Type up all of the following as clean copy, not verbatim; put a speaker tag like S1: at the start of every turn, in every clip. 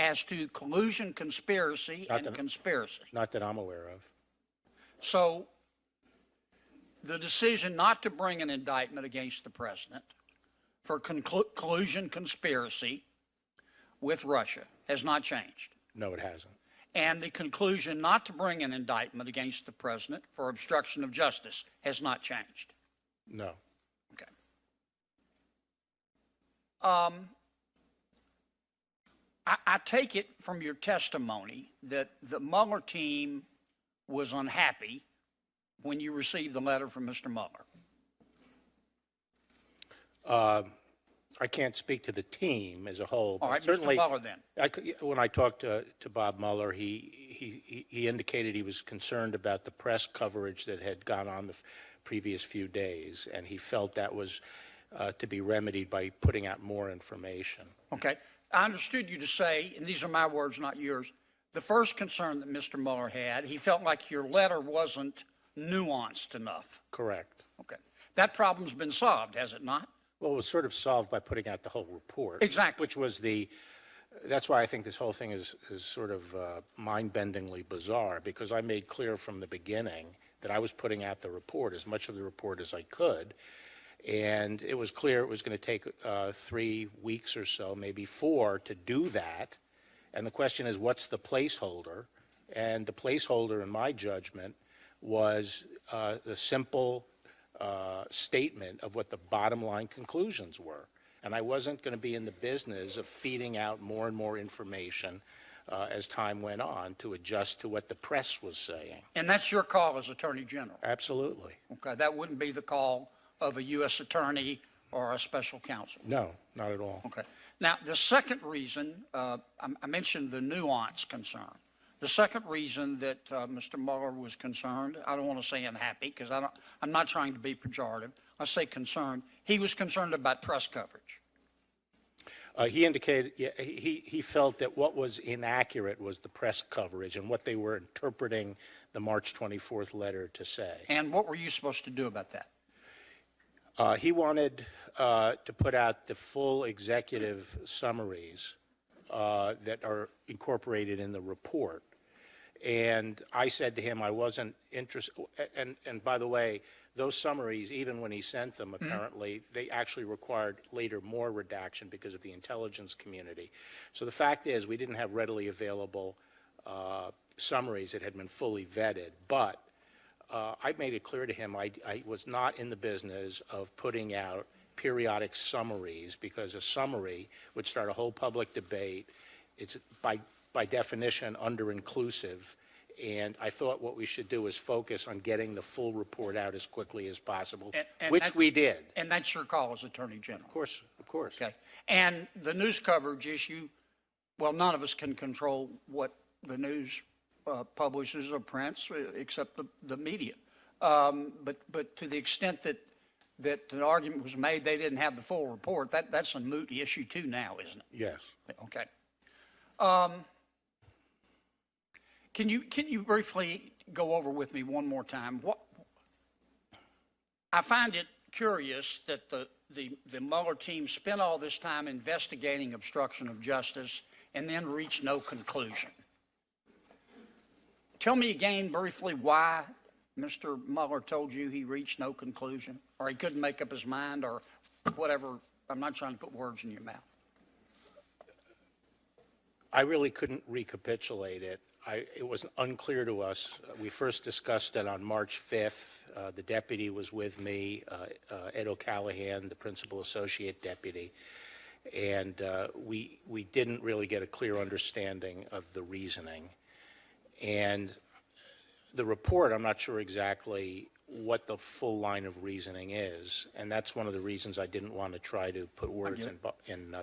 S1: as to collusion, conspiracy, and conspiracy.
S2: Not that I'm aware of.
S1: So the decision not to bring an indictment against the president for collusion, conspiracy with Russia has not changed.
S2: No, it hasn't.
S1: And the conclusion not to bring an indictment against the president for obstruction of justice has not changed.
S2: No.
S1: Okay. I take it from your testimony that the Mueller team was unhappy when you received the letter from Mr. Mueller.
S2: I can't speak to the team as a whole.
S1: All right,
S2: certainly,
S1: Mr. Mueller then.
S2: When I talked to Bob Mueller, he indicated he was concerned about the press coverage that had gone on the previous few days, and he felt that was to be remedied by putting out more information.
S1: Okay. I understood you to say, and these are my words, not yours, the first concern that Mr. Mueller had, he felt like your letter wasn't nuanced enough.
S2: Correct.
S1: Okay. That problem's been solved, has it not?
S2: Well, it was sort of solved by putting out the whole report.
S1: Exactly.
S2: Which was that's why I think this whole thing is sort of mind-bendingly bizarre, because I made clear from the beginning that I was putting out the report, as much of the report as I could, and it was clear it was going to take 3 weeks or so, maybe 4, to do that. And the question is, what's the placeholder? And the placeholder, in my judgment, was the simple statement of what the bottom line conclusions were. And I wasn't going to be in the business of feeding out more and more information as time went on to adjust to what the press was saying.
S1: And that's your call as Attorney General?
S2: Absolutely.
S1: Okay, that wouldn't be the call of a U.S. attorney or a special counsel?
S2: No, not at all.
S1: Okay. Now, the second reason, I mentioned the nuance concern. The second reason that Mr. Mueller was concerned, I don't want to say unhappy, because I'm not trying to be pejorative. I say concerned. He was concerned about press coverage.
S2: He indicated, yeah, he felt that what was inaccurate was the press coverage and what they were interpreting the March 24th letter to say.
S1: And what were you supposed to do about that?
S2: He wanted to put out the full executive summaries that are incorporated in the report. And I said to him I wasn't interested, and by the way, those summaries, even when he sent them, apparently, they actually required later more redaction because of the intelligence community. So the fact is, we didn't have readily available summaries that had been fully vetted, but I made it clear to him I was not in the business of putting out periodic summaries, because a summary would start a whole public debate. It's by definition under-inclusive, and I thought what we should do is focus on getting the full report out as quickly as possible, which we did.
S1: And that's your call as Attorney General?
S2: Of course, of course.
S1: Okay. And the news coverage issue, well, none of us can control what the news publishes or prints, except the media. But to the extent that an argument was made they didn't have the full report, that's a moot issue too now, isn't it?
S2: Yes.
S1: Okay. Can you briefly go over with me one more time? I find it curious that the Mueller team spent all this time investigating obstruction of justice and then reached no conclusion. Tell me again briefly why Mr. Mueller told you he reached no conclusion, or he couldn't make up his mind, or whatever. I'm not trying to put words in your mouth.
S2: I really couldn't recapitulate it. It was unclear to us. We first discussed it on March 5th. The deputy was with me, Ed O'Callahan, the principal associate deputy, and we didn't really get a clear understanding of the reasoning. And the report, I'm not sure exactly what the full line of reasoning is, and that's one of the reasons I didn't want to try to put words in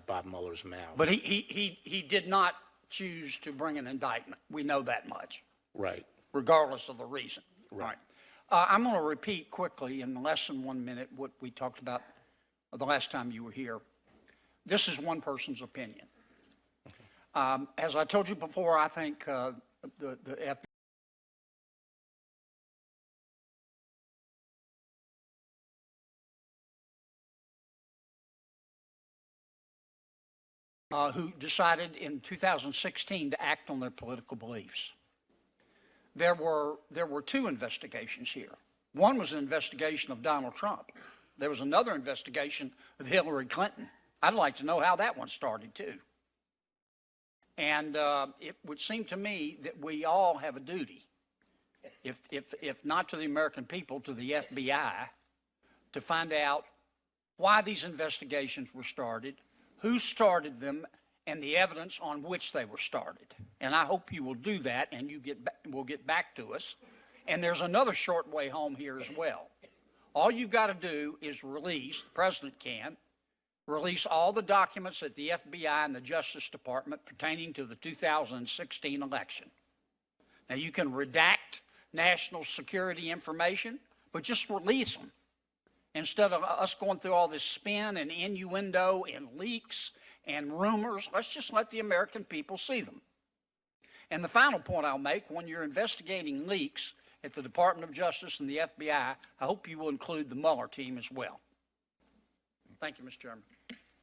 S2: Bob Mueller's mouth.
S1: But he did not choose to bring an indictment. We know that much.
S2: Right.
S1: Regardless of the reason.
S2: Right.
S1: I'm going to repeat quickly in less than 1 minute what we talked about the last time you were here. This is one person's opinion. As I told you before, I think the FBI who decided in 2016 to act on their political beliefs. There were two investigations here. One was an investigation of Donald Trump. There was another investigation of Hillary Clinton. I'd like to know how that one started, too. And it would seem to me that we all have a duty, if not to the American people, to the FBI, to find out why these investigations were started, who started them, and the evidence on which they were started. And I hope you will do that, and will get back to us. And there's another short way home here as well. All you've got to do is release, the president can, release all the documents at the FBI and the Justice Department pertaining to the 2016 election. Now, you can redact national security information, but just release them. Instead of us going through all this spin and innuendo and leaks and rumors, let's just let the American people see them. And the final point I'll make, when you're investigating leaks at the Department of Justice and the FBI, I hope you will include the Mueller team as well. Thank you, Mr. Chairman.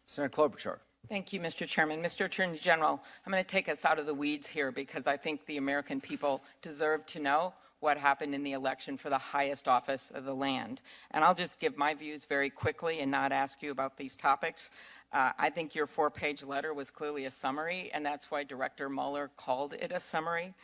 S3: Senator Klobuchar.
S4: Thank you, Mr. Chairman. Mr. Attorney General, I'm going to take us out of the weeds here because I think the American people deserve to know what happened in the election for the highest office of the land. And I'll just give my views very quickly and not ask you about these topics. I think your 4-page letter was clearly a summary, and that's why Director Mueller called it a summary.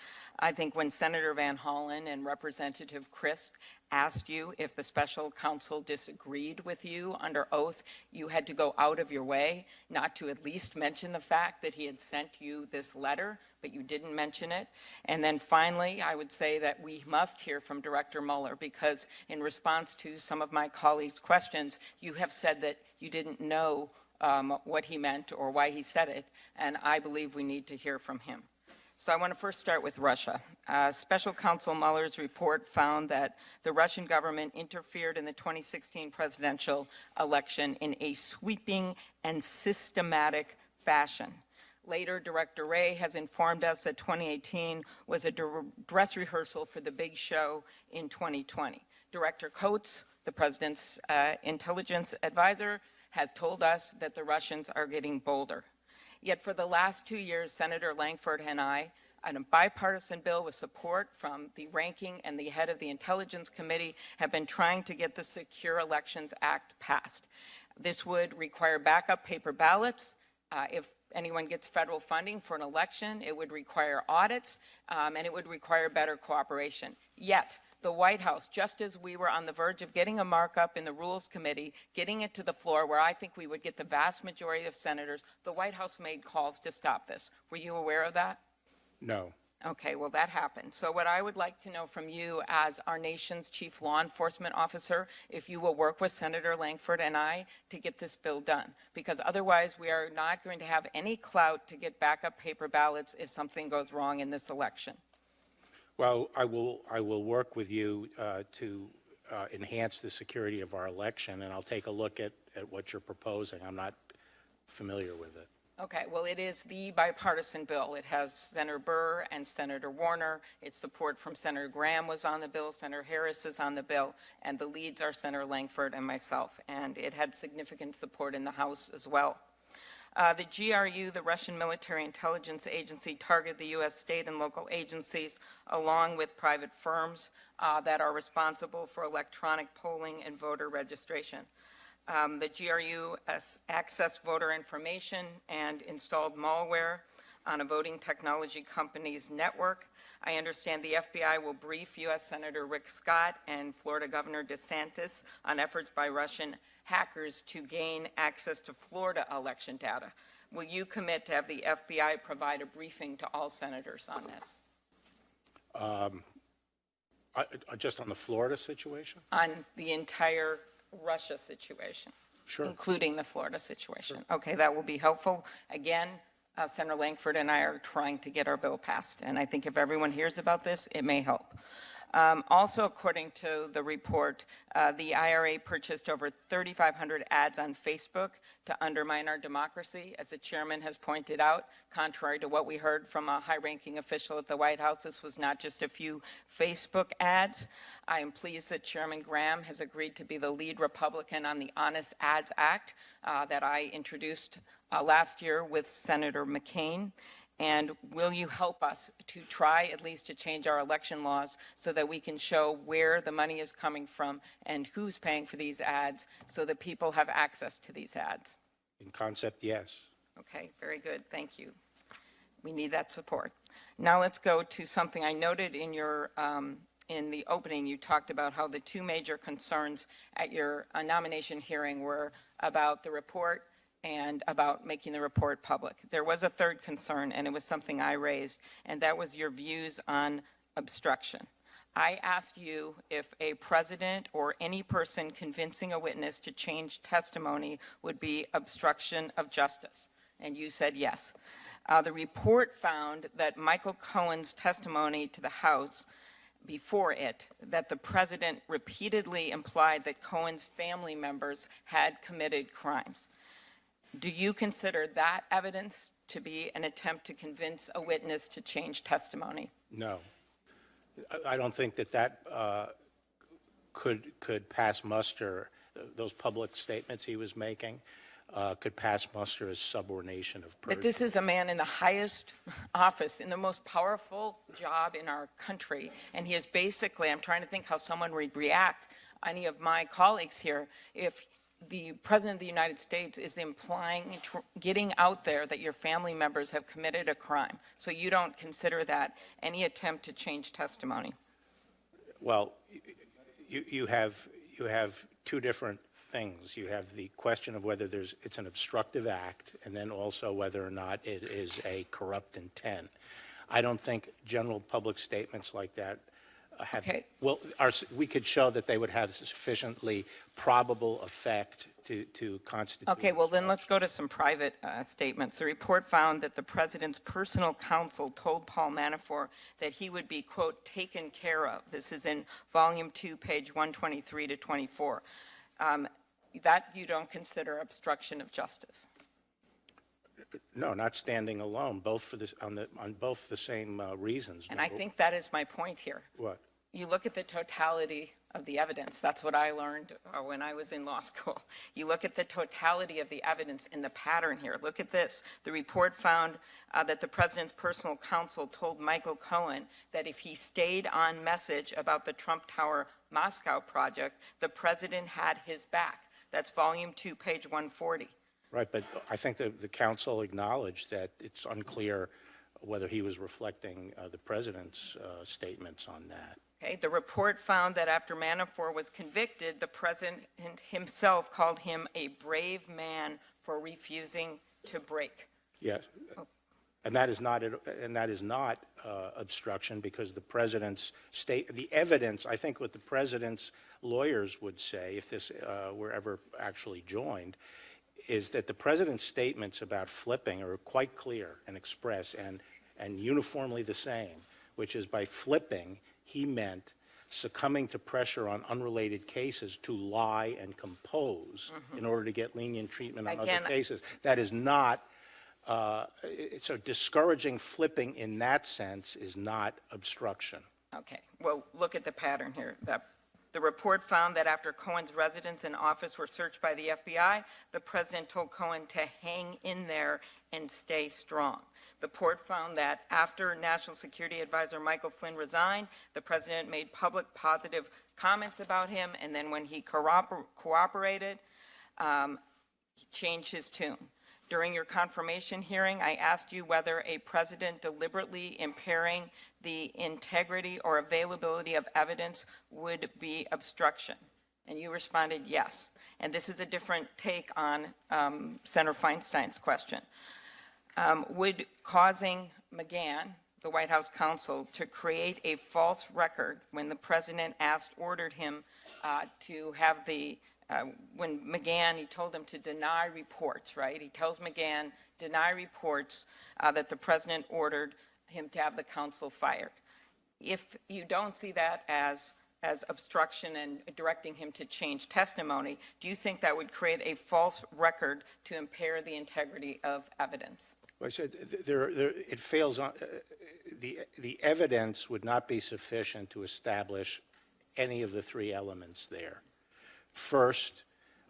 S4: I think when Senator Van Hollen and Representative Crisp asked you if the special counsel disagreed with you under oath, you had to go out of your way not to at least mention the fact that he had sent you this letter, but you didn't mention it. And then finally, I would say that we must hear from Director Mueller, because in response to some of my colleagues' questions, you have said that you didn't know what he meant or why he said it, and I believe we need to hear from him. So I want to first start with Russia. Special Counsel Mueller's report found that the Russian government interfered in the 2016 presidential election in a sweeping and systematic fashion. Later, Director Wray has informed us that 2018 was a dress rehearsal for the big show in 2020. Director Coates, the president's intelligence advisor, has told us that the Russians are getting bolder. Yet for the last 2 years, Senator Lankford and I, on a bipartisan bill with support from the ranking and the head of the Intelligence Committee, have been trying to get the Secure Elections Act passed. This would require backup paper ballots. If anyone gets federal funding for an election, it would require audits, and it would require better cooperation. Yet, the White House, just as we were on the verge of getting a markup in the Rules Committee, getting it to the floor where I think we would get the vast majority of senators, the White House made calls to stop this. Were you aware of that?
S2: No.
S4: Okay, well, that happened. So what I would like to know from you as our nation's chief law enforcement officer, if you will work with Senator Lankford and I to get this bill done, because otherwise we are not going to have any clout to get backup paper ballots if something goes wrong in this election.
S2: Well, I will work with you to enhance the security of our election, and I'll take a look at what you're proposing. I'm not familiar with it.
S4: Okay, well, it is the bipartisan bill. It has Senator Burr and Senator Warner. Its support from Senator Graham was on the bill. Senator Harris is on the bill, and the leads are Senator Lankford and myself. And it had significant support in the House as well. The GRU, the Russian Military Intelligence Agency, targeted the U.S. state and local agencies along with private firms that are responsible for electronic polling and voter registration. The GRU accessed voter information and installed malware on a voting technology company's network. I understand the FBI will brief U.S. Senator Rick Scott and Florida Governor DeSantis on efforts by Russian hackers to gain access to Florida election data. Will you commit to have the FBI provide a briefing to all senators on this?
S2: Just on the Florida situation?
S4: On the entire Russia situation,
S2: Sure.
S4: including the Florida situation. Sure. Okay, that will be helpful. Again, Senator Lankford and I are trying to get our bill passed, and I think if everyone hears about this, it may help. Also, according to the report, the IRA purchased over 3,500 ads on Facebook to undermine our democracy. As the chairman has pointed out, contrary to what we heard from a high-ranking official at the White House, this was not just a few Facebook ads. I am pleased that Chairman Graham has agreed to be the lead Republican on the Honest Ads Act that I introduced last year with Senator McCain? And will you help us to try at least to change our election laws so that we can show where the money is coming from and who's paying for these ads so that people have access to these ads?
S2: In concept, yes.
S4: Okay, very good. Thank you. We need that support. Now let's go to something I noted in your in the opening. You talked about how the two major concerns at your nomination hearing were about the report and about making the report public. There was a third concern, and it was something I raised, and that was your views on obstruction. I asked you if a president or any person convincing a witness to change testimony would be obstruction of justice, and you said yes. The report found that Michael Cohen's testimony to the House before it, that the president repeatedly implied that Cohen's family members had committed crimes. Do you consider that evidence to be an attempt to convince a witness to change testimony?
S2: No. I don't think that could pass muster. Those public statements he was making could pass muster as subordination of perjury.
S4: But this is a man in the highest office, in the most powerful job in our country, and he is basically, I'm trying to think how someone would react, any of my colleagues here, if the President of the United States is implying, getting out there that your family members have committed a crime. So you don't consider that any attempt to change testimony?
S2: Well, you have two different things. You have the question of whether it's an obstructive act, and then also whether or not it is a corrupt intent. I don't think general public statements like that have,
S4: Okay.
S2: well, we could show that they would have sufficiently probable effect to constitute.
S4: Okay, well then let's go to some private statements. The report found that the president's personal counsel told Paul Manafort that he would be, quote, taken care of. This is in volume 2, page 123 to 24. That you don't consider obstruction of justice?
S2: No, not standing alone, both for this, on both the same reasons.
S4: And I think that is my point here.
S2: What?
S4: You look at the totality of the evidence. That's what I learned when I was in law school. You look at the totality of the evidence in the pattern here. Look at this. The report found that the president's personal counsel told Michael Cohen that if he stayed on message about the Trump Tower Moscow project, the president had his back. That's volume 2, page 140.
S2: Right, but I think the counsel acknowledged that it's unclear whether he was reflecting the president's statements on that.
S4: Okay, the report found that after Manafort was convicted, the president himself called him a brave man for refusing to break.
S2: Yes, and that is not obstruction, because the president's the evidence. I think what the president's lawyers would say, if this were ever actually joined, is that the president's statements about flipping are quite clear and express and uniformly the same, which is by flipping, he meant succumbing to pressure on unrelated cases to lie and compose in order to get lenient treatment on other cases. That is not, so discouraging flipping in that sense is not obstruction.
S4: Okay, well, look at the pattern here. The report found that after Cohen's residence and office were searched by the FBI, the president told Cohen to hang in there and stay strong. The report found that after National Security Advisor Michael Flynn resigned, the president made public positive comments about him, and then when he cooperated, he changed his tune. During your confirmation hearing, I asked you whether a president deliberately impairing the integrity or availability of evidence would be obstruction. And you responded yes. And this is a different take on Senator Feinstein's question. Would causing McGahn, the White House counsel, to create a false record when the president ordered him to have the when McGahn, he told him to deny reports, right? He tells McGahn, deny reports that the president ordered him to have the counsel fired. If you don't see that as obstruction and directing him to change testimony, do you think that would create a false record to impair the integrity of evidence?
S2: Well, I said it fails on, the evidence would not be sufficient to establish any of the three elements there. First,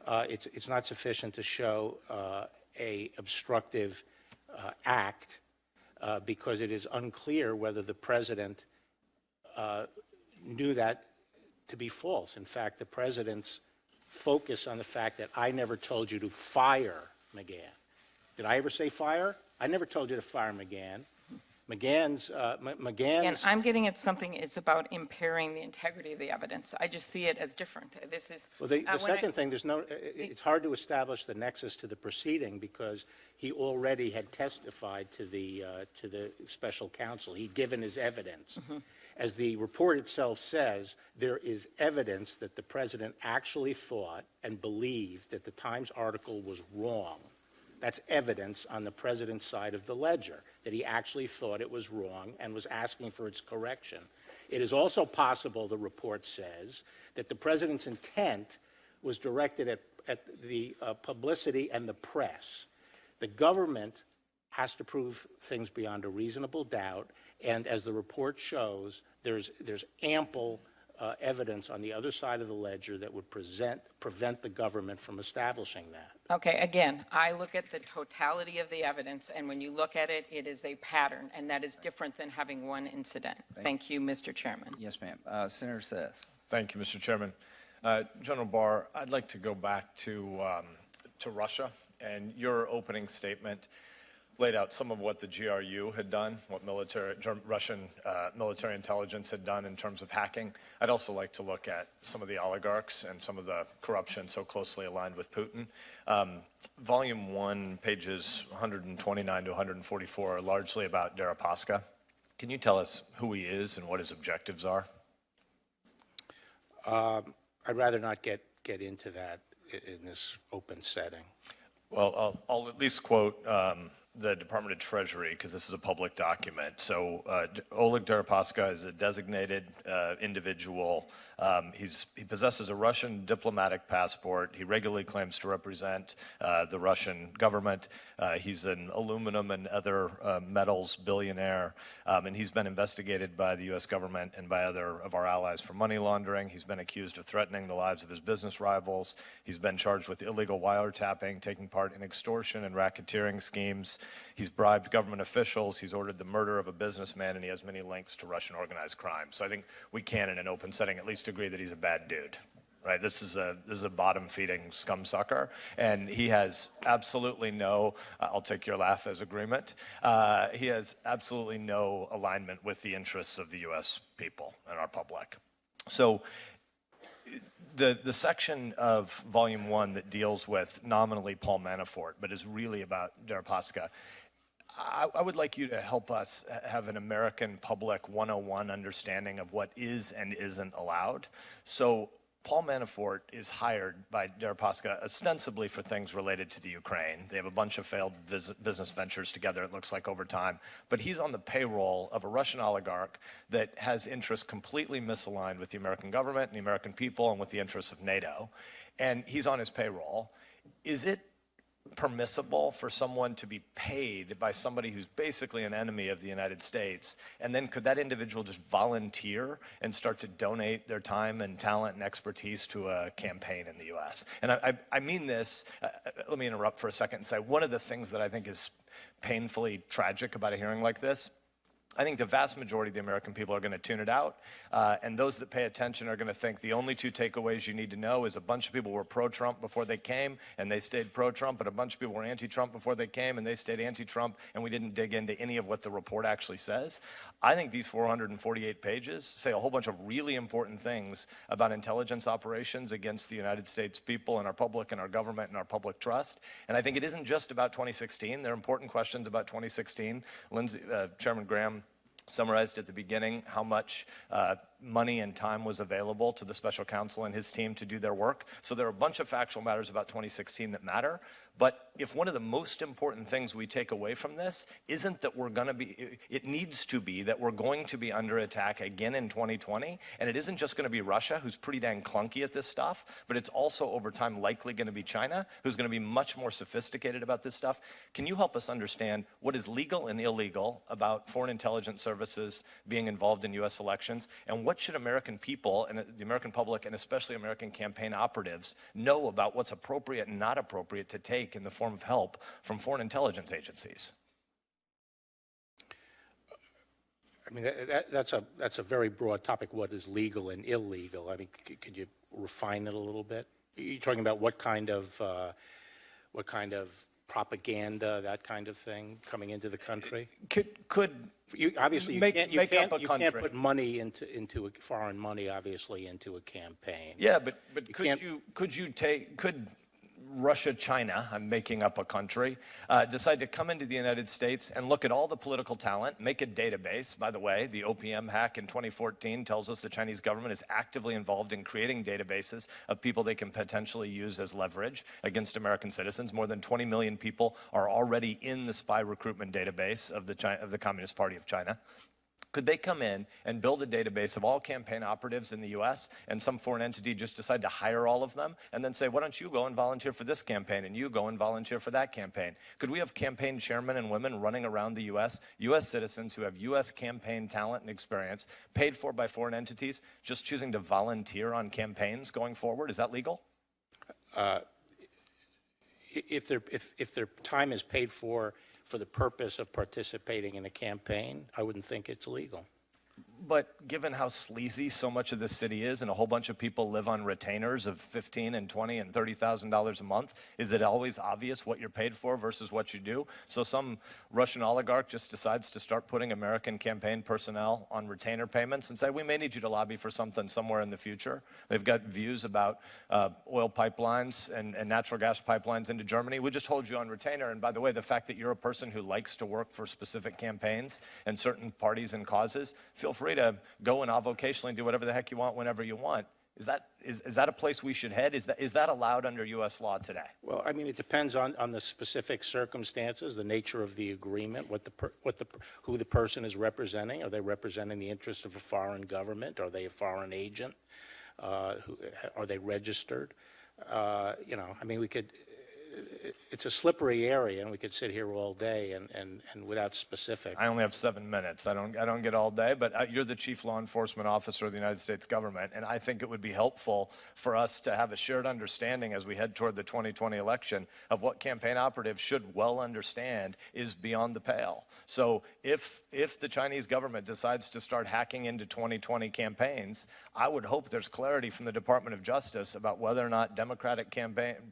S2: it's not sufficient to show a obstructive act because it is unclear whether the president knew that to be false. In fact, the president's focus on the fact that I never told you to fire McGahn. Did I ever say fire? I never told you to fire McGahn. McGahn's.
S4: And I'm getting at something, it's about impairing the integrity of the evidence. I just see it as different. This is.
S2: Well, the second thing, it's hard to establish the nexus to the proceeding because he already had testified to the special counsel. He'd given his evidence. Mm-hmm. As the report itself says, there is evidence that the president actually thought and believed that the Times article was wrong. That's evidence on the president's side of the ledger, that he actually thought it was wrong and was asking for its correction. It is also possible, the report says, that the president's intent was directed at the publicity and the press. The government has to prove things beyond a reasonable doubt, and as the report shows, there's ample evidence on the other side of the ledger that would prevent the government from establishing that.
S4: Okay, again, I look at the totality of the evidence, and when you look at it, it is a pattern, and that is different than having one incident. Thank you, Mr. Chairman.
S3: Yes, ma'am. Senator Sess.
S5: Thank you, Mr. Chairman. General Barr, I'd like to go back to Russia, and your opening statement laid out some of what the GRU had done, what Russian military intelligence had done in terms of hacking. I'd also like to look at some of the oligarchs and some of the corruption so closely aligned with Putin. Volume 1, pages 129 to 144 are largely about Deripaska. Can you tell us who he is and what his objectives are?
S2: I'd rather not get into that in this open setting.
S5: Well, I'll at least quote the Department of Treasury, because this is a public document. So Oleg Deripaska is a designated individual. He possesses a Russian diplomatic passport. He regularly claims to represent the Russian government. He's an aluminum and other metals billionaire, and he's been investigated by the U.S. government and by other of our allies for money laundering. He's been accused of threatening the lives of his business rivals. He's been charged with illegal wiretapping, taking part in extortion and racketeering schemes. He's bribed government officials. He's ordered the murder of a businessman, and he has many links to Russian organized crime. So I think we can, in an open setting, at least agree that he's a bad dude. Right? This is a bottom-feeding scum sucker, and he has absolutely no, I'll take your laugh as agreement, he has absolutely no alignment with the interests of the U.S. people and our public. So the section of Volume 1 that deals with nominally Paul Manafort, but is really about Deripaska, I would like you to help us have an American public 101 understanding of what is and isn't allowed. So Paul Manafort is hired by Deripaska ostensibly for things related to the Ukraine. They have a bunch of failed business ventures together, it looks like, over time. But he's on the payroll of a Russian oligarch that has interests completely misaligned with the American government and the American people and with the interests of NATO. And he's on his payroll. Is it permissible for someone to be paid by somebody who's basically an enemy of the United States, and then could that individual just volunteer and start to donate their time and talent and expertise to a campaign in the U.S.? And I mean this, let me interrupt for a second and say, one of the things that I think is painfully tragic about a hearing like this, I think the vast majority of the American people are going to tune it out, and those that pay attention are going to think the only two takeaways you need to know is a bunch of people were pro-Trump before they came, and they stayed pro-Trump, and a bunch of people were anti-Trump before they came, and they stayed anti-Trump, and we didn't dig into any of what the report actually says. I think these 448 pages say a whole bunch of really important things about intelligence operations against the United States people and our public and our government and our public trust, and I think it isn't just about 2016. There are important questions about 2016. Chairman Graham summarized at the beginning how much money and time was available to the special counsel and his team to do their work. So there are a bunch of factual matters about 2016 that matter. But if one of the most important things we take away from this isn't that we're going to be, it needs to be that we're going to be under attack again in 2020, and it isn't just going to be Russia, who's pretty dang clunky at this stuff, but it's also over time likely going to be China, who's going to be much more sophisticated about this stuff. Can you help us understand what is legal and illegal about foreign intelligence services being involved in U.S. elections, and what should American people and the American public, and especially American campaign operatives, know about what's appropriate and not appropriate to take in the form form of help from foreign intelligence agencies?
S2: I mean, that's a very broad topic, what is legal and illegal. I mean, could you refine it a little bit? You're talking about what kind of propaganda, that kind of thing, coming into the country?
S5: Could
S2: You, obviously, you
S5: make
S2: can't,
S5: up a
S2: you can't
S5: country.
S2: put money into a, foreign money, obviously, into a campaign.
S5: Yeah, but
S2: can't-
S5: could Russia, China, I'm making up a country, decide to come into the United States and look at all the political talent, make a database? By the way, the OPM hack in 2014 tells us the Chinese government is actively involved in creating databases of people they can potentially use as leverage against American citizens. More than 20 million people are already in the spy recruitment database of the Communist Party of China. Could they come in and build a database of all campaign operatives in the U.S. and some foreign entity just decide to hire all of them and then say, why don't you go and volunteer for this campaign and you go and volunteer for that campaign? Could we have campaign chairmen and women running around the U.S., U.S. citizens who have U.S. campaign talent and experience paid for by foreign entities just choosing to volunteer on campaigns going forward? Is that legal?
S2: If their time is paid for the purpose of participating in a campaign, I wouldn't think it's legal.
S5: But given how sleazy so much of this city is, and a whole bunch of people live on retainers of $15,000 and $20,000 and $30,000 a month, is it always obvious what you're paid for versus what you do? So some Russian oligarch just decides to start putting American campaign personnel on retainer payments and say, we may need you to lobby for something somewhere in the future. They've got views about oil pipelines and natural gas pipelines into Germany. We just hold you on retainer. And by the way, the fact that you're a person who likes to work for specific campaigns and certain parties and causes, feel free to go and avocationally do whatever the heck you want whenever you want. Is that a place we should head? Is that allowed under U.S. law today?
S2: Well, I mean, it depends on the specific circumstances, the nature of the agreement, who the person is representing. Are they representing the interests of a foreign government? Are they a foreign agent? Are they registered? I mean, it's a slippery area, and we could sit here all day and without specific.
S5: I only have 7 minutes. I don't get all day, but you're the chief law enforcement officer of the United States government, and I think it would be helpful for us to have a shared understanding as we head toward the 2020 election of what campaign operatives should well understand is beyond the pale. So if the Chinese government decides to start hacking into 2020 campaigns, I would hope there's clarity from the Department of Justice about whether or not Democratic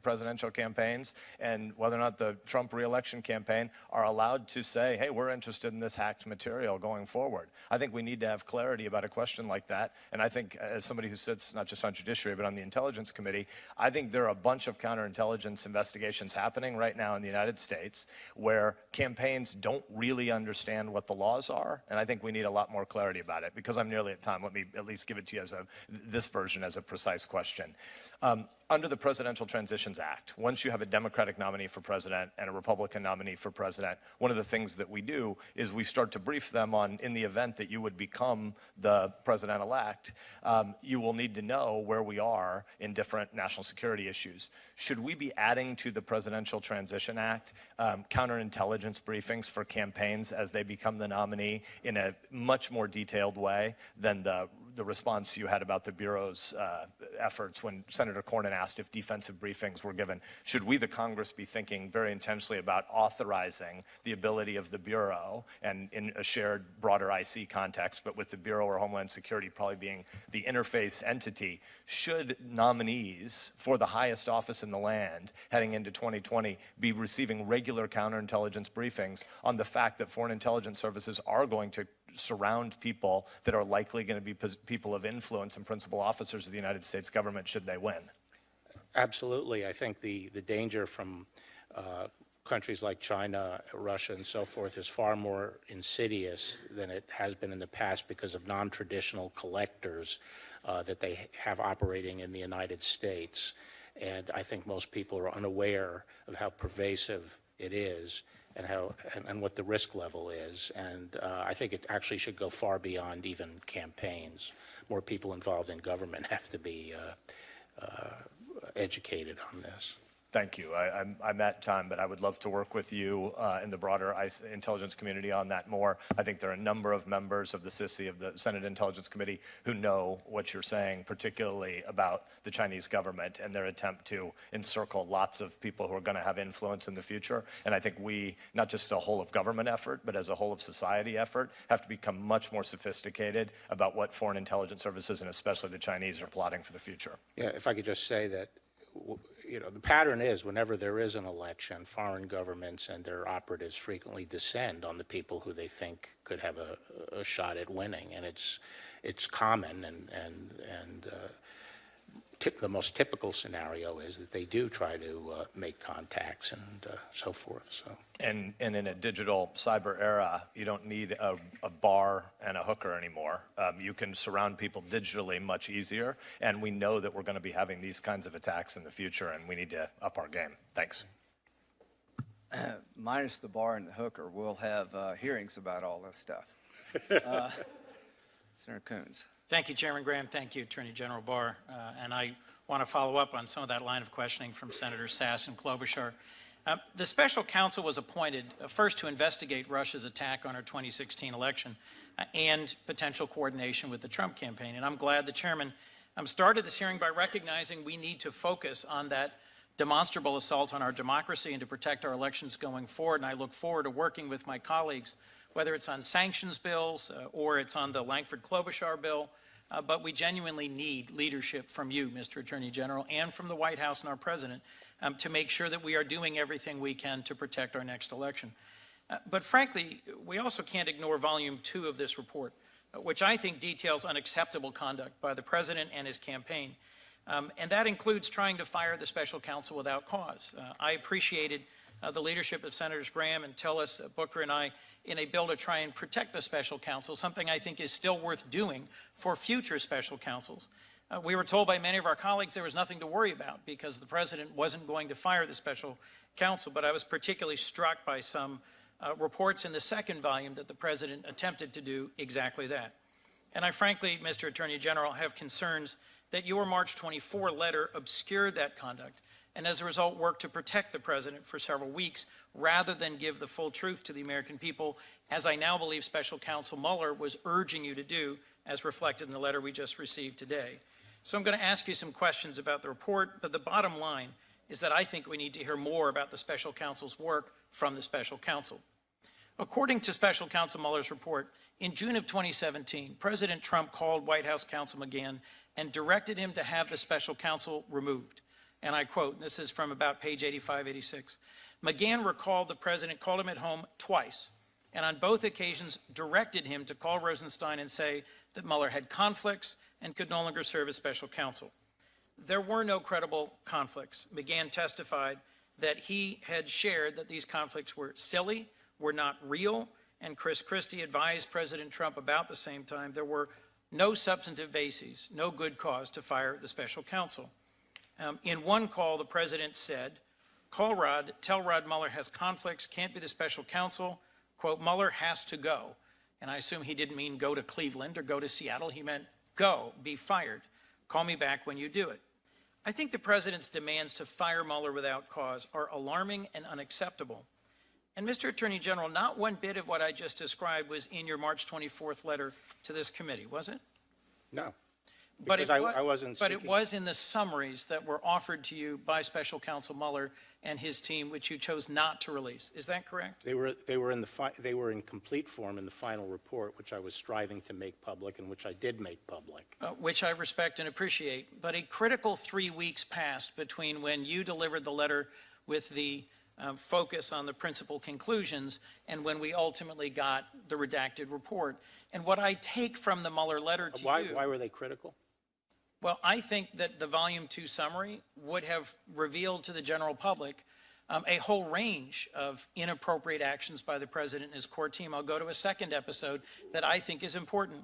S5: presidential campaigns and whether or not the Trump re-election campaign are allowed to say, hey, we're interested in this hacked material going forward. I think we need to have clarity about a question like that. And I think as somebody who sits not just on Judiciary, but on the Intelligence Committee, I think there are a bunch of counterintelligence investigations happening right now in the United States where campaigns don't really understand what the laws are. And I think we need a lot more clarity about it. Because I'm nearly at time, let me at least give it to you as this version as a precise question. Under the Presidential Transitions Act, once you have a Democratic nominee for president and a Republican nominee for president, one of the things that we do is we start to brief them on, in the event that you would become the president-elect, you will need to know where we are in different national security issues. Should we be adding to the Presidential Transition Act counterintelligence briefings for campaigns as they become the nominee in a much more detailed way than the response you had about the Bureau's efforts when Senator Cornyn asked if defensive briefings were given? Should we, the Congress, be thinking very intentionally about authorizing the ability of the Bureau, and in a shared broader IC context, but with the Bureau or Homeland Security probably being the interface entity, should nominees for the highest office in the land heading into 2020 be receiving regular counterintelligence briefings on the fact that foreign intelligence services are going to surround people that are likely going to be people of influence and principal officers of the United States government should they win?
S2: Absolutely. I think the danger from countries like China, Russia, and so forth is far more insidious than it has been in the past because of non-traditional collectors that they have operating in the United States. And I think most people are unaware of how pervasive it is and what the risk level is. And I think it actually should go far beyond even campaigns. More people involved in government have to be educated on this.
S5: Thank you. I'm at time, but I would love to work with you in the broader intelligence community on that more. I think there are a number of members of the SISI, of the Senate Intelligence Committee, who know what you're saying, particularly about the Chinese government and their attempt to encircle lots of people who are going to have influence in the future. And I think we, not just a whole of government effort, but as a whole of society effort, have to become much more sophisticated about what foreign intelligence services, and especially the Chinese, are plotting for the future.
S2: Yeah, if I could just say that, you know, the pattern is whenever there is an election, foreign governments and their operatives frequently descend on the people who they think could have a shot at winning, and it's common, and the most typical scenario is that they do try to make contacts and so forth. So.
S5: And in a digital cyber era, you don't need a bar and a hooker anymore. You can surround people digitally much easier, and we know that we're going to be having these kinds of attacks in the future, and we need to up our game. Thanks.
S3: Minus the bar and the hooker, we'll have hearings about all this stuff. Senator Coons.
S6: Thank you, Chairman Graham. Thank you, Attorney General Barr. And I want to follow up on some of that line of questioning from Senators Sass and Klobuchar. The special counsel was appointed first to investigate Russia's attack on our 2016 election and potential coordination with the Trump campaign. And I'm glad the chairman started this hearing by recognizing we need to focus on that demonstrable assault on our democracy and to protect our elections going forward. And I look forward to working with my colleagues, whether it's on sanctions bills or it's on the Lankford-Klobuchar bill. But we genuinely need leadership from you, Mr. Attorney General, and from the White House and our president to make sure that we are doing everything we can to protect our next election. But frankly, we also can't ignore Volume 2 of this report, which I think details unacceptable conduct by the president and his campaign. And that includes trying to fire the special counsel without cause. I appreciated the leadership of Senators Graham and Tillis, Booker, and I in a bill to try and protect the special counsel, something I think is still worth doing for future special counsels. We were told by many of our colleagues there was nothing to worry about because the president wasn't going to fire the special counsel, but I was particularly struck by some reports in the second volume that the president attempted to do exactly that. And I frankly, Mr. Attorney General, have concerns that your March 24 letter obscured that conduct and as a result worked to protect the president for several weeks rather than give the full truth to the American people, as I now believe Special Counsel Mueller was urging you to do, as reflected in the letter we just received today. So I'm going to ask you some questions about the report, but the bottom line is that I think we need to hear more about the special counsel's work from the special counsel. According to Special Counsel Mueller's report, in June of 2017, President Trump called White House Counsel McGahn and directed him to have the special counsel removed. And I quote, this is from about page 85, 86. McGahn recalled the president called him at home twice, and on both occasions directed him to call Rosenstein and say that Mueller had conflicts and could no longer serve as special counsel. There were no credible conflicts. McGahn testified that he had shared that these conflicts were silly, were not real, and Chris Christie advised President Trump about the same time there were no substantive bases, no good cause to fire the special counsel. In one call, the president said, call Rod, tell Rod Mueller has conflicts, can't be the special counsel, quote, Mueller has to go. And I assume he didn't mean go to Cleveland or go to Seattle. He meant go, be fired. Call me back when you do it. I think the president's demands to fire Mueller without cause are alarming and unacceptable. And Mr. Attorney General, not one bit of what I just described was in your March 24th letter to this committee, was it?
S2: No.
S6: But
S2: Because I wasn't
S6: But it
S2: speaking.
S6: was in the summaries that were offered to you by Special Counsel Mueller and his team, which you chose not to release. Is that correct?
S2: They were in complete form in the final report, which I was striving to make public and which I did make public.
S6: Which I respect and appreciate. But a critical 3 weeks passed between when you delivered the letter with the focus on the principal conclusions and when we ultimately got the redacted report. And what I take from the Mueller letter to you...
S2: Why were they critical?
S6: Well, I think that the Volume 2 summary would have revealed to the general public a whole range of inappropriate actions by the president and his core team. I'll go to a second episode that I think is important.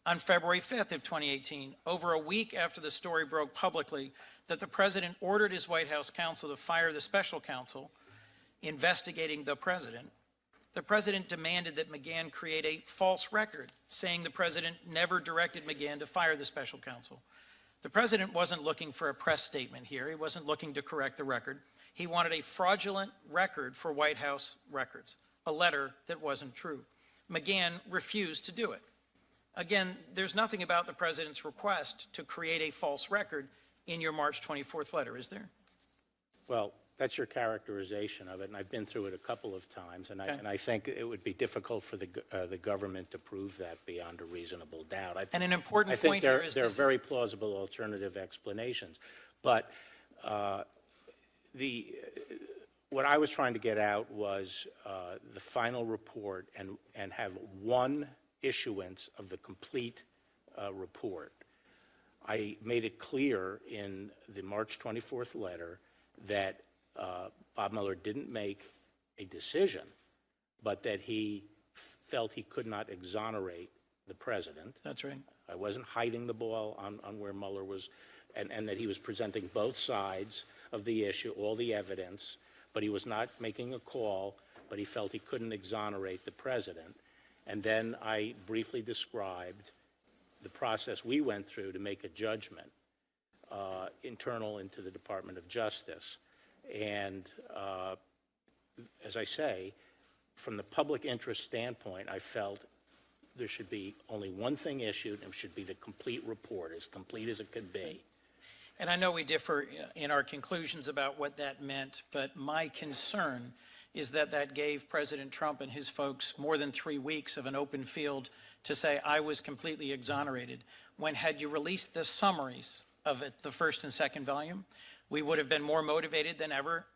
S6: On February 5th of 2018, over a week after the story broke publicly that the president ordered his White House counsel to fire the special counsel investigating the president demanded that McGahn create a false record saying the president never directed McGahn to fire the special counsel. The president wasn't looking for a press statement here. He wasn't looking to correct the record. He wanted a fraudulent record for White House records, a letter that wasn't true. McGahn refused to do it. Again, there's nothing about the president's request to create a false record in your March 24th letter, is there?
S2: Well, that's your characterization of it, and I've been through it a couple of times, and
S6: Okay.
S2: I think it would be difficult for the government to prove that beyond a reasonable doubt.
S6: And an important
S2: I think
S6: point here is
S2: there are
S6: this is-
S2: very plausible alternative explanations, but what I was trying to get out was the final report and have one issuance of the complete report. I made it clear in the March 24th letter that Bob Mueller didn't make a decision, but that he felt he could not exonerate the president.
S6: That's right.
S2: I wasn't hiding the ball on where Mueller was, and that he was presenting both sides of the issue, all the evidence, but he was not making a call, but he felt he couldn't exonerate the president. And then I briefly described the process we went through to make a judgment internal into the Department of Justice. And as I say, from the public interest standpoint, I felt there should be only one thing issued, and it should be the complete report, as complete as it could be.
S6: And I know we differ in our conclusions about what that meant, but my concern is that that gave President Trump and his folks more than 3 weeks of an open field to say, I was completely exonerated, when had you released the summaries of it, the first and second volume, we would have been more motivated than ever,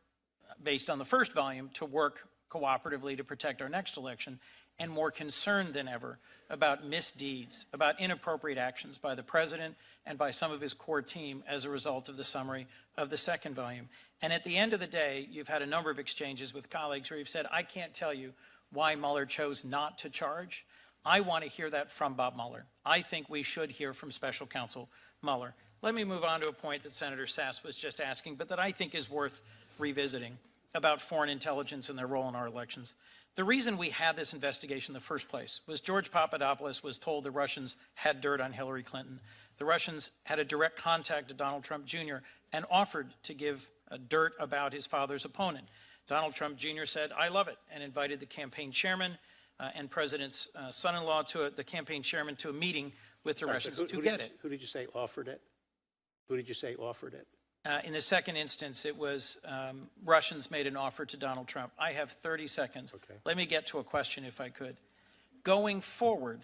S6: based on the first volume, to work cooperatively to protect our next election, and more concerned than ever about misdeeds, about inappropriate actions by the president and by some of his core team as a result of the summary of the second volume. And at the end of the day, you've had a number of exchanges with colleagues where you've said, I can't tell you why Mueller chose not to charge. I want to hear that from Bob Mueller. I think we should hear from Special Counsel Mueller. Let me move on to a point that Senator Sass was just asking, but that I think is worth revisiting about foreign intelligence and their role in our elections. The reason we had this investigation in the first place was George Papadopoulos was told the Russians had dirt on Hillary Clinton. The Russians had a direct contact to Donald Trump Jr. and offered to give dirt about his father's opponent. Donald Trump Jr. said, I love it, and invited the campaign chairman and president's son-in-law the campaign chairman to a meeting with the Russians to get it.
S2: Who did you say offered it? Who did you say offered it?
S6: In the second instance, it was Russians made an offer to Donald Trump. I have 30 seconds.
S2: Okay.
S6: Let me get to a question if I could. Going forward,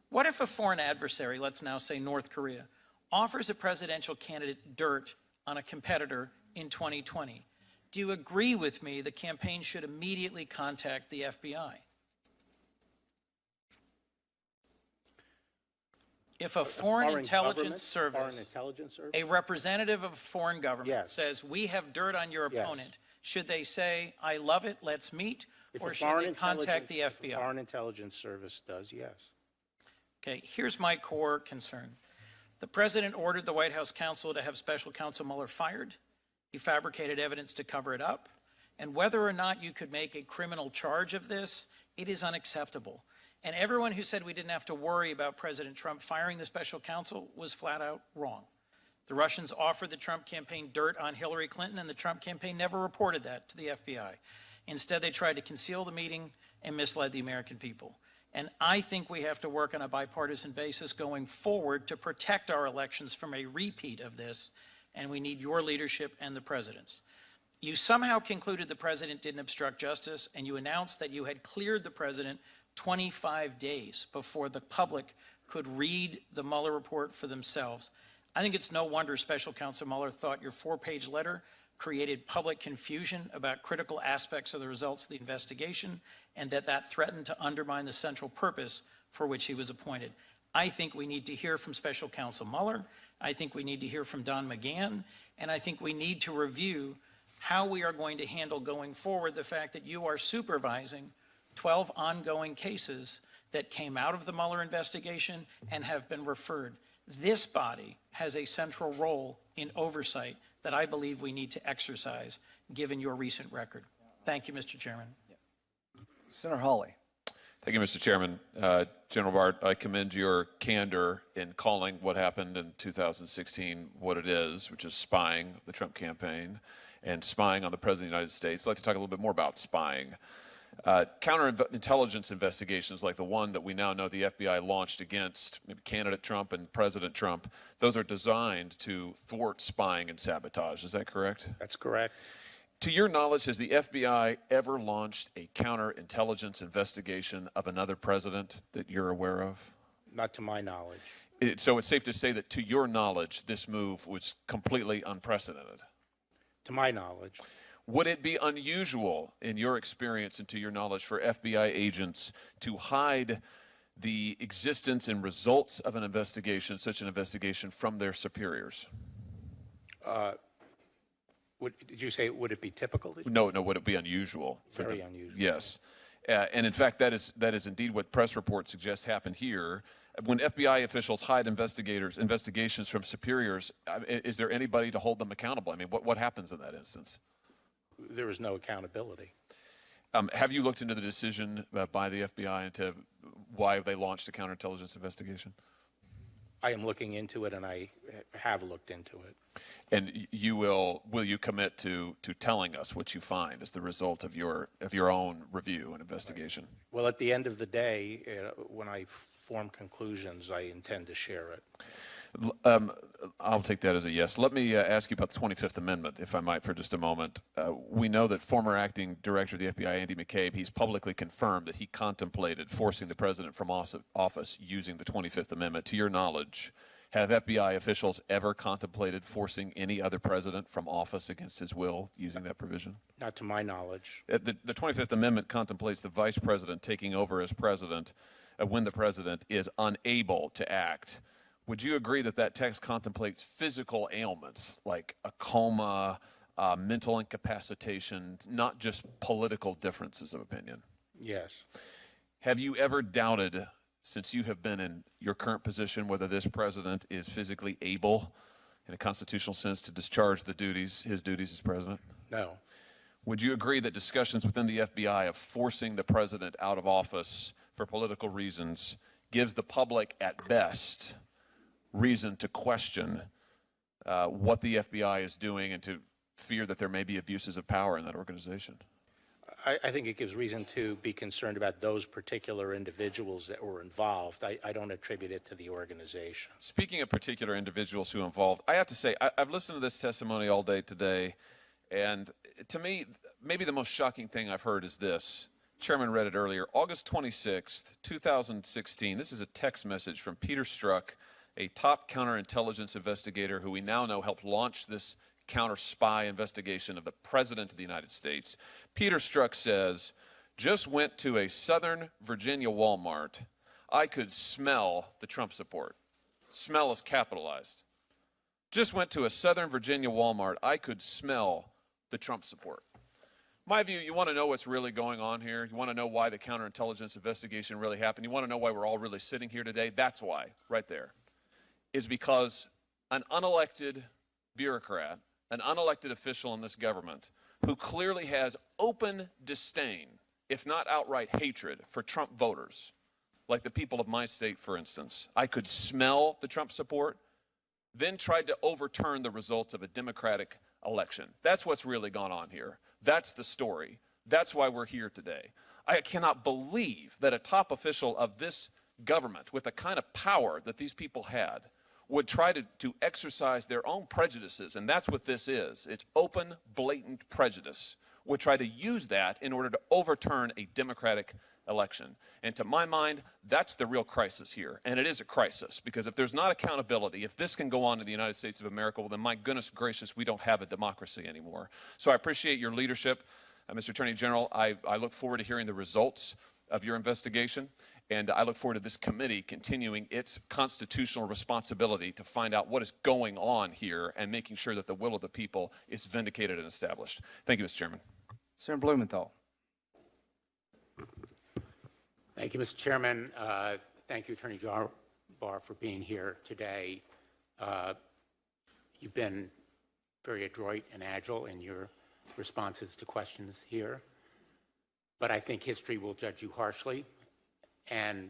S6: what if a foreign adversary, let's now say North Korea, offers a presidential candidate dirt on a competitor in 2020? Do you agree with me the campaign should immediately contact the FBI? If a foreign intelligence service, a representative of a foreign government
S2: Yes.
S6: says, we have dirt on your
S2: Yes.
S6: opponent, should they say, I love it, let's meet,
S2: If
S6: or
S2: a
S6: should
S2: foreign
S6: they contact the
S2: intelligence- if a
S6: FBI?
S2: foreign intelligence service does, yes.
S6: Okay, here's my core concern. The president ordered the White House counsel to have Special Counsel Mueller fired. He fabricated evidence to cover it up. And whether or not you could make a criminal charge of this, it is unacceptable. And everyone who said we didn't have to worry about President Trump firing the special counsel was flat out wrong. The Russians offered the Trump campaign dirt on Hillary Clinton, and the Trump campaign never reported that to the FBI. Instead, they tried to conceal the meeting and misled the American people. And I think we have to work on a bipartisan basis going forward to protect our elections from a repeat of this, and we need your leadership and the president's. You somehow concluded the president didn't obstruct justice, and you announced that you had cleared the president 25 days before the public could read the Mueller report for themselves. I think it's no wonder Special Counsel Mueller thought your 4-page letter created public confusion about critical aspects of the results of the investigation, and that threatened to undermine the central purpose for which he was appointed. I think we need to hear from Special Counsel Mueller. I think we need to hear from Don McGahn, and I think we need to review how we are going to handle going forward the fact that you are supervising 12 ongoing cases that came out of the Mueller investigation and have been referred. This body has a central role in oversight that I believe we need to exercise, given your recent record. Thank you, Mr. Chairman.
S3: Senator Hawley.
S7: Thank you, Mr. Chairman. General Barr, I commend your candor in calling what happened in 2016 what it is, which is spying the Trump campaign, and spying on the President of the United States. I'd like to talk a little bit more about spying. Counterintelligence investigations like the one that we now know the FBI launched against maybe candidate Trump and President Trump, those are designed to thwart spying and sabotage. Is that correct?
S2: That's correct.
S7: To your knowledge, has the FBI ever launched a counterintelligence investigation of another president that you're aware of?
S2: Not to my knowledge.
S7: So it's safe to say that to your knowledge, this move was completely unprecedented.
S2: To my knowledge.
S7: Would it be unusual, in your experience and to your knowledge, for FBI agents to hide the existence and results of an investigation, such an investigation, from their superiors?
S2: Did you say, would it be typical?
S7: No, would it be unusual?
S2: Very unusual.
S7: Yes. And in fact, that is indeed what press reports suggest happened here. When FBI officials hide investigations from superiors, is there anybody to hold them accountable? I mean, what happens in that instance?
S2: There is no accountability.
S7: Have you looked into the decision by the FBI into why they launched a counterintelligence investigation?
S2: I am looking into it, and I have looked into it.
S7: And will you commit to telling us what you find as the result of your own review and investigation?
S2: Well, at the end of the day, when I form conclusions, I intend to share it.
S7: I'll take that as a yes. Let me ask you about the 25th Amendment, if I might, for just a moment. We know that former acting director of the FBI, Andy McCabe, he's publicly confirmed that he contemplated forcing the president from office using the 25th Amendment. To your knowledge, have FBI officials ever contemplated forcing any other president from office against his will using that provision?
S2: Not to my knowledge.
S7: The 25th Amendment contemplates the vice president taking over as president when the president is unable to act. Would you agree that that text contemplates physical ailments like a coma, mental incapacitation, not just political differences of opinion?
S2: Yes.
S7: Have you ever doubted, since you have been in your current position, whether this president is physically able, in a constitutional sense, to discharge his duties as president?
S2: No.
S7: Would you agree that discussions within the FBI of forcing the president out of office for political reasons gives the public, at best, reason to question what the FBI is doing and to fear that there may be abuses of power in that organization?
S2: I think it gives reason to be concerned about those particular individuals that were involved. I don't attribute it to the organization.
S7: Speaking of particular individuals who are involved, I have to say, I've listened to this testimony all day today, and to me, maybe the most shocking thing I've heard is this. Chairman read it earlier. August 26th, 2016. This is a text message from Peter Strzok, a top counterintelligence investigator who we now know helped launch this counter-spy investigation of the President of the United States. Peter Strzok says, just went to a Southern Virginia Walmart. I could smell the Trump support. Smell is capitalized. Just went to a Southern Virginia Walmart. I could smell the Trump support. My view, you want to know what's really going on here? You want to know why the counterintelligence investigation really happened? You want to know why we're all really sitting here today? That's why, right there, is because an unelected bureaucrat, an unelected official in this government who clearly has open disdain, if not outright hatred, for Trump voters, like the people of my state, for instance. I could smell the Trump support, then tried to overturn the results of a Democratic election. That's what's really gone on here. That's the story. That's why we're here today. I cannot believe that a top official of this government, with the kind of power that these people had, would try to exercise their own prejudices, and that's what this is. It's open, blatant prejudice. Would try to use that in order to overturn a Democratic election. And to my mind, that's the real crisis here. And it is a crisis, because if there's not accountability, if this can go on in the United States of America, well, then my goodness gracious, we don't have a democracy anymore. So I appreciate your leadership, Mr. Attorney General. I look forward to hearing the results of your investigation, and I look forward to this committee continuing its constitutional responsibility to find out what is going on here and making sure that the will of the people is vindicated and established. Thank you, Mr. Chairman.
S3: Senator Blumenthal.
S8: Thank you, Mr. Chairman. Thank you, Attorney General Barr, for being here today. You've been very adroit and agile in your responses to questions here, but I think history will judge you harshly and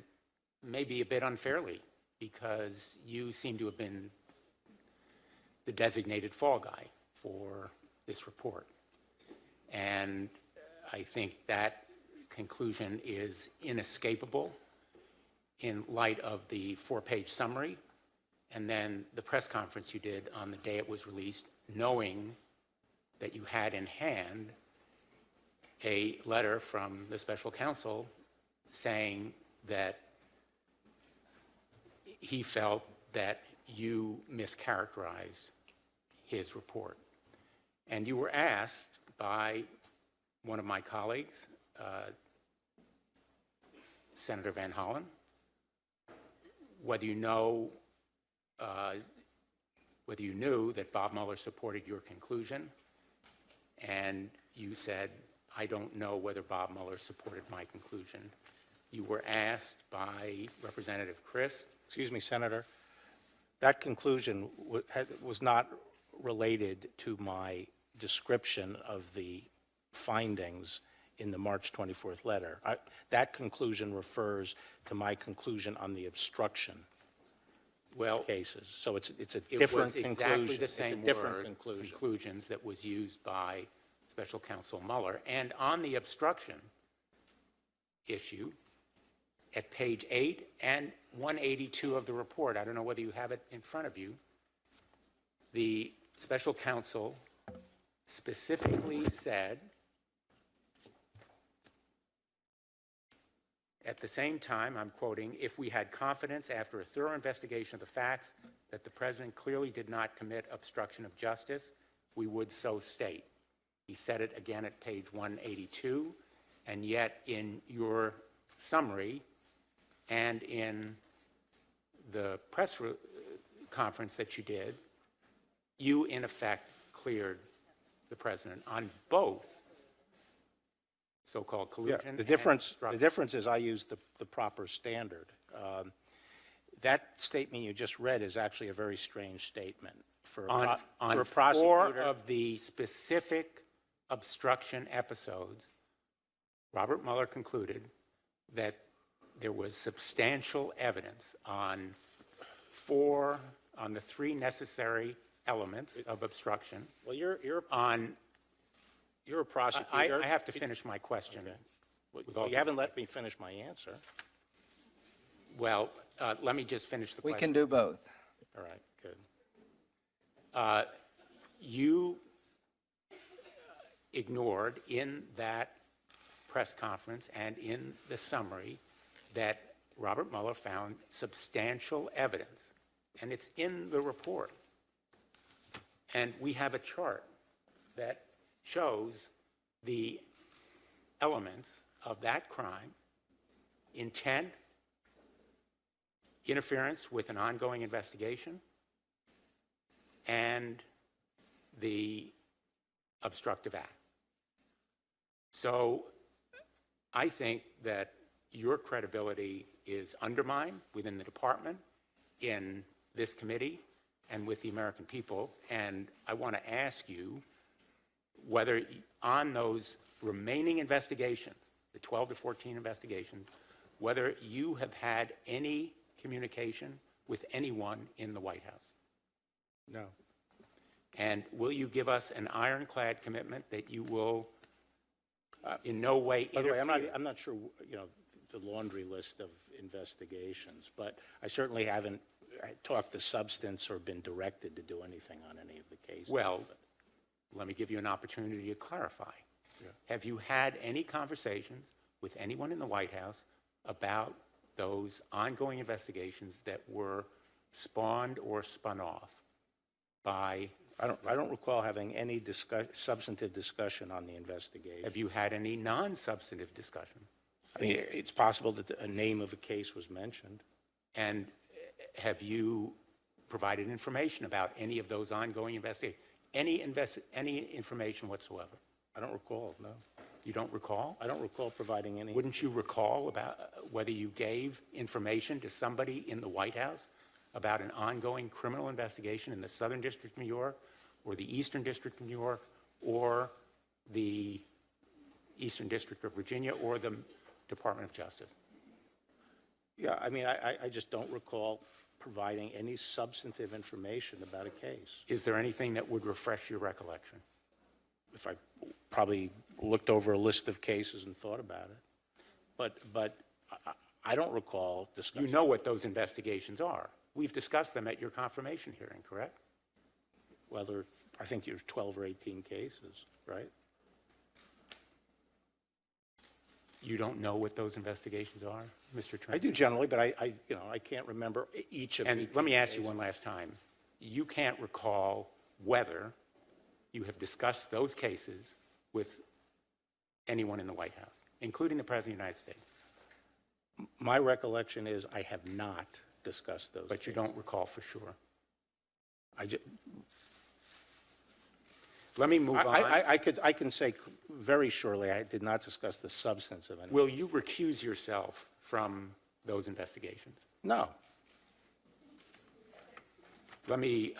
S8: maybe a bit unfairly, because you seem to have been the designated fall guy for this report. And I think that conclusion is inescapable in light of the 4-page summary and then the press conference you did on the day it was released, knowing that you had in hand a letter from the special counsel saying that he felt that you mischaracterized his report. And you were asked by one of my colleagues, Senator Van Hollen, whether you knew that Bob Mueller supported your conclusion, and you said, I don't know whether Bob Mueller supported my conclusion. You were asked by Representative Chris.
S2: Excuse me, Senator. That conclusion was not related to my description of the findings in the March 24th letter. That conclusion refers to my conclusion on the obstruction cases. So it's a different conclusion.
S8: It was exactly the same
S2: it's a different
S8: word,
S2: conclusion.
S8: conclusions, that was used by Special Counsel Mueller. And on the obstruction issue, at page 8 and 182 of the report, I don't know whether you have it in front of you, the special counsel specifically said, at the same time, I'm quoting, if we had confidence after a thorough investigation of the facts that the president clearly did not commit obstruction of justice, we would so state. He said it again at page 182, and yet in your summary and in the press conference that you did, you in effect cleared the president on both so-called collusion and
S2: The difference
S8: obstruction.
S2: is I used the proper standard. That statement you just read is actually a very strange statement for
S8: On
S2: a
S8: 4
S2: prosecutor.
S8: of the specific obstruction episodes, Robert Mueller concluded that there was substantial evidence on the 3 necessary elements of obstruction.
S2: Well, you're a
S8: I
S2: prosecutor.
S8: have to finish my question.
S2: Okay.
S8: with all
S2: You haven't let me finish my answer.
S8: Well, let me just finish the
S3: We
S8: question.
S3: can do both.
S2: All right, good.
S8: You ignored in that press conference and in the summary that Robert Mueller found substantial evidence, and it's in the report. And we have a chart that shows the elements of that crime: intent, interference with an ongoing investigation, and the obstructive act. So I think that your credibility is undermined within the department, in this committee, and with the American people. And I want to ask you whether on those remaining investigations, the 12 to 14 investigations, whether you have had any communication with anyone in the White House.
S2: No.
S8: And will you give us an ironclad commitment that you will in no way
S2: By the way,
S8: interfere?
S2: I'm not sure, the laundry list of investigations, but I certainly haven't talked the substance or been directed to do anything on any of the cases.
S8: Well, let me give you an opportunity to clarify.
S2: Yeah.
S8: Have you had any conversations with anyone in the White House about those ongoing investigations that were spawned or spun off by...
S2: I don't recall having any substantive discussion on the investigation.
S8: Have you had any non-substantive discussion?
S2: I mean, it's possible that a name of a case was mentioned.
S8: And have you provided information about any of those ongoing investigations? Any information whatsoever?
S2: I don't recall, no.
S8: You don't recall?
S2: I don't recall providing any.
S8: Wouldn't you recall about whether you gave information to somebody in the White House about an ongoing criminal investigation in the Southern District of New York, or the Eastern District of New York, or the Eastern District of Virginia, or the Department of Justice?
S2: Yeah, I mean, I just don't recall providing any substantive information about a case.
S8: Is there anything that would refresh your recollection?
S2: if I probably looked over a list of cases and thought about it. But I don't recall discussing.
S8: You know what those investigations are. We've discussed them at your confirmation hearing, correct?
S2: Whether, I think there's 12 or 18 cases, right?
S8: You don't know what those investigations are, Mr. Trent?
S2: I do generally, but I can't remember each of
S8: And
S2: each
S8: let me ask
S2: cases.
S8: you one last time. You can't recall whether you have discussed those cases with anyone in the White House, including the President of the United States,
S2: My recollection is I have not discussed those.
S8: but you don't recall for sure. Let me move on.
S2: I can say very surely I did not discuss the substance of any.
S8: Will you recuse yourself from those investigations?
S2: No.
S8: Let me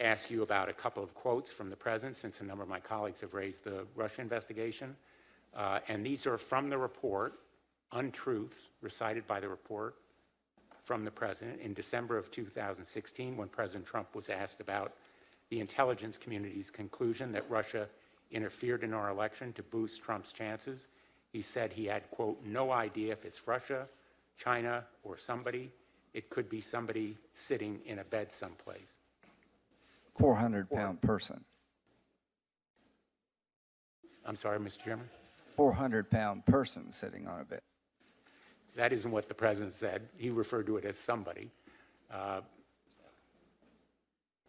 S8: ask you about a couple of quotes from the President, since a number of my colleagues have raised the Russia investigation. And these are from the report, untruths recited by the report from the President in December of 2016, when President Trump was asked about the intelligence community's conclusion that Russia interfered in our election to boost Trump's chances. He said he had, quote, no idea if it's Russia, China, or somebody. It could be somebody sitting in a bed someplace.
S3: 400-pound person.
S8: I'm sorry, Mr. Chairman?
S3: 400-pound person sitting on a bed.
S8: That isn't what the President said. He referred to it as somebody.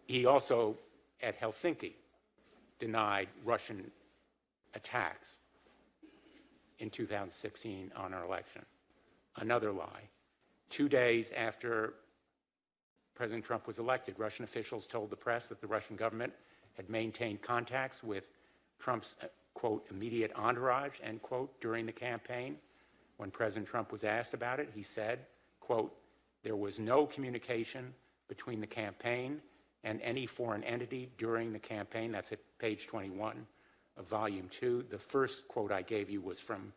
S8: He also, at Helsinki, denied Russian attacks in 2016 on our election. Another lie. 2 days after President Trump was elected, Russian officials told the press that the Russian government had maintained contacts with Trump's, quote, immediate entourage, end quote, during the campaign. When President Trump was asked about it, he said, quote, there was no communication between the campaign and any foreign entity during the campaign. That's at page 21 of volume 2. The first quote I gave you was from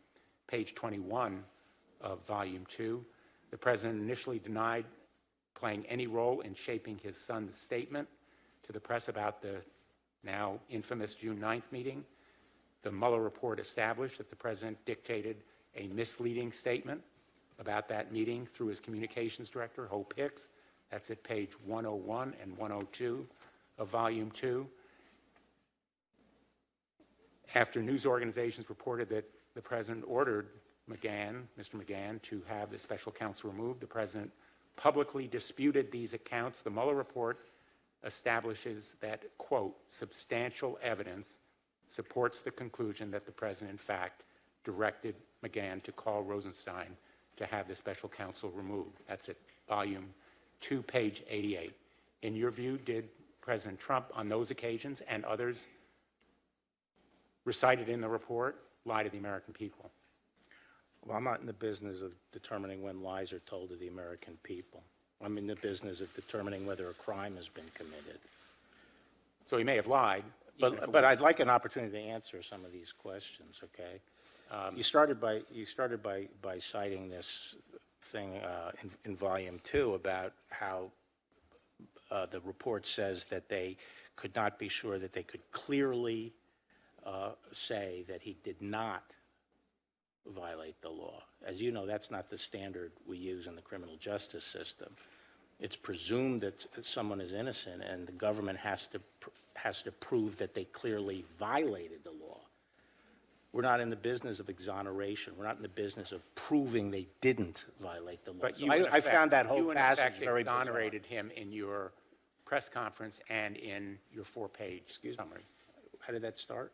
S8: page 21 of volume 2. The President initially denied playing any role in shaping his son's statement to the press about the now infamous June 9th meeting. The Mueller report established that the President dictated a misleading statement about that meeting through his communications director, Hope Hicks. That's at page 101 and 102 of volume 2. After news organizations reported that the President ordered Mr. McGahn, to have the special counsel removed, the President publicly disputed these accounts. The Mueller report establishes that, quote, substantial evidence supports the conclusion that the President, in fact, directed McGahn to call Rosenstein to have the special counsel removed. That's at volume 2, page 88. In your view, did President Trump, on those occasions and others recited in the report, lie to the American people?
S2: Well, I'm not in the business of determining when lies are told to the American people. I'm in the business of determining whether a crime has been committed.
S8: So he may have lied.
S2: But I'd like an opportunity to answer some of these questions, okay? You started by citing this thing in volume 2 about how the report says that they could not be sure that they could clearly say that he did not violate the law. As you know, that's not the standard we use in the criminal justice system. It's presumed that someone is innocent, and the government has to prove that they clearly violated the law. We're not in the business of exoneration. We're not in the business of proving they didn't violate the law.
S8: But
S2: So
S8: you,
S2: I found that whole passage very
S8: bizarre.
S2: bizarre.
S8: Exonerated him in your press conference and in your 4-page summary.
S2: How did that start?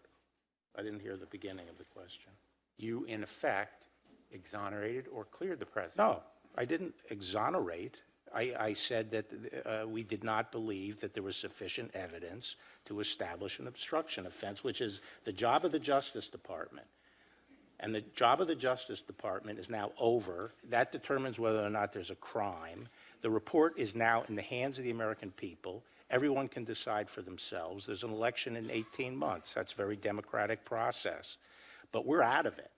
S2: I didn't hear the beginning of the question.
S8: You, in effect, exonerated or cleared the President.
S2: No, I didn't exonerate. I said that we did not believe that there was sufficient evidence to establish an obstruction offense, which is the job of the Justice Department. And the job of the Justice Department is now over. That determines whether or not there's a crime. The report is now in the hands of the American people. Everyone can decide for themselves. There's an election in 18 months. That's a very democratic process. But we're out of it.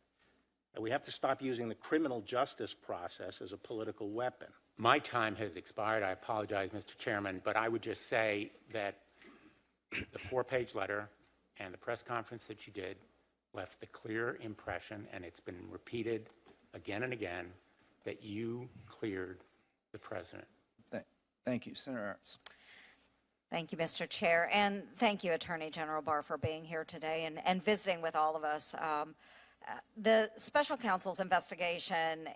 S2: And we have to stop using the criminal justice process as a political weapon.
S8: My time has expired. I apologize, Mr. Chairman, but I would just say that the 4-page letter and the press conference that you did left the clear impression, and it's been repeated again and again, that you cleared the president.
S3: Thank you. Senator Ernst.
S9: Thank you, Mr. Chair, and thank you, Attorney General Barr, for being here today and visiting with all of us. The special counsel's investigation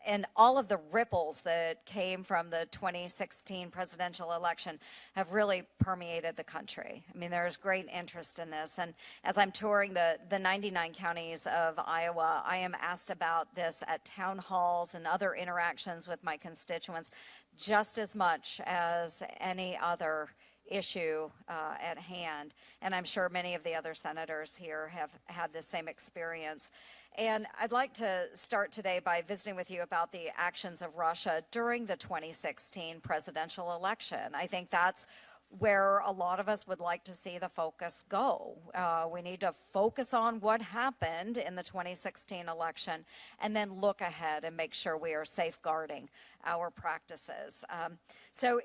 S9: and all of the ripples that came from the 2016 presidential election have really permeated the country. I mean, there's great interest in this, and as I'm touring the 99 counties of Iowa, I am asked about this at town halls and other interactions with my constituents just as much as any other issue at hand, and I'm sure many of the other senators here have had the same experience. And I'd like to start today by visiting with you about the actions of Russia during the 2016 presidential election. I think that's where a lot of us would like to see the focus go. We need to focus on what happened in the 2016 election and then look ahead and make sure we are safeguarding our practices. So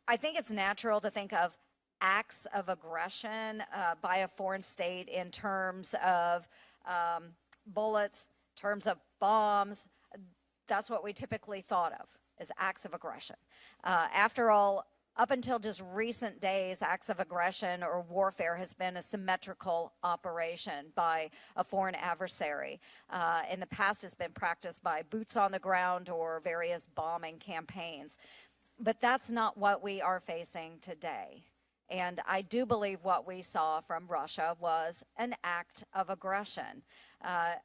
S9: I think it's natural to think of acts of aggression by a foreign state in terms of bullets, terms of bombs. That's what we typically thought of as acts of aggression. After all, up until just recent days, acts of aggression or warfare has been a symmetrical operation by a foreign adversary. In the past, it's been practiced by boots on the ground or various bombing campaigns. But that's not what we are facing today. And I do believe what we saw from Russia was an act of aggression.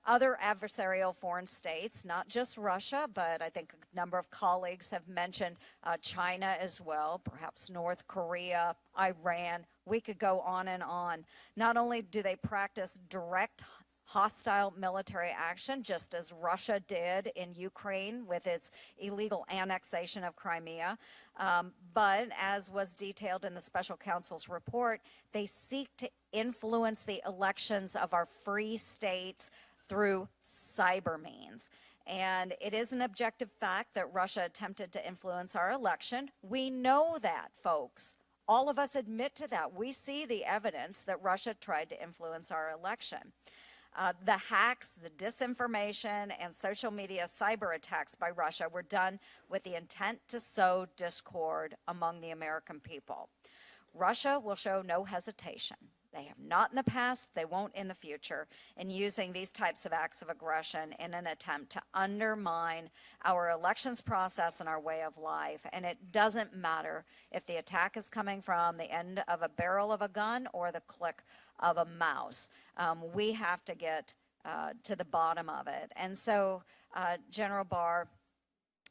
S9: Other adversarial foreign states, not just Russia, but I think a number of colleagues have mentioned China as well, perhaps North Korea, Iran. We could go on and on. Not only do they practice direct hostile military action, just as Russia did in Ukraine with its illegal annexation of Crimea, but as was detailed in the special counsel's report, they seek to influence the elections of our free states through cyber means. And it is an objective fact that Russia attempted to influence our election. We know that, folks. All of us admit to that. We see the evidence that Russia tried to influence our election. The hacks, the disinformation, and social media cyber attacks by Russia were done with the intent to sow discord among the American people. Russia will show no hesitation. They have not in the past, they won't in the future, in using these types of acts of aggression in an attempt to undermine our elections process and our way of life. And it doesn't matter if the attack is coming from the end of a barrel of a gun or the click of a mouse. We have to get to the bottom of it. And so, General Barr,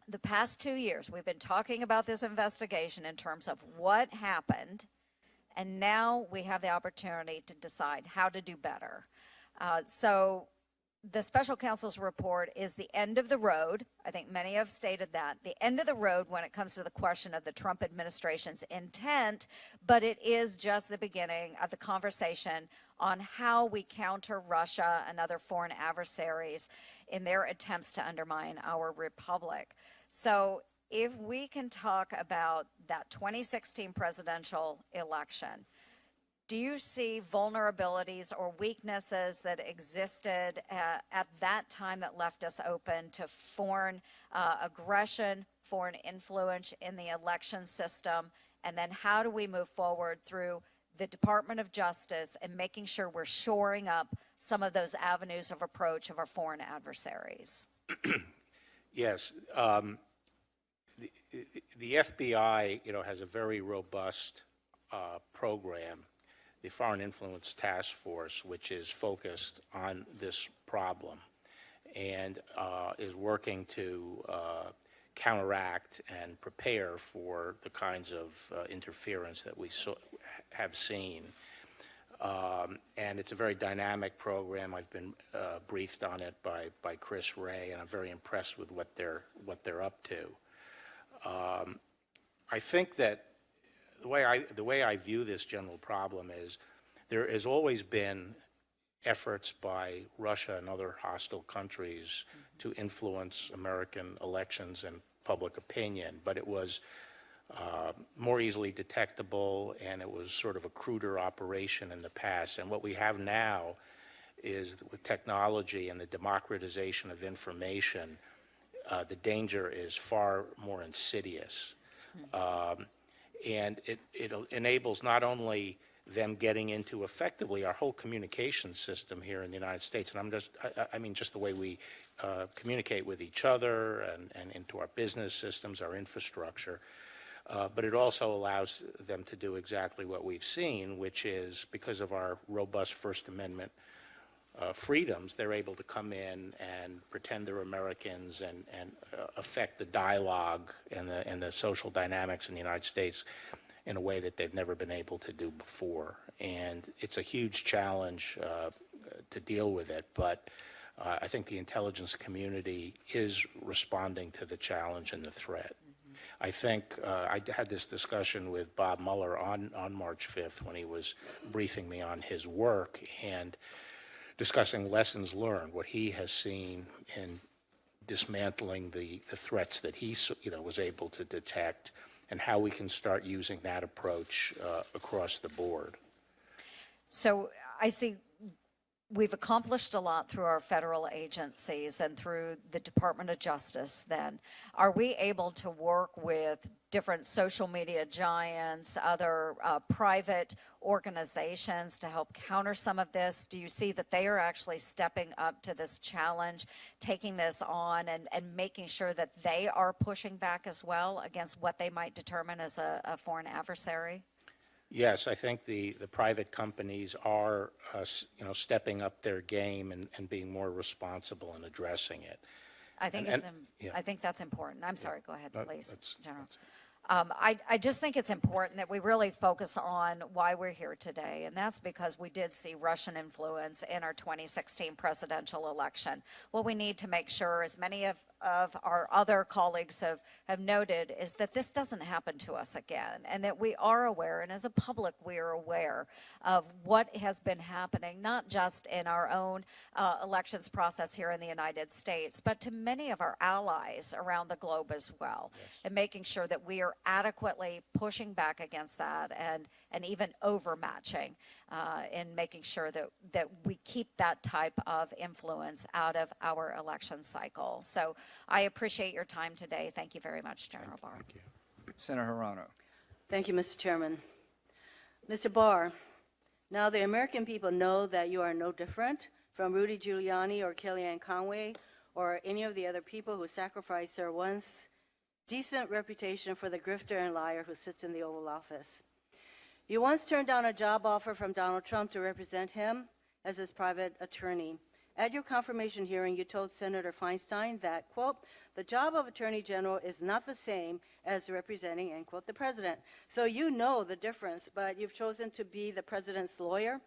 S9: the past 2 years, we've been talking about this investigation in terms of what happened, and now we have the opportunity to decide how to do better. So the special counsel's report is the end of the road. I think many have stated that. The end of the road when it comes to the question of the Trump administration's intent, but it is just the beginning of the conversation on how we counter Russia and other foreign adversaries in their attempts to undermine our republic. So if we can talk about that 2016 presidential election, do you see vulnerabilities or weaknesses that existed at that time that left us open to foreign aggression, foreign influence in the election system? And then how do we move forward through the Department of Justice and making sure we're shoring up some of those avenues of approach of our foreign adversaries?
S2: Yes. The FBI, has a very robust program, the Foreign Influence Task Force, which is focused on this problem and is working to counteract and prepare for the kinds of interference that we have seen. And it's a very dynamic program. I've been briefed on it by Chris Wray, and I'm very impressed with what they're up to. I think that the way I view this general problem is there has always been efforts by Russia and other hostile countries to influence American elections and public opinion, but it was more easily detectable, and it was sort of a cruder operation in the past. And what we have now is, with technology and the democratization of information, the danger is far more insidious. And it enables not only them getting into effectively our whole communication system here in the United States, and I mean just the way we communicate with each other and into our business systems, our infrastructure, but it also allows them to do exactly what we've seen, which is, because of our robust First Amendment freedoms, they're able to come in and pretend they're Americans and affect the dialogue and the social dynamics in the United States in a way that they've never been able to do before. And it's a huge challenge to deal with it, but I think the intelligence community is responding to the challenge and the threat. I think I had this discussion with Bob Mueller on March 5th when he was briefing me on his work and discussing lessons learned, what he has seen in dismantling the threats that he was able to detect, and how we can start using that approach across the board.
S9: So I see we've accomplished a lot through our federal agencies and through the Department of Justice then. Are we able to work with different social media giants, other private organizations to help counter some of this? Do you see that they are actually stepping up to this challenge, taking this on, and making sure that they are pushing back as well against what they might determine as a foreign adversary?
S2: Yes, I think the private companies are stepping up their game and being more responsible in addressing it.
S9: I think
S2: yeah.
S9: I think that's important. I'm sorry, go ahead, please,
S2: that's-
S9: General. I just think it's important that we really focus on why we're here today, and that's because we did see Russian influence in our 2016 presidential election. What we need to make sure, as many of our other colleagues have noted, is that this doesn't happen to us again, and that we are aware, and as a public we are aware of what has been happening, not just in our own elections process here in the United States, but to many of our allies around the globe as well, and making sure that we are adequately pushing back against that and even overmatching in making sure that we keep that type of influence out of our election cycle. So I appreciate your time today. Thank you very much, General Barr.
S2: Thank you.
S3: Senator Hirano.
S10: Thank you, Mr. Chairman. Mr. Barr, now the American people know that you are no different from Rudy Giuliani or Kellyanne Conway or any of the other people who sacrificed their once decent reputation for the grifter and liar who sits in the Oval Office. You once turned down a job offer from Donald Trump to represent him as his private attorney. At your confirmation hearing, you told Senator Feinstein that, quote, the job of Attorney General is not the same as representing, end quote, the president. So you know the difference, but you've chosen to be the president's lawyer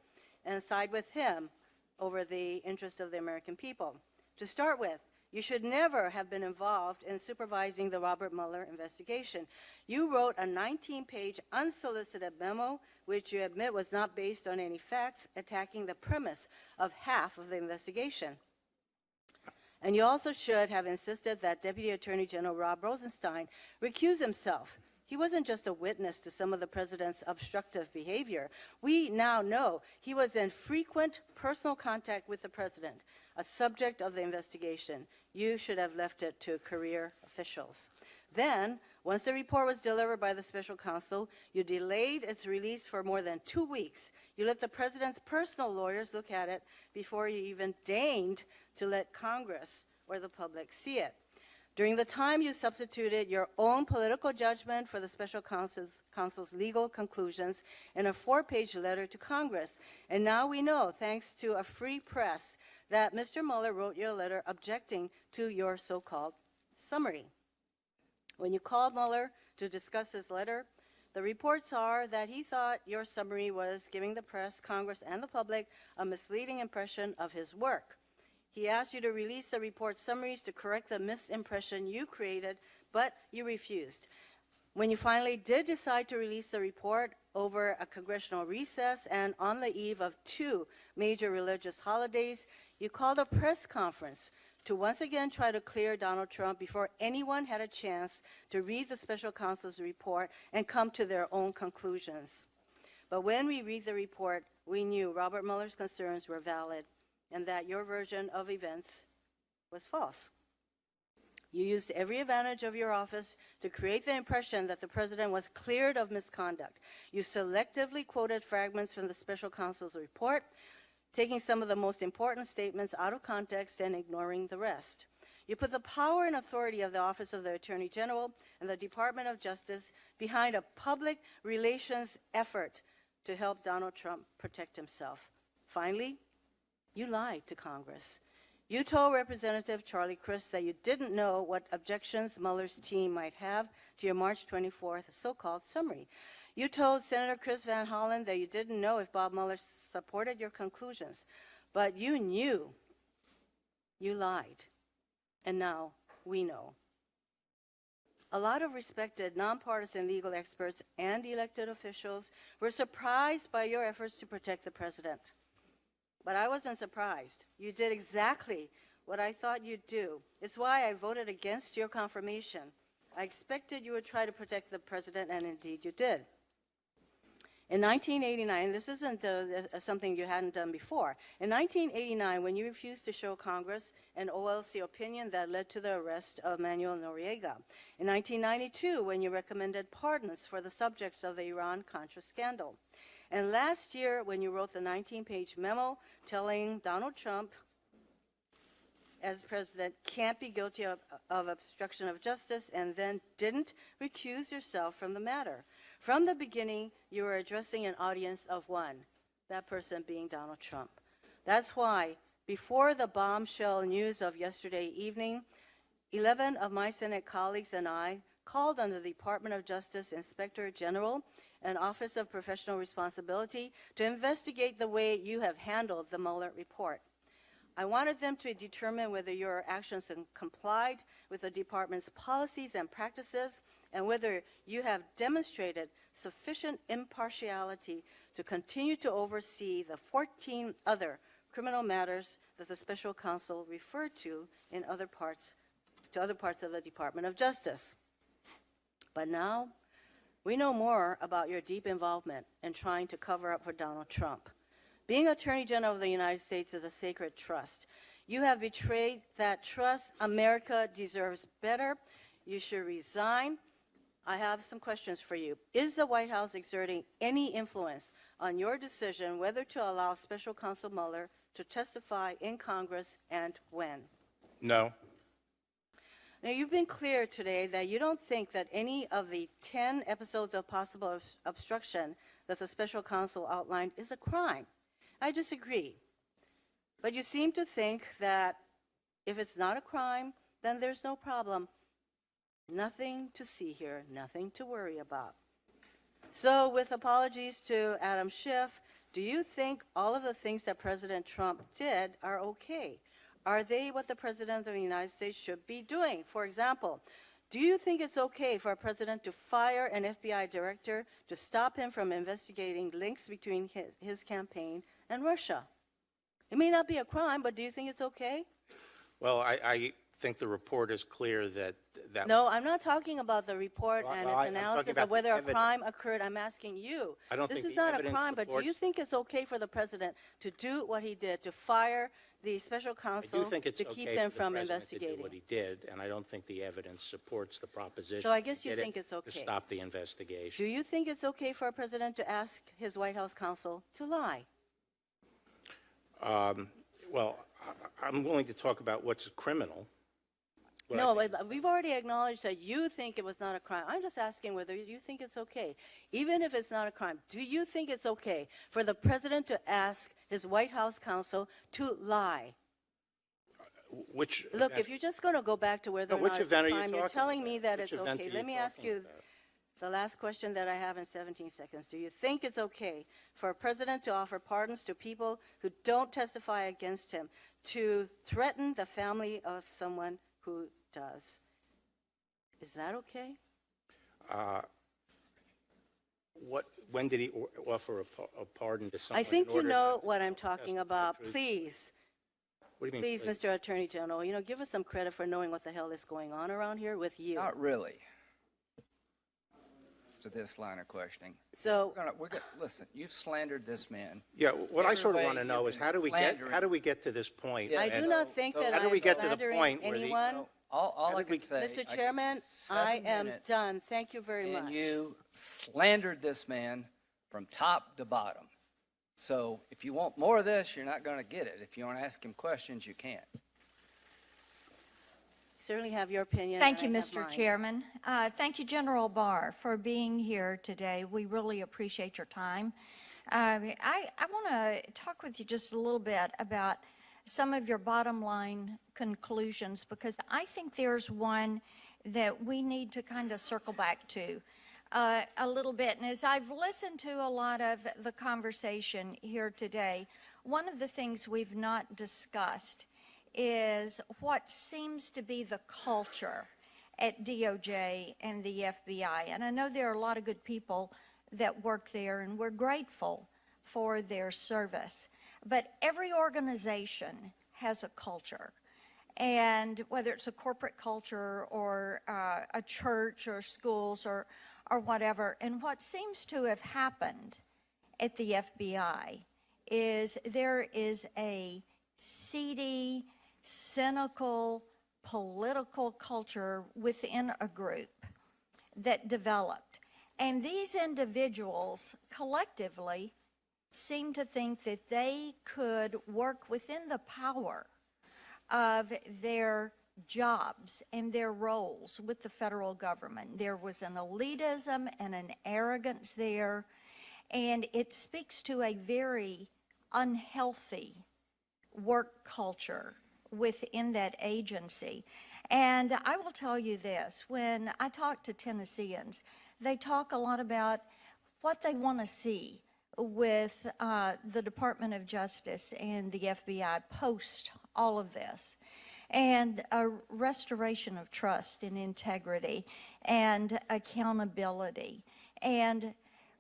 S10: and side with him over the interests of the American people. To start with, you should never have been involved in supervising the Robert Mueller investigation. You wrote a 19-page unsolicited memo, which you admit was not based on any facts, attacking the premise of half of the investigation. And you also should have insisted that Deputy Attorney General Rob Rosenstein recuse himself. He wasn't just a witness to some of the president's obstructive behavior. We now know he was in frequent personal contact with the president, a subject of the investigation. You should have left it to career officials. Then, once the report was delivered by the special counsel, you delayed its release for more than 2 weeks. You let the president's personal lawyers look at it before you even deigned to let Congress or the public see it. During the time, you substituted your own political judgment for the special counsel's legal conclusions in a 4-page letter to Congress. And now we know, thanks to a free press, that Mr. Mueller wrote your letter objecting to your so-called summary. When you called Mueller to discuss his letter, the reports are that he thought your summary was giving the press, Congress, and the public a misleading impression of his work. He asked you to release the report summaries to correct the misimpression you created, but you refused. When you finally did decide to release the report over a congressional recess and on the eve of 2 major religious holidays, you called a press conference to once again try to clear Donald Trump before anyone had a chance to read the special counsel's report and come to their own conclusions. But when we read the report, we knew Robert Mueller's concerns were valid and that your version of events was false. You used every advantage of your office to create the impression that the president was cleared of misconduct. You selectively quoted fragments from the special counsel's report, taking some of the most important statements out of context and ignoring the rest. You put the power and authority of the Office of the Attorney General and the Department of Justice behind a public relations effort to help Donald Trump protect himself. Finally, you lied to Congress. You told Representative Charlie Crist that you didn't know what objections Mueller's team might have to your March 24th so-called summary. You told Senator Chris Van Hollen that you didn't know if Bob Mueller supported your conclusions, but you knew. You lied, and now we know. A lot of respected nonpartisan legal experts and elected officials were surprised by your efforts to protect the president. But I wasn't surprised. You did exactly what I thought you'd do. It's why I voted against your confirmation. I expected you would try to protect the president, and indeed you did. In 1989, this isn't something you hadn't done before. In 1989, when you refused to show Congress an OLC opinion that led to the arrest of Manuel Noriega. In 1992, when you recommended pardons for the subjects of the Iran-Contra scandal. And last year, when you wrote the 19-page memo telling Donald Trump, as president, can't be guilty of obstruction of justice, and then didn't recuse yourself from the matter. From the beginning, you were addressing an audience of one, that person being Donald Trump. That's why, before the bombshell news of yesterday evening, 11 of my Senate colleagues and I called on the Department of Justice Inspector General and Office of Professional Responsibility to investigate the way you have handled the Mueller report. I wanted them to determine whether your actions complied with the department's policies and practices and whether you have demonstrated sufficient impartiality to continue to oversee the 14 other criminal matters that the special counsel referred to in other parts of the Department of Justice. But now, we know more about your deep involvement in trying to cover up for Donald Trump. Being Attorney General of the United States is a sacred trust. You have betrayed that trust. America deserves better. You should resign. I have some questions for you. Is the White House exerting any influence on your decision whether to allow Special Counsel Mueller to testify in Congress and when?
S2: No.
S10: Now, you've been clear today that you don't think that any of the 10 episodes of possible obstruction that the special counsel outlined is a crime. I disagree. But you seem to think that if it's not a crime, then there's no problem. Nothing to see here, nothing to worry about. So, with apologies to Adam Schiff, do you think all of the things that President Trump did are okay? Are they what the President of the United States should be doing? For example, do you think it's okay for a president to fire an FBI director to stop him from investigating links between his campaign and Russia? It may not be a crime, but do you think it's okay?
S2: Well, I think the report is clear that
S10: No, I'm not talking about the report and
S2: Well,
S10: its
S2: I'm
S10: analysis
S2: talking about
S10: of whether
S2: the
S10: a
S2: evidence.
S10: crime occurred. I'm asking you.
S2: I don't
S10: This
S2: think
S10: is
S2: the
S10: not a
S2: evidence
S10: crime, but do you
S2: supports-
S10: think it's okay for the president to do what he did, to fire the special
S2: I
S10: counsel
S2: do think it's
S10: to
S2: okay
S10: keep
S2: for
S10: him
S2: the
S10: from
S2: president to do
S10: investigating?
S2: what he did, and I don't think the evidence supports the proposition.
S10: So I guess you
S2: he did
S10: think it's
S2: To
S10: okay.
S2: stop the investigation.
S10: Do you think it's okay for a president to ask his White House counsel to lie?
S2: Well, I'm willing to talk about what's criminal. but I
S10: No,
S2: think-
S10: but we've already acknowledged that you think it was not a crime. I'm just asking whether you think it's okay. Even if it's not a crime, do you think it's okay for the president to ask his White House counsel to lie?
S2: Which
S10: Look,
S2: event-
S10: if you're just going to go back to whether
S2: No,
S10: or
S2: which
S10: not it's a
S2: event are you
S10: crime, you're
S2: talking
S10: telling me
S2: about?
S10: that
S2: Which
S10: it's
S2: event
S10: okay.
S2: are
S10: Let
S2: you
S10: me ask
S2: talking
S10: you
S2: about?
S10: the last question that I have in 17 seconds. Do you think it's okay for a president to offer pardons to people who don't testify against him, to threaten the family of someone who does? Is that okay?
S2: When did he offer a pardon to someone?
S10: I think
S2: in
S10: you
S2: order
S10: know
S2: not to
S10: what I'm talking
S2: tell the
S10: about.
S2: truth?
S10: Please,
S2: What do you mean?
S10: Please, Mr. Attorney General, give us some credit for knowing what the hell is going on around here with you.
S3: Not really. To this line of questioning.
S10: So,
S3: Listen, you've slandered this man.
S2: Yeah, what I sort of
S3: Every
S2: want
S3: way
S2: to know
S3: you've
S2: is
S3: been
S2: how do we
S3: slandering-
S2: get to this point?
S3: Yeah,
S10: I
S3: and
S10: do not think that
S2: how do
S10: I'm
S2: we get to the
S10: slandering
S2: point where the-
S10: anyone.
S3: No, all I
S2: did we-
S3: can say. I
S10: Mr.
S3: give
S10: Chairman,
S3: 7
S10: I am
S3: minutes,
S10: done. Thank you very much.
S3: And you slandered this man from top to bottom. So if you want more of this, you're not going to get it. If you want to ask him questions, you can't.
S10: Certainly have your opinion.
S9: Thank you,
S10: and I have
S9: Mr.
S10: mine.
S9: Chairman. Thank you, General Barr, for being here today. We really appreciate your time. I want to talk with you just a little bit about some of your bottom line conclusions, because I think there's one that we need to kind of circle back to a little bit. And as I've listened to a lot of the conversation here today, one of the things we've not discussed is what seems to be the culture at DOJ and the FBI. And I know there are a lot of good people that work there, and we're grateful for their service. But every organization has a culture. And whether it's a corporate culture or a church or schools or whatever. And what seems to have happened at the FBI is there is a seedy, cynical, political culture within a group that developed. And these individuals collectively seem to think that they could work within the power of their jobs and their roles with the federal government. There was an elitism and an arrogance there, and it speaks to a very unhealthy work culture within that agency. And I will tell you this, when I talk to Tennesseans, they talk a lot about what they want to see with the Department of Justice and the FBI post all of this, and a restoration of trust and integrity and accountability. And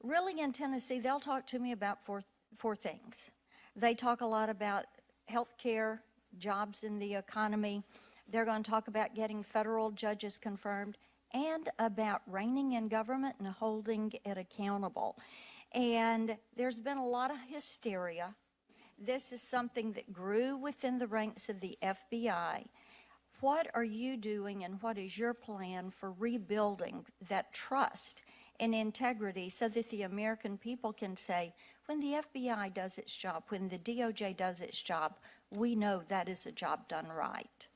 S9: really in Tennessee, they'll talk to me about four things. They talk a lot about health care, jobs in the economy. They're going to talk about getting federal judges confirmed and about reigning in government and holding it accountable. And there's been a lot of hysteria. This is something that grew within the ranks of the FBI. What are you doing, and what is your plan for rebuilding that trust and integrity so that the American people can say, when the FBI does its job, when the DOJ does its job, we know that is a job done right?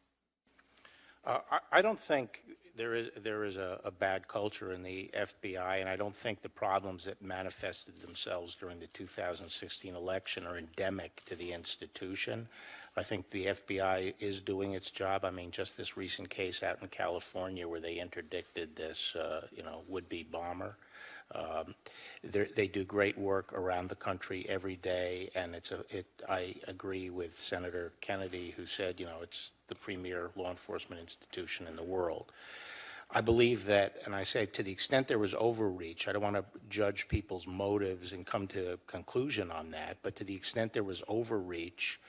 S2: I don't think there is a bad culture in the FBI, and I don't think the problems that manifested themselves during the 2016 election are endemic to the institution. I think the FBI is doing its job. I mean, just this recent case out in California where they interdicted this, would-be bomber. They do great work around the country every day, and I agree with Senator Kennedy, who said, it's the premier law enforcement institution in the world. I believe that, and I say to the extent there was overreach, I don't want to judge people's motives and come to a conclusion on that, but to the extent there was overreach,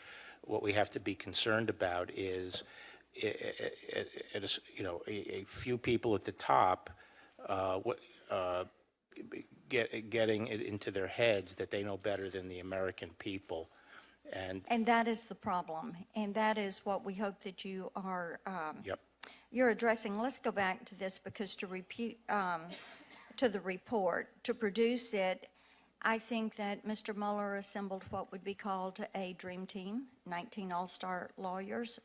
S2: what we have to be concerned about is a few people at the top getting it into their heads that they know better than the American people.
S9: And that is the problem, and that is what we hope that you are
S2: Yep.
S9: you're addressing. Let's go back to this, because to the report, to produce it, I think that Mr. Mueller assembled what would be called a dream team, 19 all-star lawyers,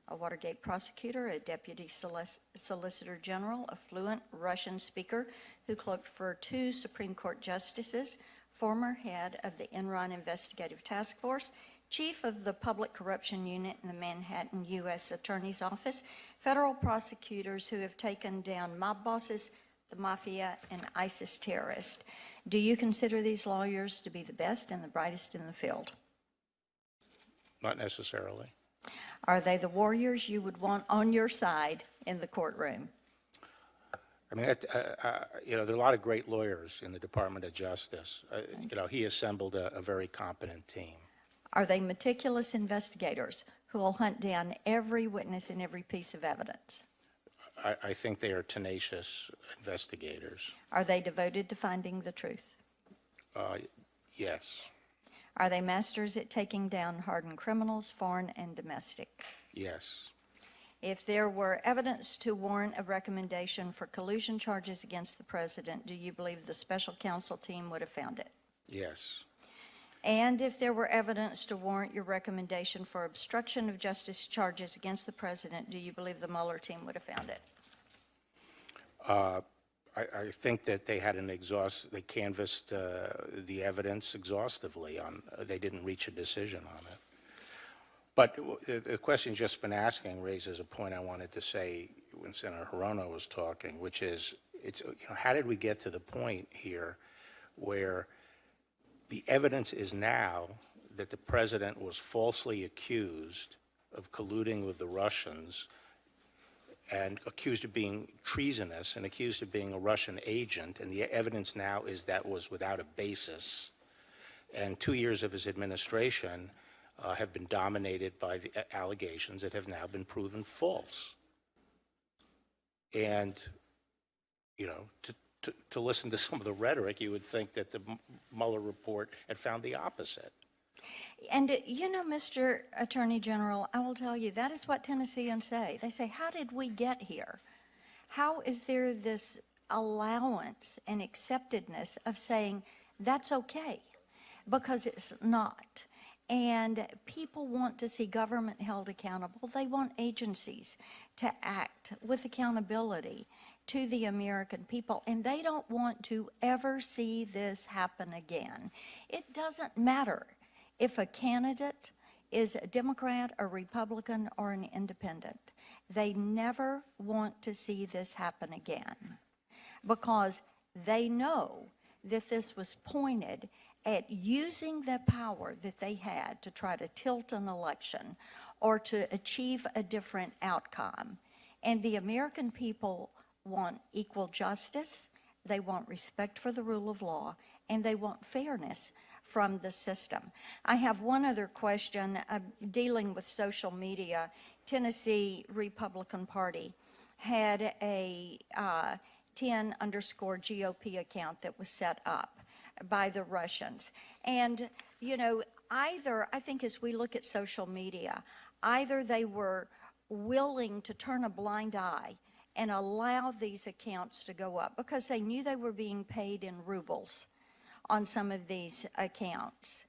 S9: a Watergate prosecutor, a deputy solicitor general, a fluent Russian speaker who clerked for 2 Supreme Court justices, former head of the Enron Investigative Task Force, chief of the Public Corruption Unit in the Manhattan U.S. Attorney's Office, federal prosecutors who have taken down mob bosses, the mafia, and ISIS terrorists. Do you consider these lawyers to be the best and the brightest in the field?
S2: Not necessarily.
S9: Are they the warriors you would want on your side in the courtroom?
S2: I mean, there are a lot of great lawyers in the Department of Justice. He assembled a very competent team.
S9: Are they meticulous investigators
S11: who will hunt down every witness and every piece of evidence?
S2: I think they are tenacious investigators.
S11: Are they devoted to finding the truth?
S2: Yes,
S11: Are they masters at taking down hardened criminals, foreign and domestic?
S2: yes,
S11: If there were evidence to warrant a recommendation for collusion charges against the president, do you believe the special counsel team would have found it?
S2: yes,
S11: And if there were evidence to warrant your recommendation for obstruction of justice charges against the president, do you believe the Mueller team would have found it?
S2: I think that they had they canvassed the evidence exhaustively they didn't reach a decision on it. But the question you've just been asking raises a point I wanted to say when Senator Hirono was talking, which is, how did we get to the point here where the evidence is now that the president was falsely accused of colluding with the Russians and accused of being treasonous and accused of being a Russian agent, and the evidence now is that was without a basis. And 2 years of his administration have been dominated by the allegations that have now been proven false. And, to listen to some of the rhetoric, you would think that the Mueller report had found the opposite.
S11: And Mr. Attorney General, I will tell you, that is what Tennesseans say. They say, how did we get here? How is there this allowance and acceptedness of saying that's okay? Because it's not. And people want to see government held accountable. They want agencies to act with accountability to the American people, and they don't want to ever see this happen again. It doesn't matter if a candidate is a Democrat, a Republican, or an independent. They never want to see this happen again because they know that this was pointed at using the power that they had to try to tilt an election or to achieve a different outcome. And the American people want equal justice, they want respect for the rule of law, and they want fairness from the system. I have one other question dealing with social media. Tennessee Republican Party had a 10_GOP account that was set up by the Russians. And, either, I think as we look at social media, either they were willing to turn a blind eye and allow these accounts to go up because they knew they were being paid in rubles on some of these accounts,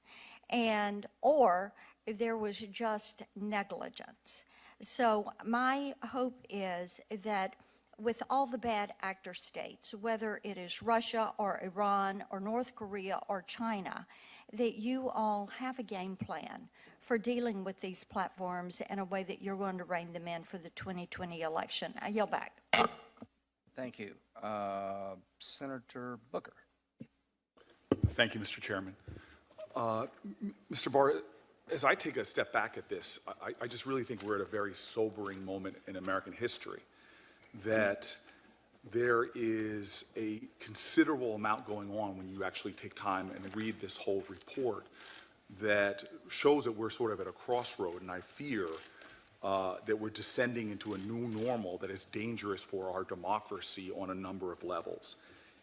S11: or there was just negligence. So my hope is that with all the bad actor states, whether it is Russia or Iran or North Korea or China, that you all have a game plan for dealing with these platforms in a way that you're going to rein them in for the 2020 election. I yield back.
S3: Thank you. Senator Booker.
S12: Thank you, Mr. Chairman. Mr. Barr, as I take a step back at this, I just really think we're at a very sobering moment in American history, that there is a considerable amount going on when you actually take time and read this whole report that shows that we're sort of at a crossroad, and I fear that we're descending into a new normal that is dangerous for our democracy on a number of levels.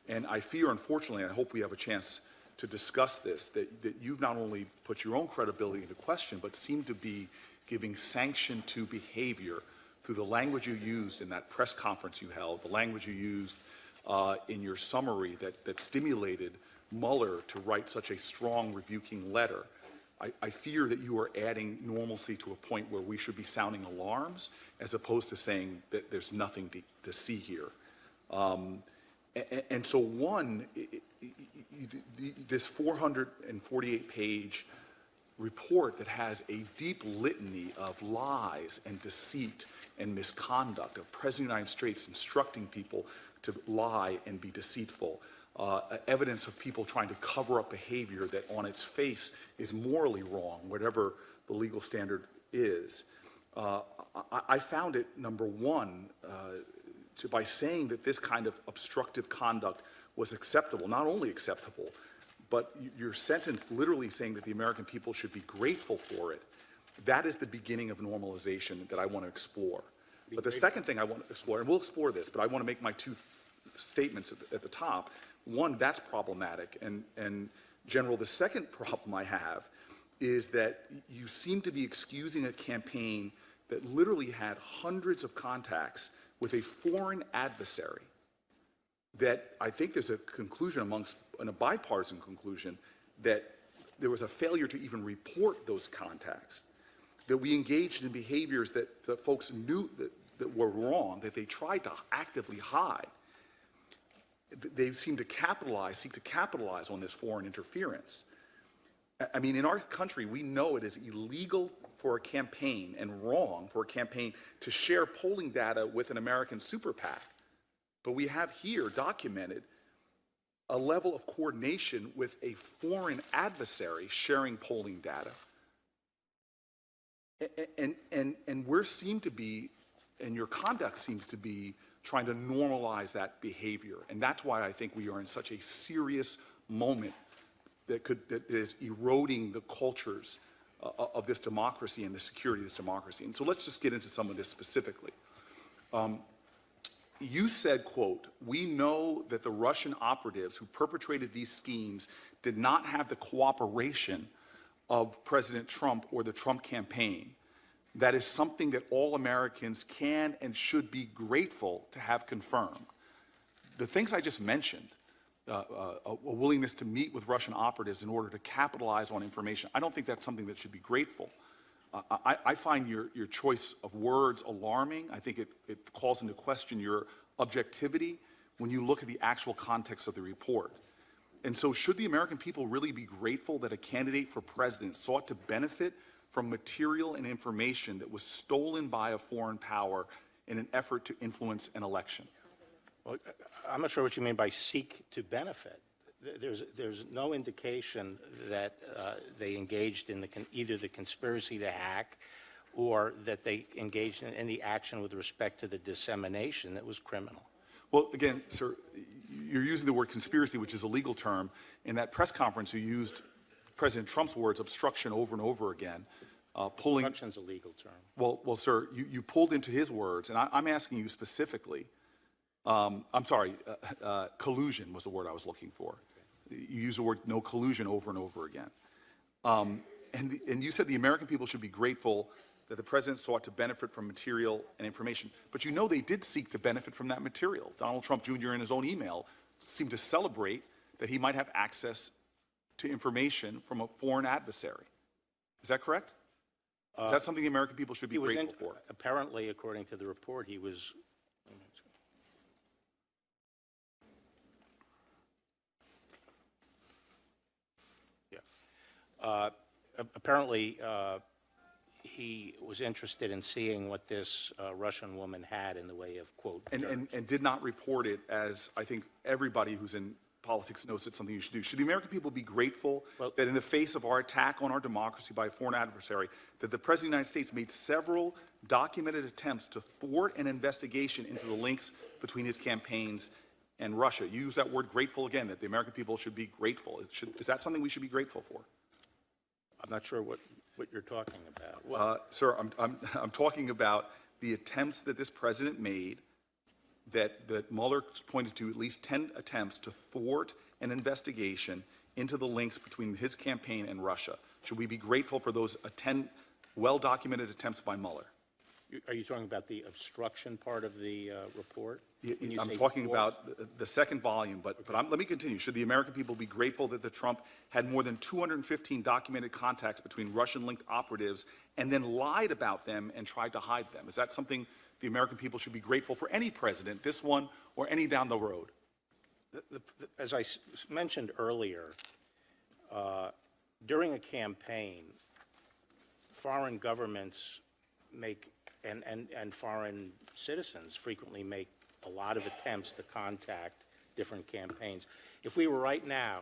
S12: And I fear, unfortunately, I hope we have a chance to discuss this, that you've not only put your own credibility into question, but seem to be giving sanction to behavior through the language you used in that press conference you held, the language you used in your summary that stimulated Mueller to write such a strong rebuking letter. I fear that you are adding normalcy to a point where we should be sounding alarms as opposed to saying that there's nothing to see here. And so this 448-page report that has a deep litany of lies and deceit and misconduct of President of the United States instructing people to lie and be deceitful, evidence of people trying to cover up behavior that on its face is morally wrong, whatever the legal standard is. I found it, number one, by saying that this kind of obstructive conduct was acceptable, not only acceptable, but your sentence literally saying that the American people should be grateful for it. that is the beginning of normalization that I want to explore. But the second thing I want to explore, and we'll explore this, but I want to make my two statements at the top. One, that's problematic. And General, the second problem I have is that you seem to be excusing a campaign that literally had hundreds of contacts with a foreign adversary, that I think there's a conclusion a bipartisan conclusion, that there was a failure to even report those contacts, that we engaged in behaviors that the folks knew that were wrong, that they tried to actively hide. They seem to seek to capitalize on this foreign interference. I mean, in our country, we know it is illegal for a campaign and wrong for a campaign to share polling data with an American super PAC. But we have here documented a level of coordination with a foreign adversary sharing polling data. And we seem to be, and your conduct seems to be, trying to normalize that behavior. And that's why I think we are in such a serious moment that is eroding the cultures of this democracy and the security of this democracy. And so let's just get into some of this specifically. You said, quote, "We know that the Russian operatives who perpetrated these schemes did not have the cooperation of President Trump or the Trump campaign. That is something that all Americans can and should be grateful to have confirmed." The things I just mentioned, a willingness to meet with Russian operatives in order to capitalize on information, I don't think that's something that should be grateful. I find your choice of words alarming. I think it calls into question your objectivity when you look at the actual context of the report. And so should the American people really be grateful that a candidate for president sought to benefit from material and information that was stolen by a foreign power in an effort to influence an election?
S2: Well, I'm not sure what you mean by seek to benefit. There's no indication that they engaged in either the conspiracy to hack or that they engaged in any action with respect to the dissemination that was criminal.
S12: Well, again, sir, you're using the word conspiracy, which is a legal term. In that press conference, you used President Trump's words, obstruction, over and over again.
S2: Obstruction's a legal term.
S12: Well, sir, you pulled into his words, and I'm asking you specifically. I'm sorry, collusion was the word I was looking for. You used the word no collusion over and over again. And you said the American people should be grateful that the president sought to benefit from material and information. But you know they did seek to benefit from that material. Donald Trump Jr. in his own email seemed to celebrate that he might have access to information from a foreign adversary. Is that correct? Is that something the American people should be grateful for?
S2: Apparently, according to the report, he was... apparently, he was interested in seeing what this Russian woman had in the way of, quote,
S12: and did not report it, as I think everybody who's in politics knows it's something you should do. Should the American people be grateful that in the face of our attack on our democracy by a foreign adversary, that the President of the United States made several documented attempts to thwart an investigation into the links between his campaigns and Russia? You use that word grateful again, that the American people should be grateful. Is that something we should be grateful for?
S2: I'm not sure what you're talking about.
S12: Sir, I'm talking about the attempts that this president made, that Mueller pointed to at least 10 attempts to thwart an investigation into the links between his campaign and Russia. Should we be grateful for those 10 well-documented attempts by Mueller?
S2: Are you talking about the obstruction part of the report?
S12: I'm talking about the second volume, but let me continue. Should the American people be grateful that the Trump had more than 215 documented contacts between Russian-linked operatives and then lied about them and tried to hide them? Is that something the American people should be grateful for any president, this one or any down the road?
S2: As I mentioned earlier, during a campaign, foreign governments make and foreign citizens frequently make a lot of attempts to contact different campaigns. If we were right now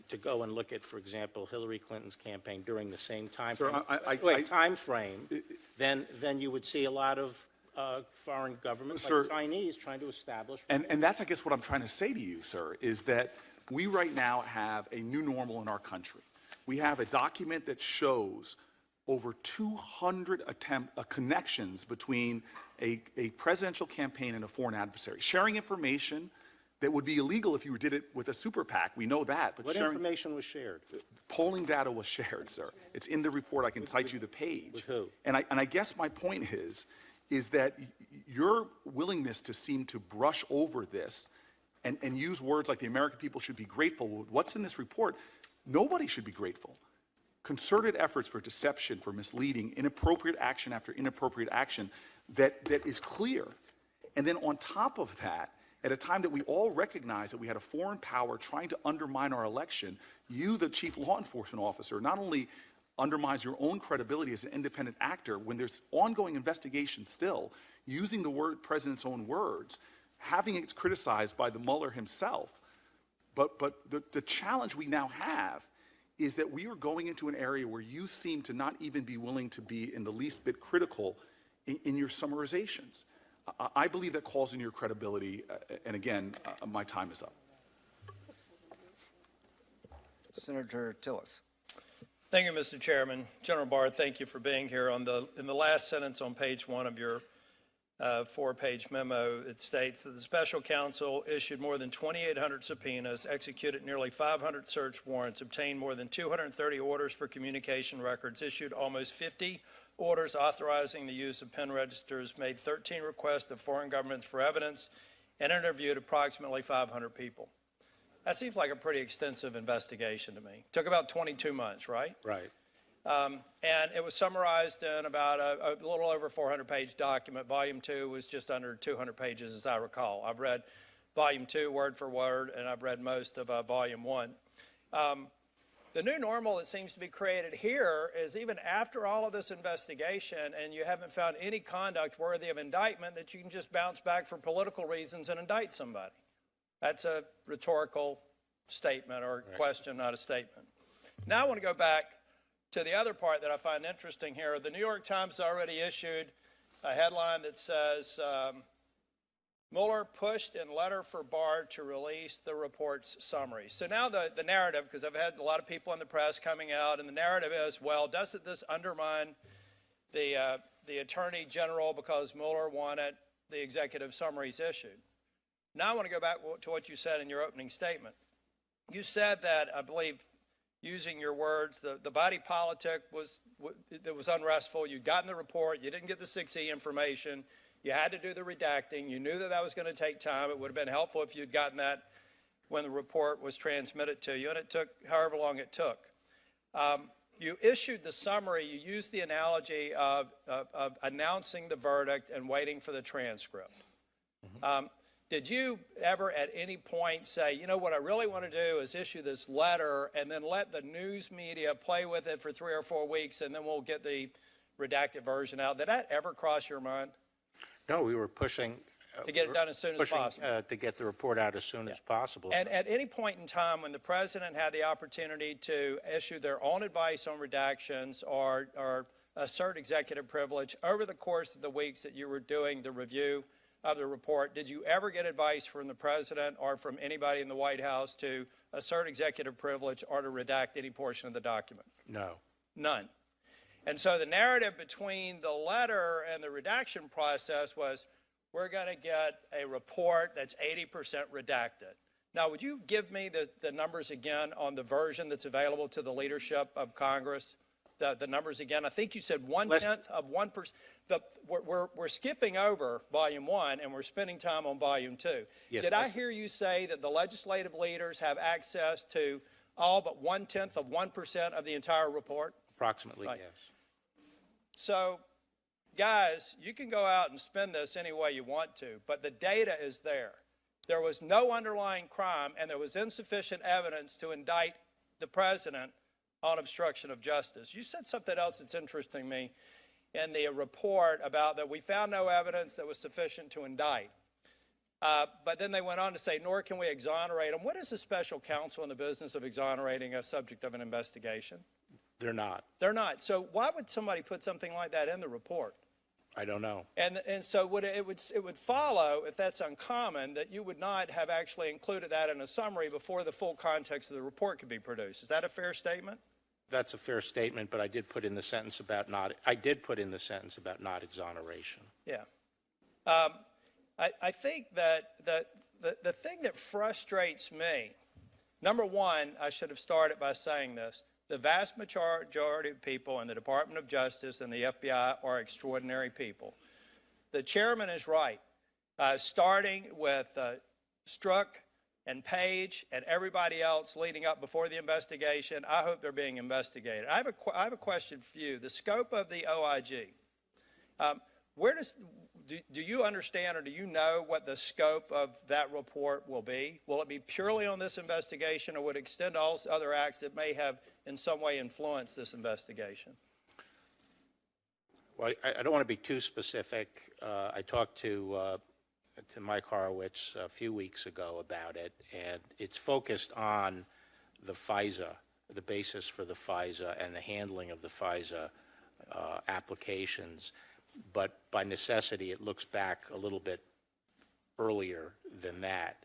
S2: to go and look at, for example, Hillary Clinton's campaign during the same time frame, then you would see a lot of foreign governments, like Chinese, trying to establish.
S12: And that's, I guess, what I'm trying to say to you, sir, is that we right now have a new normal in our country. We have a document that shows over 200 connections between a presidential campaign and a foreign adversary, sharing information that would be illegal if you did it with a super PAC. We know that. But
S2: What information was shared?
S12: polling data was shared, sir. It's in the report. I can cite you the page.
S2: With who?
S12: And I guess my point is that your willingness to seem to brush over this and use words like the American people should be grateful with what's in this report, nobody should be grateful. Concerted efforts for deception, for misleading, inappropriate action after inappropriate action that is clear. And then on top of that, at a time that we all recognize that we had a foreign power trying to undermine our election, you, the chief law enforcement officer, not only undermines your own credibility as an independent actor when there's ongoing investigation still, using the president's own words, having it criticized by the Mueller himself. But the challenge we now have is that we are going into an area where you seem to not even be willing to be in the least bit critical in your summarizations. I believe that calls in your credibility, and again, my time is up.
S3: Senator Tillis.
S13: Thank you, Mr. Chairman. General Barr, thank you for being here. In the last sentence on page 1 of your 4-page memo, it states that the special counsel issued more than 2,800 subpoenas, executed nearly 500 search warrants, obtained more than 230 orders for communication records, issued almost 50 orders authorizing the use of pen registers, made 13 requests of foreign governments for evidence, and interviewed approximately 500 people. That seems like a pretty extensive investigation to me. Took about 22 months, right?
S2: Right.
S13: And it was summarized in about a little over 400-page document. Volume 2 was just under 200 pages, as I recall. I've read Volume 2 word for word, and I've read most of Volume 1. The new normal that seems to be created here is even after all of this investigation and you haven't found any conduct worthy of indictment, that you can just bounce back for political reasons and indict somebody. That's a rhetorical statement or question, not a statement. Now I want to go back to the other part that I find interesting here. The New York Times already issued a headline that says, Mueller pushed in letter for Barr to release the report's summary. So now the narrative, because I've had a lot of people in the press coming out, and the narrative is, well, doesn't this undermine the Attorney General because Mueller wanted the executive summaries issued? Now I want to go back to what you said in your opening statement. You said that, I believe, using your words, the body politic was unrestful. You'd gotten the report. You didn't get the 6E information. You had to do the redacting. You knew that was going to take time. It would have been helpful if you'd gotten that when the report was transmitted to you, and it took however long it took. You issued the summary. You used the analogy of announcing the verdict and waiting for the transcript. Mm-hmm. Did you ever at any point say, you know, what I really want to do is issue this letter and then let the news media play with it for 3 or 4 weeks and then we'll get the redacted version out? Did that ever cross your mind?
S2: No, we were pushing
S13: to get it done as soon as possible.
S2: To get the report out as soon as possible.
S13: And at any point in time when the president had the opportunity to issue their own advice on redactions or assert executive privilege over the course of the weeks that you were doing the review of the report, did you ever get advice from the president or from anybody in the White House to assert executive privilege or to redact any portion of the document?
S2: No.
S13: None. And so the narrative between the letter and the redaction process was, we're going to get a report that's 80% redacted. Now, would you give me the numbers again on the version that's available to the leadership of Congress? The numbers again. I think you said 1/10 of 1%. We're skipping over Volume 1 and we're spending time on Volume 2.
S2: Yes,
S13: Did I hear you say that the legislative leaders have access to all but 1/10 of 1% of the entire report?
S2: Approximately,
S13: Right.
S2: yes.
S13: So, guys, you can go out and spend this any way you want to, but the data is there. There was no underlying crime and there was insufficient evidence to indict the president on obstruction of justice. You said something else that's interesting me in the report about that we found no evidence that was sufficient to indict. But then they went on to say, nor can we exonerate them. What is a special counsel in the business of exonerating a subject of an investigation?
S2: They're not.
S13: They're not. So why would somebody put something like that in the report?
S2: I don't know.
S13: And so it would follow, if that's uncommon, that you would not have actually included that in a summary before the full context of the report could be produced. Is that a fair statement?
S2: That's a fair statement, but I did put in the sentence about not exoneration.
S13: Yeah. I think that the thing that frustrates me, number one, I should have started by saying this. The vast majority of people in the Department of Justice and the FBI are extraordinary people. The chairman is right. Starting with Strzok and Page and everybody else leading up before the investigation, I hope they're being investigated. I have a question for you. The scope of the OIG, do you understand or do you know what the scope of that report will be? Will it be purely on this investigation, or would it extend to all other acts that may have in some way influenced this investigation?
S2: Well, I don't want to be too specific. I talked to Mike Horowitz a few weeks ago about it, and it's focused on the FISA, the basis for the FISA and the handling of the FISA applications. But by necessity, it looks back a little bit earlier than that.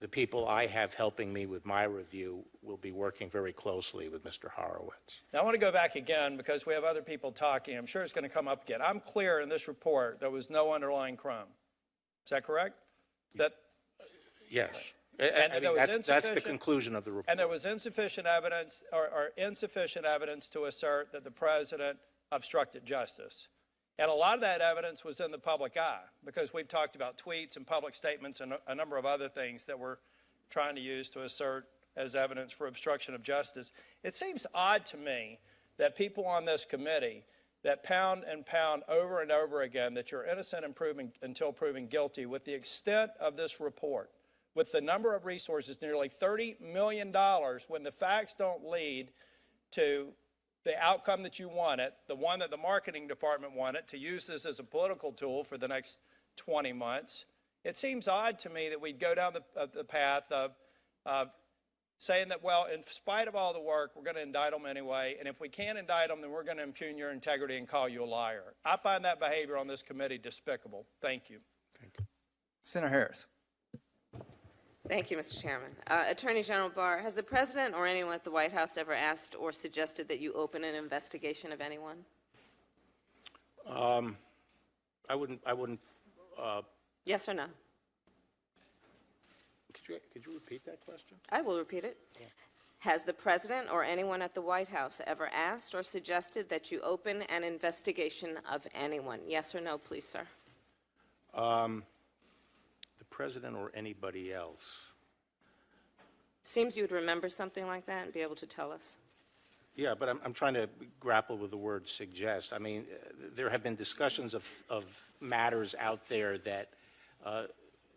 S2: The people I have helping me with my review will be working very closely with Mr. Horowitz.
S13: Now, I want to go back again because we have other people talking. I'm sure it's going to come up again. I'm clear in this report there was no underlying crime. Is that correct?
S2: Yes. That's the conclusion of the report.
S13: And there was insufficient evidence or insufficient evidence to assert that the president obstructed justice. And a lot of that evidence was in the public eye because we've talked about tweets and public statements and a number of other things that we're trying to use to assert as evidence for obstruction of justice. It seems odd to me that people on this committee that pound and pound over and over again that you're innocent until proven guilty, with the extent of this report, with the number of resources, nearly $30 million, when the facts don't lead to the outcome that you wanted, the one that the marketing department wanted, to use this as a political tool for the next 20 months. It seems odd to me that we'd go down the path of saying that, well, in spite of all the work, we're going to indict them anyway, and if we can't indict them, then we're going to impugn your integrity and call you a liar. I find that behavior on this committee despicable. Thank you.
S2: Thank you.
S3: Senator Harris.
S14: Thank you, Mr. Chairman. Attorney General Barr, has the President or anyone at the White House ever asked or suggested that you open an investigation of anyone?
S2: I wouldn't.
S14: Yes or no?
S2: Could you repeat that question?
S14: I will repeat it.
S2: Yeah.
S14: Has the President or anyone at the White House ever asked or suggested that you open an investigation of anyone? Yes or no, please, sir?
S2: The President or anybody else?
S14: Seems you would remember something like that and be able to tell us.
S2: Yeah, but I'm trying to grapple with the word suggest. I mean, there have been discussions of matters out there that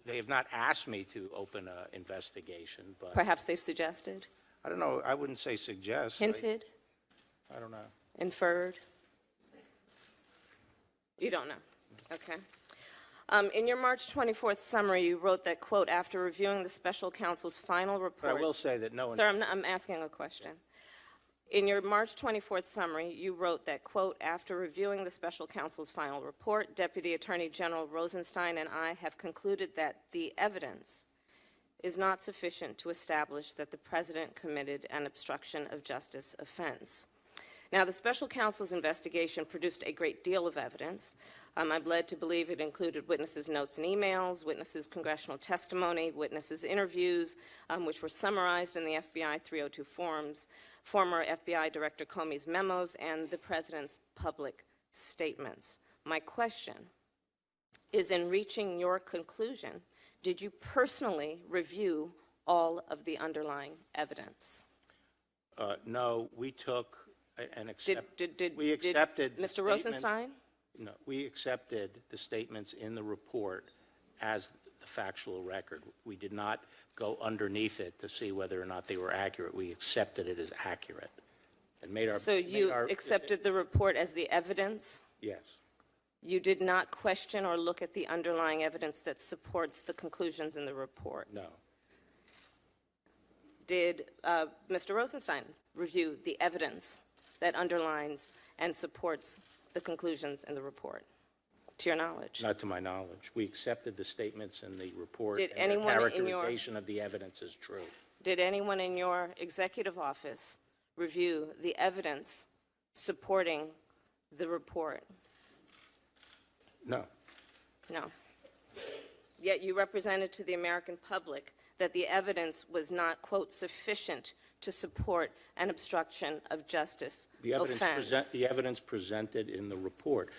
S2: they have not asked me to open an investigation, but...
S14: Perhaps they've suggested?
S2: I don't know. I wouldn't say suggest.
S14: Hinted?
S2: I don't know.
S14: Inferred? You don't know? Okay. In your March 24th summary, you wrote that, quote, after reviewing the special counsel's final report...
S2: But I will say that no one...
S14: Sir, I'm asking a question. In your March 24th summary, you wrote that, quote, after reviewing the special counsel's final report, Deputy Attorney General Rosenstein and I have concluded that the evidence is not sufficient to establish that the President committed an obstruction of justice offense. Now, the special counsel's investigation produced a great deal of evidence. I'm led to believe it included witnesses' notes and emails, witnesses' congressional testimony, witnesses' interviews, which were summarized in the FBI 302 forms, former FBI Director Comey's memos, and the President's public statements. My question is, in reaching your conclusion, did you personally review all of the underlying evidence?
S2: No, we took and accepted...
S14: We accepted Mr. Rosenstein?
S2: No, we accepted the statements in the report as the factual record. We did not go underneath it to see whether or not they were accurate. We accepted it as accurate and made our...
S14: So you accepted the report as the evidence?
S2: Yes.
S14: You did not question or look at the underlying evidence that supports the conclusions in the report?
S2: No.
S14: Did Mr. Rosenstein review the evidence that underlines and supports the conclusions in the report, to your knowledge?
S2: Not to my knowledge. We accepted the statements in the report,
S14: Did
S2: and
S14: anyone
S2: the characterization of the evidence is true.
S14: Did anyone in your executive office review the evidence supporting the report?
S2: No.
S14: No. Yet you represented to the American public that the evidence was not, quote, sufficient to support an obstruction of justice offense.
S2: The evidence presented in the report.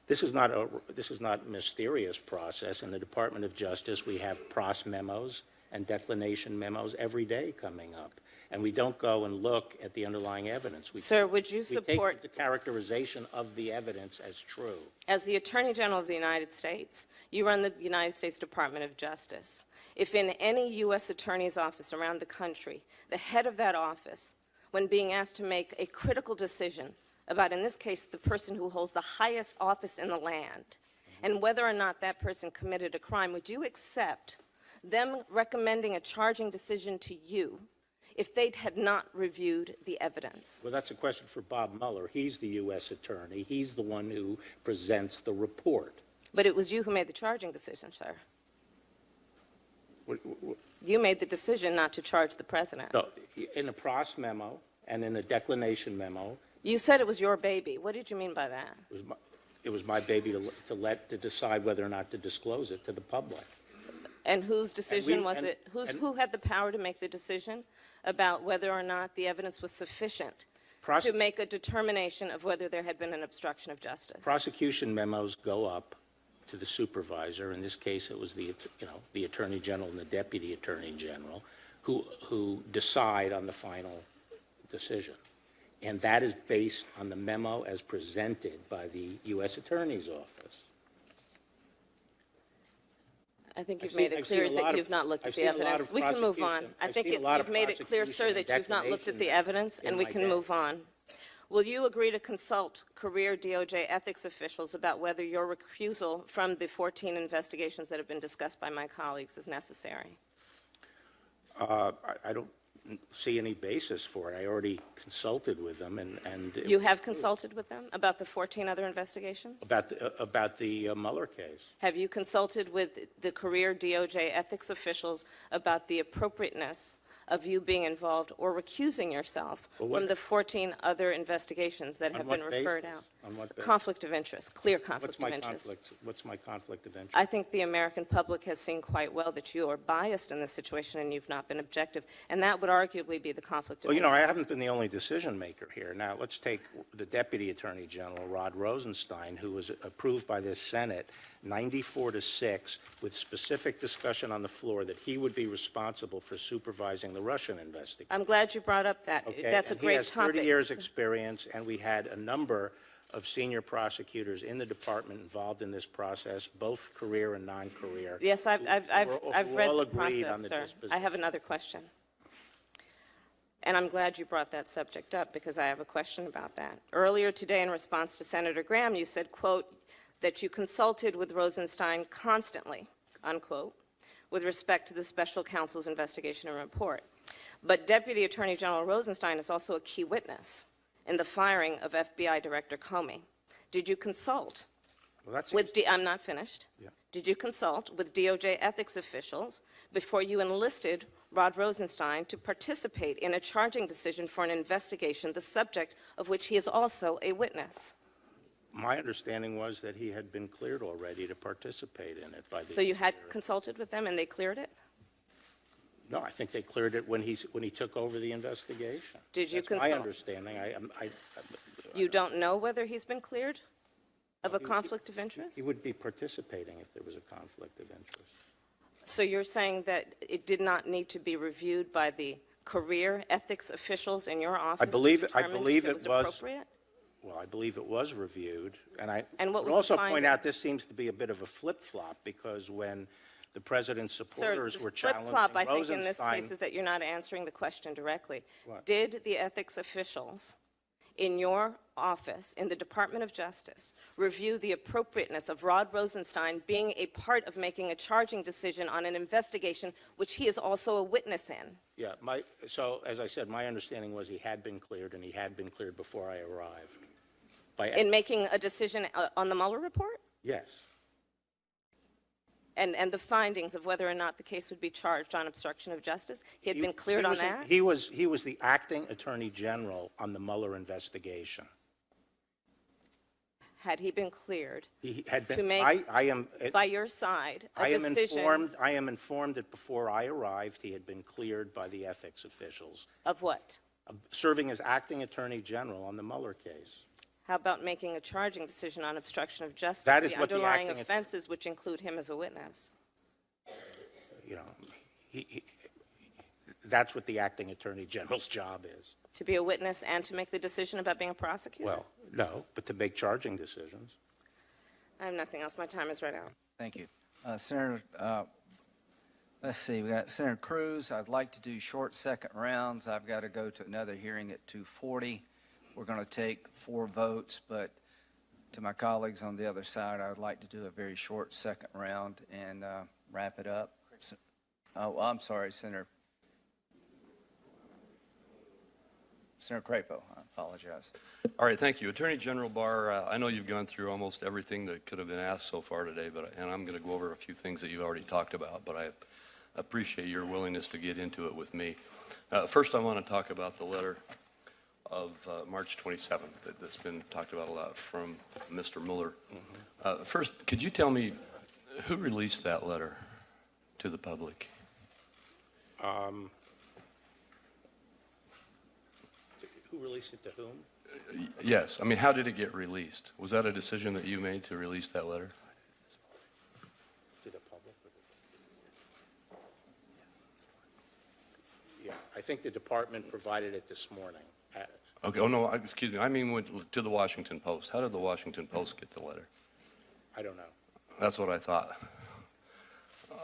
S2: This is not a mysterious process. In the Department of Justice, we have pros memos and declination memos every day coming up. And we don't go and look at the underlying evidence.
S14: Sir, would you
S2: We
S14: support,
S2: take the characterization of the evidence as true.
S14: as the Attorney General of the United States, you run the United States Department of Justice. If in any U.S. Attorney's office around the country, the head of that office, when being asked to make a critical decision about, in this case, the person who holds the highest office in the land, and whether or not that person committed a crime, would you accept them recommending a charging decision to you if they had not reviewed the evidence?
S2: Well, that's a question for Bob Mueller. He's the U.S. Attorney. He's the one who presents the report.
S14: But it was you who made the charging decision, sir. You made the decision not to charge the president.
S2: No, in a pros memo and in a declination memo,
S14: You said it was your baby. What did you mean by that?
S2: it was my baby to decide whether or not to disclose it to the public.
S14: And whose decision was
S2: and-
S14: it? Who had the power to make the decision about whether or not the evidence was sufficient to make a determination of whether there had been an obstruction of justice?
S2: Prosecution memos go up to the supervisor. In this case, it was the Attorney General and the Deputy Attorney General who decide on the final decision. And that is based on the memo as presented by the U.S. Attorney's Office.
S14: I think you've made it clear that you've not looked at the evidence. We can move on. I think you've made it clear, sir, that you've not looked at the evidence, and we can move on. Will you agree to consult career DOJ ethics officials about whether your recusal from the 14 investigations that have been discussed by my colleagues is necessary?
S2: I don't see any basis for it. I already consulted with them, and
S14: You have consulted with them about the 14 other investigations?
S2: about the Mueller case.
S14: Have you consulted with the career DOJ ethics officials about the appropriateness of you being involved or recusing yourself from the 14 other investigations that have been referred out?
S2: On what basis?
S14: Conflict of interest, clear conflict of interest.
S2: What's my conflict of interest?
S14: I think the American public has seen quite well that you are biased in this situation and you've not been objective, and that would arguably be the conflict of
S2: Well,
S14: interest.
S2: I haven't been the only decision maker here. Now, let's take the Deputy Attorney General, Rod Rosenstein, who was approved by this Senate 94-6 with specific discussion on the floor that he would be responsible for supervising the Russian investigation.
S14: I'm glad you brought up that.
S2: Okay?
S14: That's a
S2: And
S14: great
S2: he has
S14: topic.
S2: 30 years experience, and we had a number of senior prosecutors in the department involved in this process, both career and non-career.
S14: Yes, I've
S2: who
S14: read
S2: all
S14: the
S2: agreed on
S14: process,
S2: the
S14: sir. I
S2: disposition.
S14: have another question. And I'm glad you brought that subject up because I have a question about that. Earlier today, in response to Senator Graham, you said, quote, that you consulted with Rosenstein constantly, unquote, with respect to the special counsel's investigation and report. But Deputy Attorney General Rosenstein is also a key witness in the firing of FBI Director Comey. Did you consult I'm not finished.
S2: Yeah.
S14: Did you consult with DOJ ethics officials before you enlisted Rod Rosenstein to participate in a charging decision for an investigation, the subject of which he is also a witness?
S2: My understanding was that he had been cleared already to participate in it by the...
S14: So you had consulted with them and they cleared it?
S2: No, I think they cleared it when he took over the investigation.
S14: Did you
S2: That's my
S14: consult?
S2: understanding.
S14: You don't know whether he's been cleared of a conflict of interest?
S2: He would be participating if there was a conflict of interest.
S14: So you're saying that it did not need to be reviewed by the career ethics officials in your office
S2: believe
S14: to
S2: it- I
S14: determine
S2: believe
S14: if
S2: it
S14: was
S2: was-
S14: appropriate?
S2: Well, I believe it was reviewed, and I
S14: And what
S2: would
S14: was the
S2: also point
S14: finding?
S2: out this seems to be a bit of a flip-flop, because when the president's
S14: Sir,
S2: supporters
S14: the
S2: were challenging
S14: flip-flop, I think, in this
S2: Rosenstein...
S14: case is that you're not answering the question directly.
S2: What?
S14: Did the ethics officials in your office, in the Department of Justice, review the appropriateness of Rod Rosenstein being a part of making a charging decision on an investigation which he is also a witness in?
S2: Yeah, so, as I said, my understanding was he had been cleared, and he had been cleared before I arrived.
S14: In making a decision on the Mueller report?
S2: Yes.
S14: And the findings of whether or not the case would be charged on obstruction of justice? He had been cleared on that?
S2: He was the acting Attorney General on the Mueller investigation.
S14: Had he been cleared
S2: He had been,
S14: to make,
S2: I am,
S14: by your side, a
S2: I am
S14: decision
S2: informed that before I arrived, he had been cleared by the ethics officials,
S14: of what?
S2: serving as acting Attorney General on the Mueller case.
S14: How about making a charging decision on obstruction of justice?
S2: That is
S14: the
S2: what the
S14: underlying
S2: acting-
S14: offenses, which include him as a witness.
S2: You know, that's what the acting Attorney General's job is.
S14: To be a witness and to make the decision about being a prosecutor?
S2: Well, no, but to make charging decisions.
S14: I have nothing else. My time is right out.
S3: Thank you. Senator, let's see, we got Senator Cruz. I'd like to do short second rounds. I've got to go to another hearing at 2:40. We're going to take 4 votes, but to my colleagues on the other side, I would like to do a very short second round and wrap it up. Oh, I'm sorry, Senator Crapo. I apologize.
S15: All right, thank you. Attorney General Barr, I know you've gone through almost everything that could have been asked so far today, and I'm going to go over a few things that you've already talked about, but I appreciate your willingness to get into it with me. First, I want to talk about the letter of March 27th that's been talked about a lot from Mr. Mueller. First, could you tell me who released that letter to the public?
S2: Who released it to whom?
S15: Yes. I mean, how did it get released? Was that a decision that you made to release that letter?
S2: To the public? Yeah, I think the department provided it this morning.
S15: Okay, oh no, excuse me, I mean to the Washington Post. How did the Washington Post get the letter?
S2: I don't know.
S15: That's what I thought.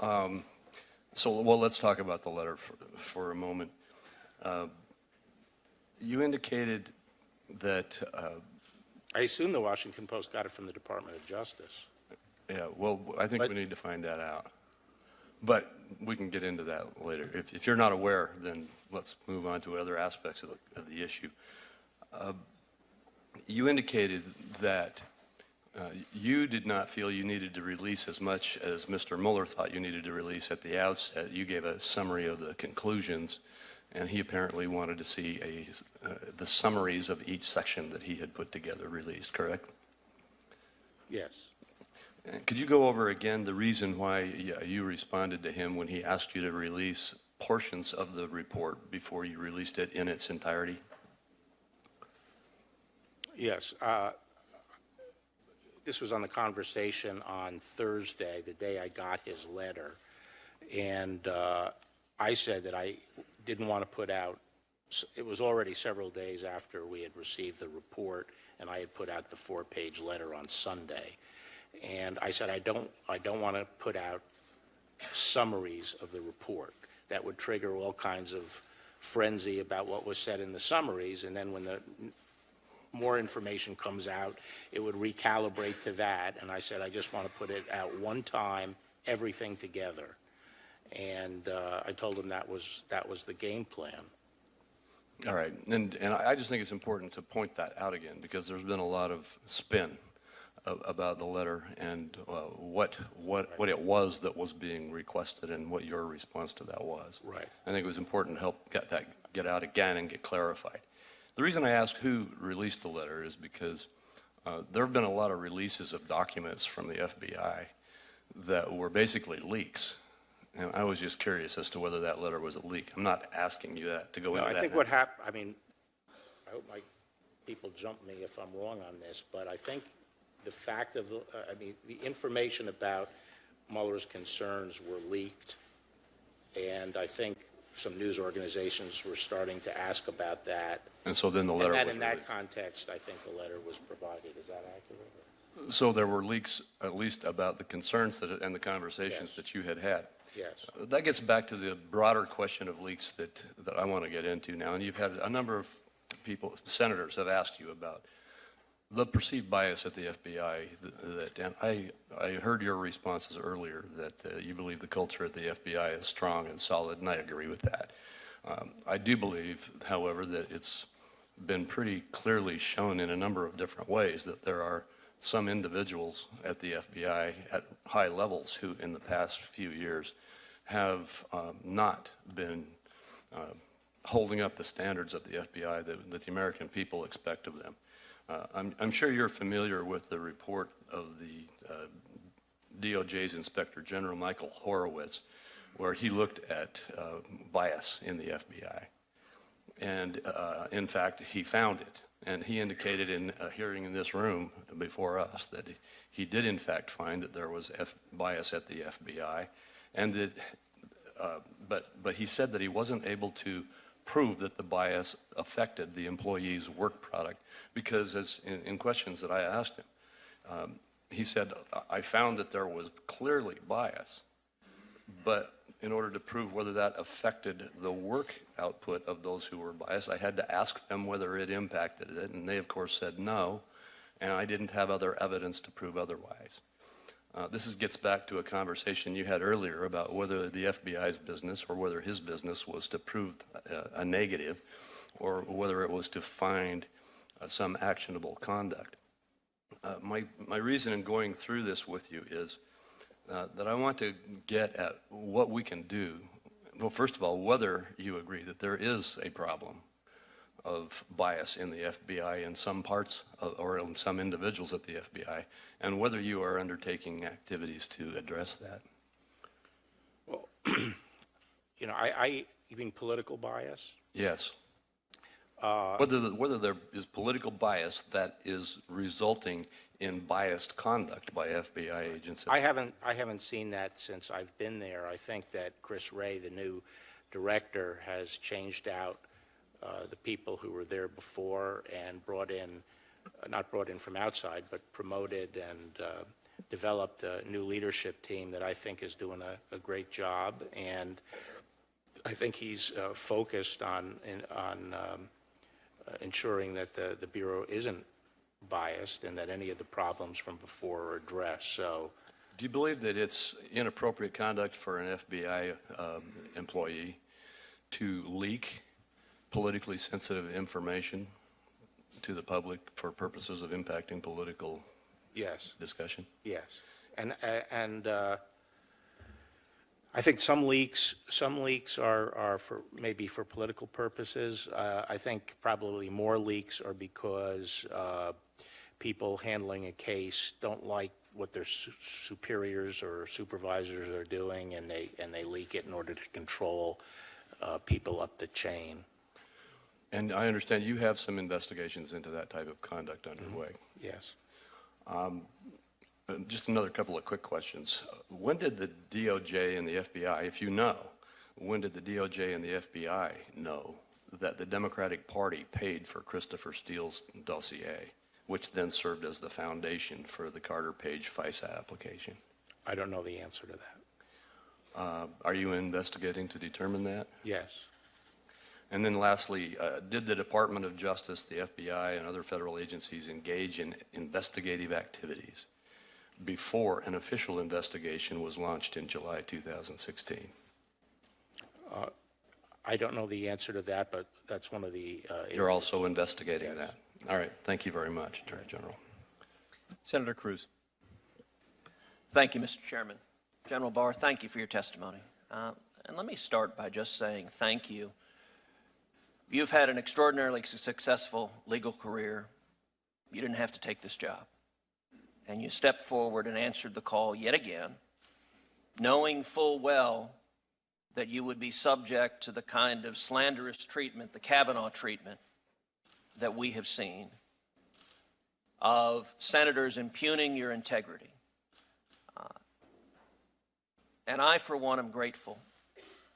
S15: Well, let's talk about the letter for a moment. You indicated that...
S2: I assume the Washington Post got it from the Department of Justice.
S15: Yeah, well, I think we need to find that out. But we can get into that later. If you're not aware, then let's move on to other aspects of the issue. You indicated that you did not feel you needed to release as much as Mr. Mueller thought you needed to release at the outset. You gave a summary of the conclusions, and he apparently wanted to see the summaries of each section that he had put together released, correct?
S2: Yes.
S15: Could you go over again the reason why you responded to him when he asked you to release portions of the report before you released it in its entirety?
S2: Yes. This was on the conversation on Thursday, the day I got his letter. And I said that I didn't want to put out, it was already several days after we had received the report, and I had put out the 4-page letter on Sunday. And I said, I don't want to put out summaries of the report. That would trigger all kinds of frenzy about what was said in the summaries, and then when the more information comes out, it would recalibrate to that. And I said, I just want to put it out one time, everything together. And I told him that was the game plan.
S15: All right, and I just think it's important to point that out again, because there's been a lot of spin about the letter and what it was that was being requested and what your response to that was.
S2: Right.
S15: I think it was important to help get out again and get clarified. The reason I asked who released the letter is because there have been a lot of releases of documents from the FBI that were basically leaks. And I was just curious as to whether that letter was a leak. I'm not asking you that to go into that.
S2: I think what happened, I mean, I hope my people jump me if I'm wrong on this, but I think the fact of, the information about Mueller's concerns were leaked, and I think some news organizations were starting to ask about that.
S15: And so then the letter was
S2: in that
S15: released.
S2: context, I think the letter was provided. Is that accurate?
S15: So there were leaks, at least about the concerns and the conversations that you had had.
S2: Yes.
S15: That gets back to the broader question of leaks that I want to get into now. And you've had a number of people, senators, have asked you about the perceived bias at the FBI. And I heard your responses earlier that you believe the culture at the FBI is strong and solid, and I agree with that. I do believe, however, that it's been pretty clearly shown in a number of different ways that there are some individuals at the FBI at high levels who in the past few years have not been holding up the standards of the FBI that the American people expect of them. I'm sure you're familiar with the report of the DOJ's Inspector General, Michael Horowitz, where he looked at bias in the FBI. And in fact, he found it. And he indicated in a hearing in this room before us that he did in fact find that there was bias at the FBI, and that, but he said that he wasn't able to prove that the bias affected the employee's work product, because as in questions that I asked him, he said, I found that there was clearly bias, but in order to prove whether that affected the work output of those who were biased, I had to ask them whether it impacted it, and they of course said no, and I didn't have other evidence to prove otherwise. This gets back to a conversation you had earlier about whether the FBI's business or whether his business was to prove a negative, or whether it was to find some actionable conduct. My reason in going through this with you is that I want to get at what we can do. Well, first of all, whether you agree that there is a problem of bias in the FBI in some parts or in some individuals at the FBI, and whether you are undertaking activities to address that.
S2: Well, you know, you mean political bias?
S15: Yes. Whether there is political bias that is resulting in biased conduct by FBI agents.
S2: I haven't seen that since I've been there. I think that Chris Wray, the new director, has changed out the people who were there before and brought in, not brought in from outside, but promoted and developed a new leadership team that I think is doing a great job. And I think he's focused on ensuring that the Bureau isn't biased and that any of the problems from before are addressed. So,
S15: do you believe that it's inappropriate conduct for an FBI employee to leak politically sensitive information to the public for purposes of impacting political discussion?
S2: Yes. And I think some leaks are for maybe for political purposes. I think probably more leaks are because people handling a case don't like what their superiors or supervisors are doing, and they leak it in order to control people up the chain.
S15: And I understand you have some investigations into that type of conduct underway.
S2: Yes.
S15: Just another couple of quick questions. When did the DOJ and the FBI, if you know, when did the DOJ and the FBI know that the Democratic Party paid for Christopher Steele's dossier, which then served as the foundation for the Carter Page FISA application?
S2: I don't know the answer to that.
S15: Are you investigating to determine that?
S2: Yes.
S15: And then lastly, did the Department of Justice, the FBI, and other federal agencies engage in investigative activities before an official investigation was launched in July 2016?
S2: I don't know the answer to that, but that's one of the...
S15: You're also investigating that. All right. Thank you very much, Attorney General.
S16: Senator Cruz. Thank you, Mr. Chairman. General Barr, thank you for your testimony. And let me start by just saying thank you. You've had an extraordinarily successful legal career. You didn't have to take this job. And you stepped forward and answered the call yet again, knowing full well that you would be subject to the kind of slanderous treatment, the Kavanaugh treatment, that we have seen of senators impugning your integrity. And I, for one, am grateful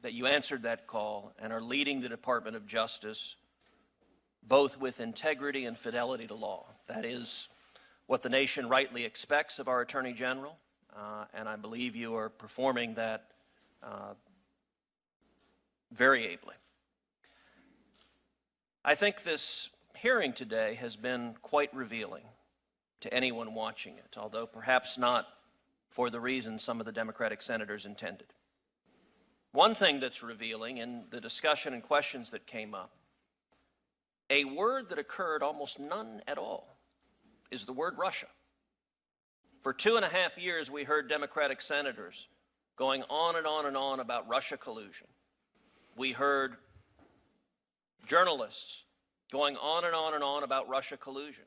S16: that you answered that call and are leading the Department of Justice both with integrity and fidelity to law. That is what the nation rightly expects of our Attorney General, and I believe you are performing that very ably. I think this hearing today has been quite revealing to anyone watching it, although perhaps not for the reasons some of the Democratic senators intended. One thing that's revealing in the discussion and questions that came up, a word that occurred almost none at all, is the word Russia. For 2.5 years, we heard Democratic senators going on and on and on about Russia collusion. We heard journalists going on and on and on about Russia collusion,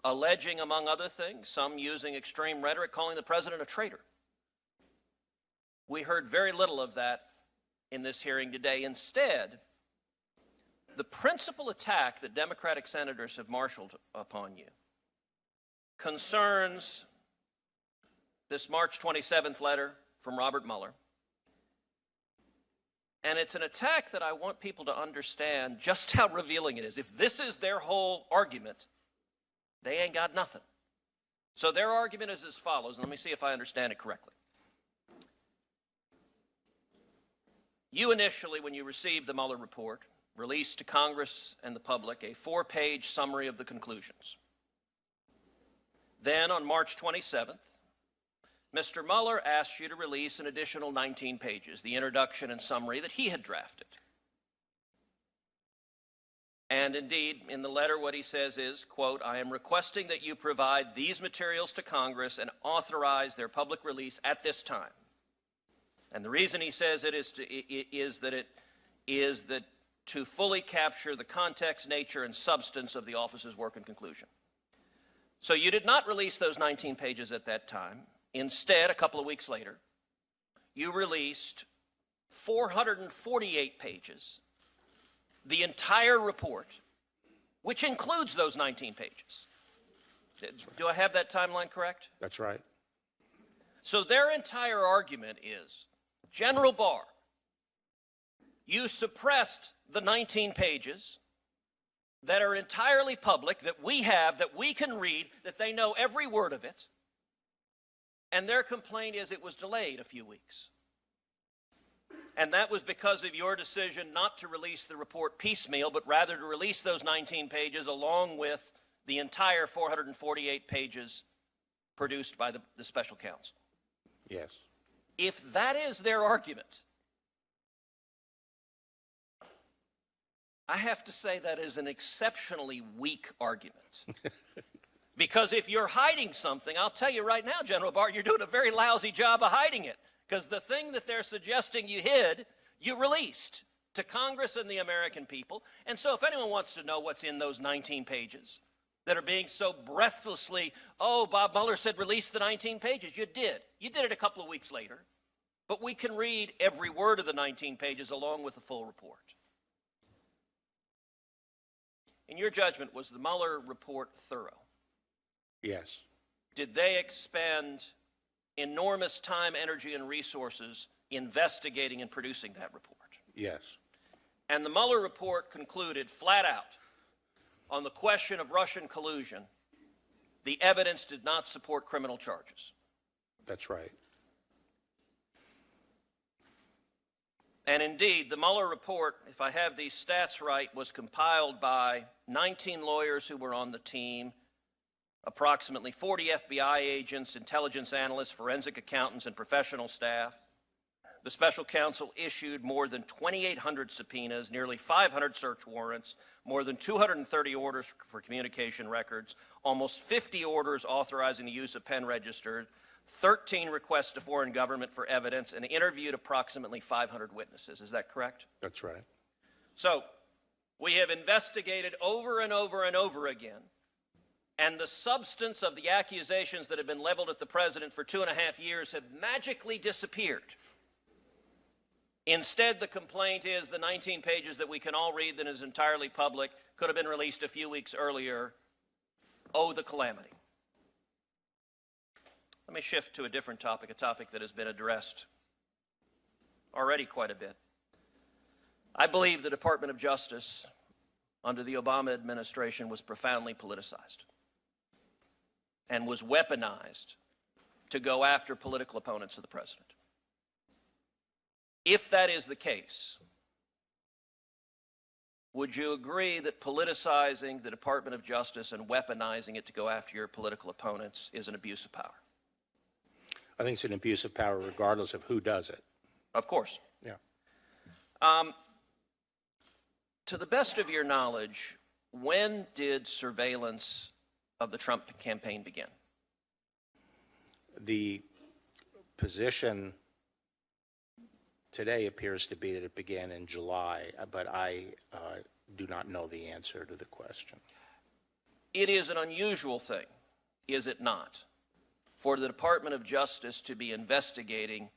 S16: alleging, among other things, some using extreme rhetoric, calling the president a traitor. We heard very little of that in this hearing today. Instead, the principal attack that Democratic senators have marshaled upon you concerns this March 27th letter from Robert Mueller. And it's an attack that I want people to understand just how revealing it is. If this is their whole argument, they ain't got nothing. So their argument is as follows, and let me see if I understand it correctly. You initially, when you received the Mueller report, released to Congress and the public a 4-page summary of the conclusions. Then on March 27th, Mr. Mueller asked you to release an additional 19 pages, the introduction and summary that he had drafted. And indeed, in the letter, what he says is, quote, I am requesting that you provide these materials to Congress and authorize their public release at this time. And the reason he says it is that to fully capture the context, nature, and substance of the office's work and conclusion. So you did not release those 19 pages at that time. Instead, a couple of weeks later, you released 448 pages, the entire report, which includes those 19 pages. Do I have that timeline correct?
S2: That's right.
S16: So their entire argument is, General Barr, you suppressed the 19 pages that are entirely public, that we have, that we can read, that they know every word of it. And their complaint is it was delayed a few weeks. And that was because of your decision not to release the report piecemeal, but rather to release those 19 pages along with the entire 448 pages produced by the special counsel.
S2: Yes.
S16: If that is their argument, I have to say that is an exceptionally weak argument. Because if you're hiding something, I'll tell you right now, General Barr, you're doing a very lousy job of hiding it. Because the thing that they're suggesting you hid, you released to Congress and the American people. And so if anyone wants to know what's in those 19 pages that are being so breathlessly, oh, Bob Mueller said release the 19 pages. You did. You did it a couple of weeks later. But we can read every word of the 19 pages along with the full report. In your judgment, was the Mueller report thorough?
S2: Yes.
S16: Did they expend enormous time, energy, and resources investigating and producing that report?
S2: Yes.
S16: And the Mueller report concluded flat out on the question of Russian collusion, the evidence did not support criminal charges.
S2: That's right.
S16: And indeed, the Mueller report, if I have these stats right, was compiled by 19 lawyers who were on the team, approximately 40 FBI agents, intelligence analysts, forensic accountants, and professional staff. The special counsel issued more than 2,800 subpoenas, nearly 500 search warrants, more than 230 orders for communication records, almost 50 orders authorizing the use of pen registers, 13 requests to foreign government for evidence, and interviewed approximately 500 witnesses. Is that correct?
S2: That's right.
S16: So we have investigated over and over and over again, and the substance of the accusations that have been leveled at the president for 2.5 years have magically disappeared. Instead, the complaint is the 19 pages that we can all read that is entirely public, could have been released a few weeks earlier. Oh, the calamity. Let me shift to a different topic, a topic that has been addressed already quite a bit. I believe the Department of Justice under the Obama administration was profoundly politicized and was weaponized to go after political opponents of the president. If that is the case, would you agree that politicizing the Department of Justice and weaponizing it to go after your political opponents is an abuse of power?
S2: I think it's an abuse of power regardless of who does it.
S16: Of course.
S2: Yeah.
S16: To the best of your knowledge, when did surveillance of the Trump campaign begin?
S2: The position today appears to be that it began in July, but I do not know the answer to the question.
S16: It is an unusual thing, is it not, for the Department of Justice to be investigating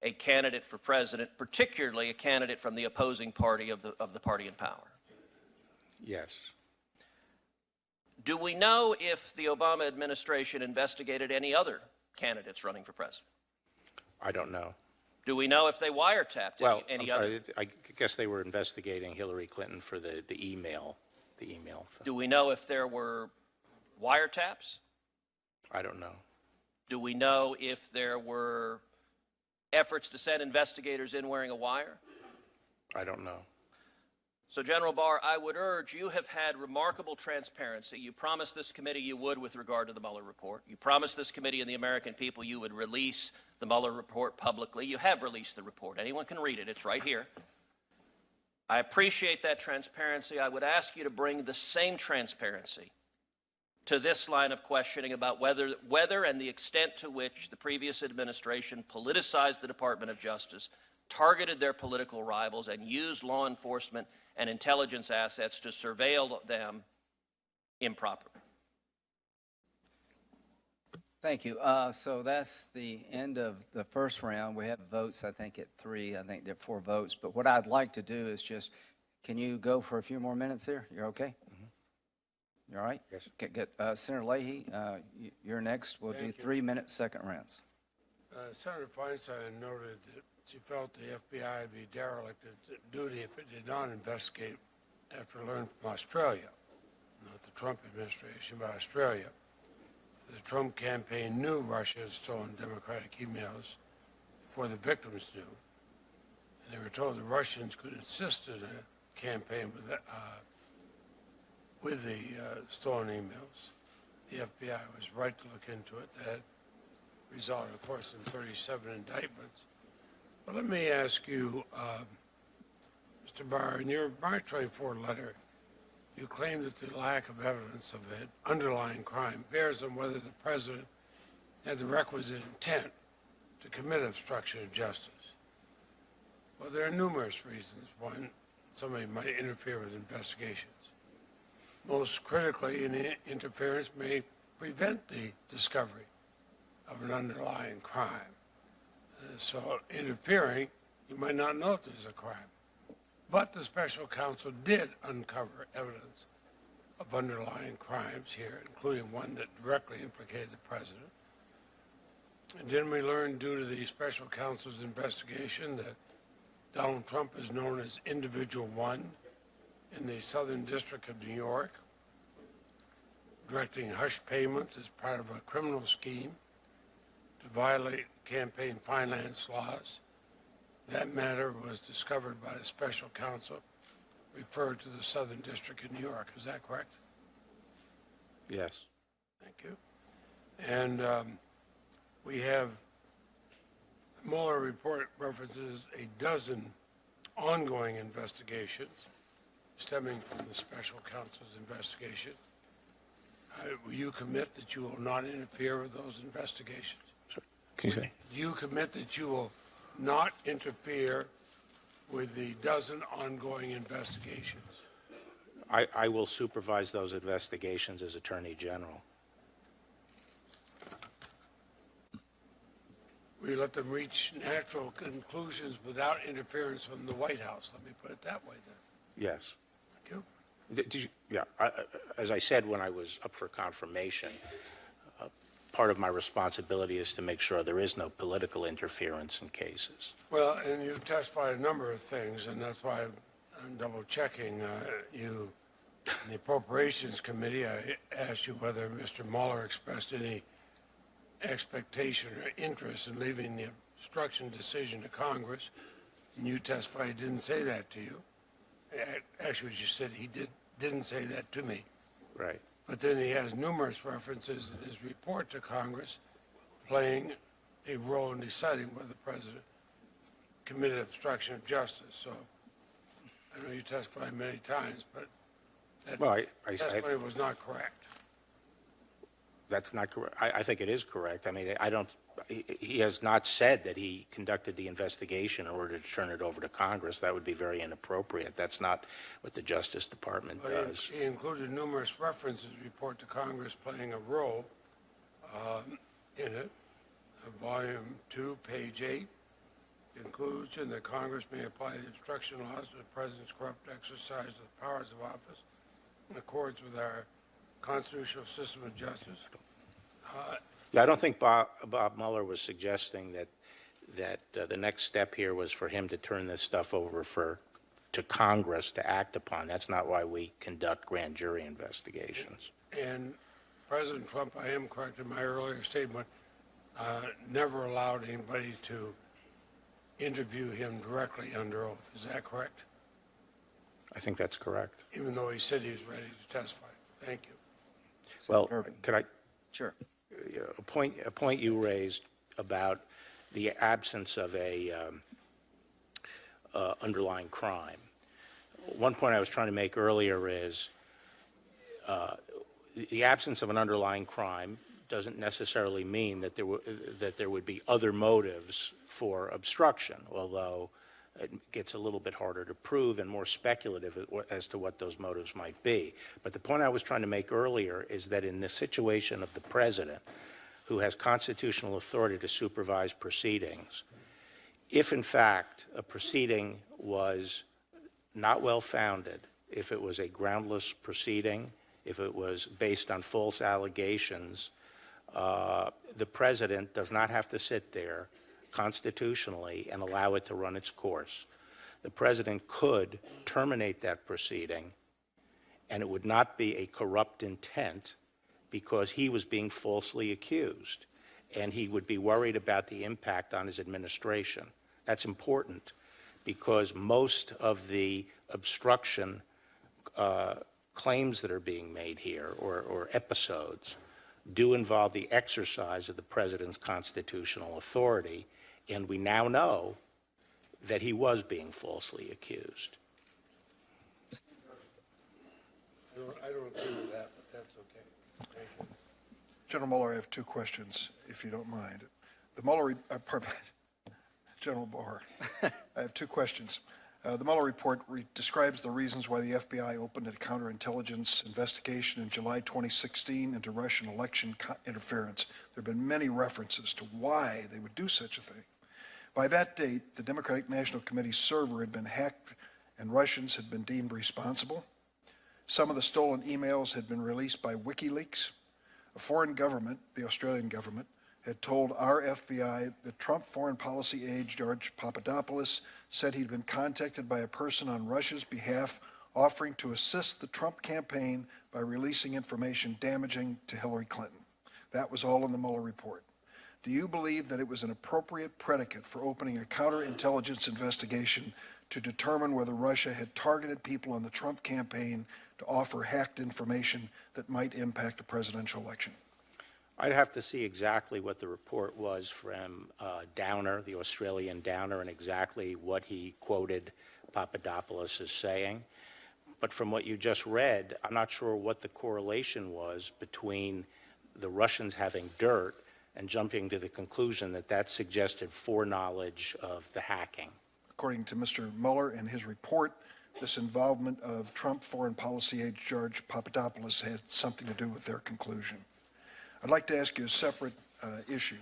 S16: a candidate for president, particularly a candidate from the opposing party of the party in power?
S2: Yes.
S16: Do we know if the Obama administration investigated any other candidates running for president?
S2: I don't know.
S16: Do we know if they wiretapped
S2: Well,
S16: any
S2: I'm
S16: other?
S2: sorry, I guess they were investigating Hillary Clinton for the email thing.
S16: Do we know if there were wiretaps?
S2: I don't know.
S16: Do we know if there were efforts to send investigators in wearing a wire?
S2: I don't know.
S16: So, General Barr, I would urge, you have had remarkable transparency. You promised this committee you would with regard to the Mueller report. You promised this committee and the American people you would release the Mueller report publicly. You have released the report. Anyone can read it. It's right here. I appreciate that transparency. I would ask you to bring the same transparency to this line of questioning about whether and the extent to which the previous administration politicized the Department of Justice, targeted their political rivals, and used law enforcement and intelligence assets to surveil them improperly.
S3: Thank you. So that's the end of the first round. We have votes, I think, at 3. I think there are 4 votes. But what I'd like to do is just, can you go for a few more minutes here? You're okay? You all right?
S2: Yes.
S3: Okay, good. Senator Leahy, you're next. We'll do 3-minute second rounds.
S17: Senator Feinstein noted that she felt the FBI would be derelict in duty if it did not investigate after learning from Australia, not the Trump administration, but Australia. The Trump campaign knew Russia had stolen Democratic emails before the victims knew. And they were told the Russians could assist in a campaign with the stolen emails. The FBI was right to look into it. That resulted, of course, in 37 indictments. But let me ask you, Mr. Barr, in your March 24 letter, you claim that the lack of evidence of an underlying crime bears on whether the president had the requisite intent to commit obstruction of justice. Well, there are numerous reasons why somebody might interfere with investigations. Most critically, an interference may prevent the discovery of an underlying crime. So interfering, you might not know if there's a crime. But the special counsel did uncover evidence of underlying crimes here, including one that directly implicated the president. And didn't we learn, due to the special counsel's investigation, that Donald Trump is known as Individual 1 in the Southern District of New York, directing hush payments as part of a criminal scheme to violate campaign finance laws? That matter was discovered by the special counsel referred to the Southern District of New York. Is that correct?
S2: Yes.
S17: Thank you. And we have the Mueller report references a dozen ongoing investigations stemming from the special counsel's investigation. Will you commit that you will not interfere with those investigations?
S2: Sorry. Can you say?
S17: Do you commit that you will not interfere with the dozen ongoing investigations?
S2: I will supervise those investigations as Attorney General.
S17: Will you let them reach natural conclusions without interference from the White House? Let me put it that way then.
S2: Yes.
S17: Thank you.
S2: Did you, yeah, as I said when I was up for confirmation, part of my responsibility is to make sure there is no political interference in cases.
S17: Well, and you've testified a number of things, and that's why I'm double checking. You, in the Appropriations Committee, I asked you whether Mr. Mueller expressed any expectation or interest in leaving the obstruction decision to Congress, and you testified he didn't say that to you. Actually, as you said, he didn't say that to me.
S2: Right.
S17: But then he has numerous references in his report to Congress playing a role in deciding whether the president committed obstruction of justice. So I know you testified many times, but that testimony was not correct.
S2: That's not correct. I think it is correct. I mean, I don't, he has not said that he conducted the investigation in order to turn it over to Congress. That would be very inappropriate. That's not what the Justice Department does.
S17: He included numerous references, report to Congress playing a role in it. Volume 2, page 8, conclusion that Congress may apply the obstruction laws to the President's corrupt exercise of the powers of office in accordance with our constitutional system of justice.
S2: Yeah, I don't think Bob Mueller was suggesting that the next step here was for him to turn this stuff over to Congress to act upon. That's not why we conduct grand jury investigations.
S17: And President Trump, I am correct in my earlier statement, never allowed anybody to interview him directly under oath. Is that correct?
S2: I think that's correct.
S17: Even though he said he was ready to testify. Thank you.
S2: Well, could I?
S3: Sure.
S2: A point you raised about the absence of a underlying crime. One point I was trying to make earlier is the absence of an underlying crime doesn't necessarily mean that there would be other motives for obstruction, although it gets a little bit harder to prove and more speculative as to what those motives might be. But the point I was trying to make earlier is that in the situation of the president, who has constitutional authority to supervise proceedings, if in fact a proceeding was not well-founded, if it was a groundless proceeding, if it was based on false allegations, the president does not have to sit there constitutionally and allow it to run its course. The president could terminate that proceeding, and it would not be a corrupt intent because he was being falsely accused, and he would be worried about the impact on his administration. That's important because most of the obstruction claims that are being made here, or episodes, do involve the exercise of the president's constitutional authority, and we now know that he was being falsely accused.
S17: I don't agree with that, but that's okay. Thank you.
S18: General Mueller, I have two questions, if you don't mind. The Mueller, General Barr, I have two questions. The Mueller report describes the reasons why the FBI opened a counterintelligence investigation in July 2016 into Russian election interference. There have been many references to why they would do such a thing. By that date, the Democratic National Committee server had been hacked and Russians had been deemed responsible. Some of the stolen emails had been released by WikiLeaks. A foreign government, the Australian government, had told our FBI that Trump foreign policy aide George Papadopoulos said he'd been contacted by a person on Russia's behalf offering to assist the Trump campaign by releasing information damaging to Hillary Clinton. That was all in the Mueller report. Do you believe that it was an appropriate predicate for opening a counterintelligence investigation to determine whether Russia had targeted people on the Trump campaign to offer hacked information that might impact a presidential election?
S2: I'd have to see exactly what the report was from Downer, the Australian Downer, and exactly what he quoted Papadopoulos as saying. But from what you just read, I'm not sure what the correlation was between the Russians having dirt and jumping to the conclusion that that suggested foreknowledge of the hacking.
S18: According to Mr. Mueller and his report, this involvement of Trump foreign policy aide George Papadopoulos had something to do with their conclusion. I'd like to ask you a separate issue.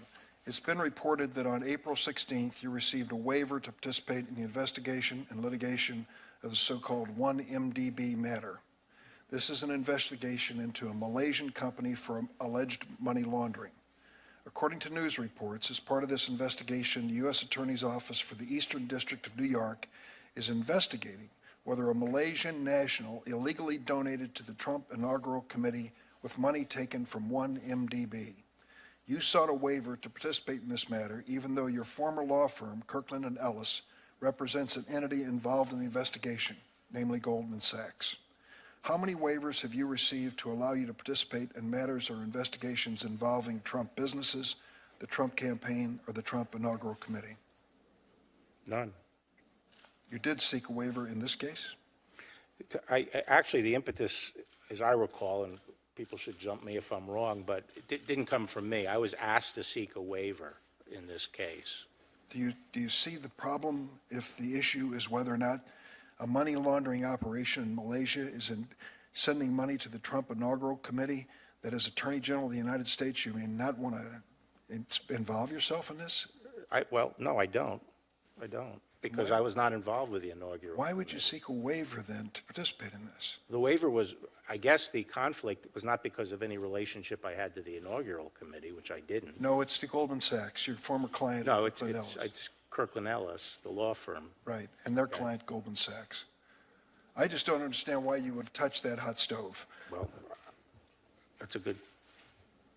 S18: It's been reported that on April 16th, you received a waiver to participate in the investigation and litigation of the so-called 1MDB matter. This is an investigation into a Malaysian company for alleged money laundering. According to news reports, as part of this investigation, the U.S. Attorney's Office for the Eastern District of New York is investigating whether a Malaysian national illegally donated to the Trump Inaugural Committee with money taken from 1MDB. You sought a waiver to participate in this matter, even though your former law firm, Kirkland & Ellis, represents an entity involved in the investigation, namely Goldman Sachs. How many waivers have you received to allow you to participate in matters or investigations involving Trump businesses, the Trump campaign, or the Trump Inaugural Committee?
S2: None.
S18: You did seek a waiver in this case?
S2: Actually, the impetus, as I recall, and people should jump me if I'm wrong, but it didn't come from me. I was asked to seek a waiver in this case.
S18: Do you see the problem if the issue is whether or not a money laundering operation in Malaysia is sending money to the Trump inaugural committee, that as Attorney General of the United States, you may not want to involve yourself in this?
S2: Well, no, I don't. I don't, because I was not involved with the inaugural.
S18: Why would you seek a waiver then to participate in this?
S2: The waiver was, I guess the conflict was not because of any relationship I had to the inaugural committee, which I didn't.
S18: No, it's to Goldman Sachs, your former client.
S2: No, it's
S18: Kirkland Ellis.
S2: Kirkland Ellis, the law firm.
S18: Right, and their client, Goldman Sachs. I just don't understand why you would touch that hot stove.
S2: Well, that's a good,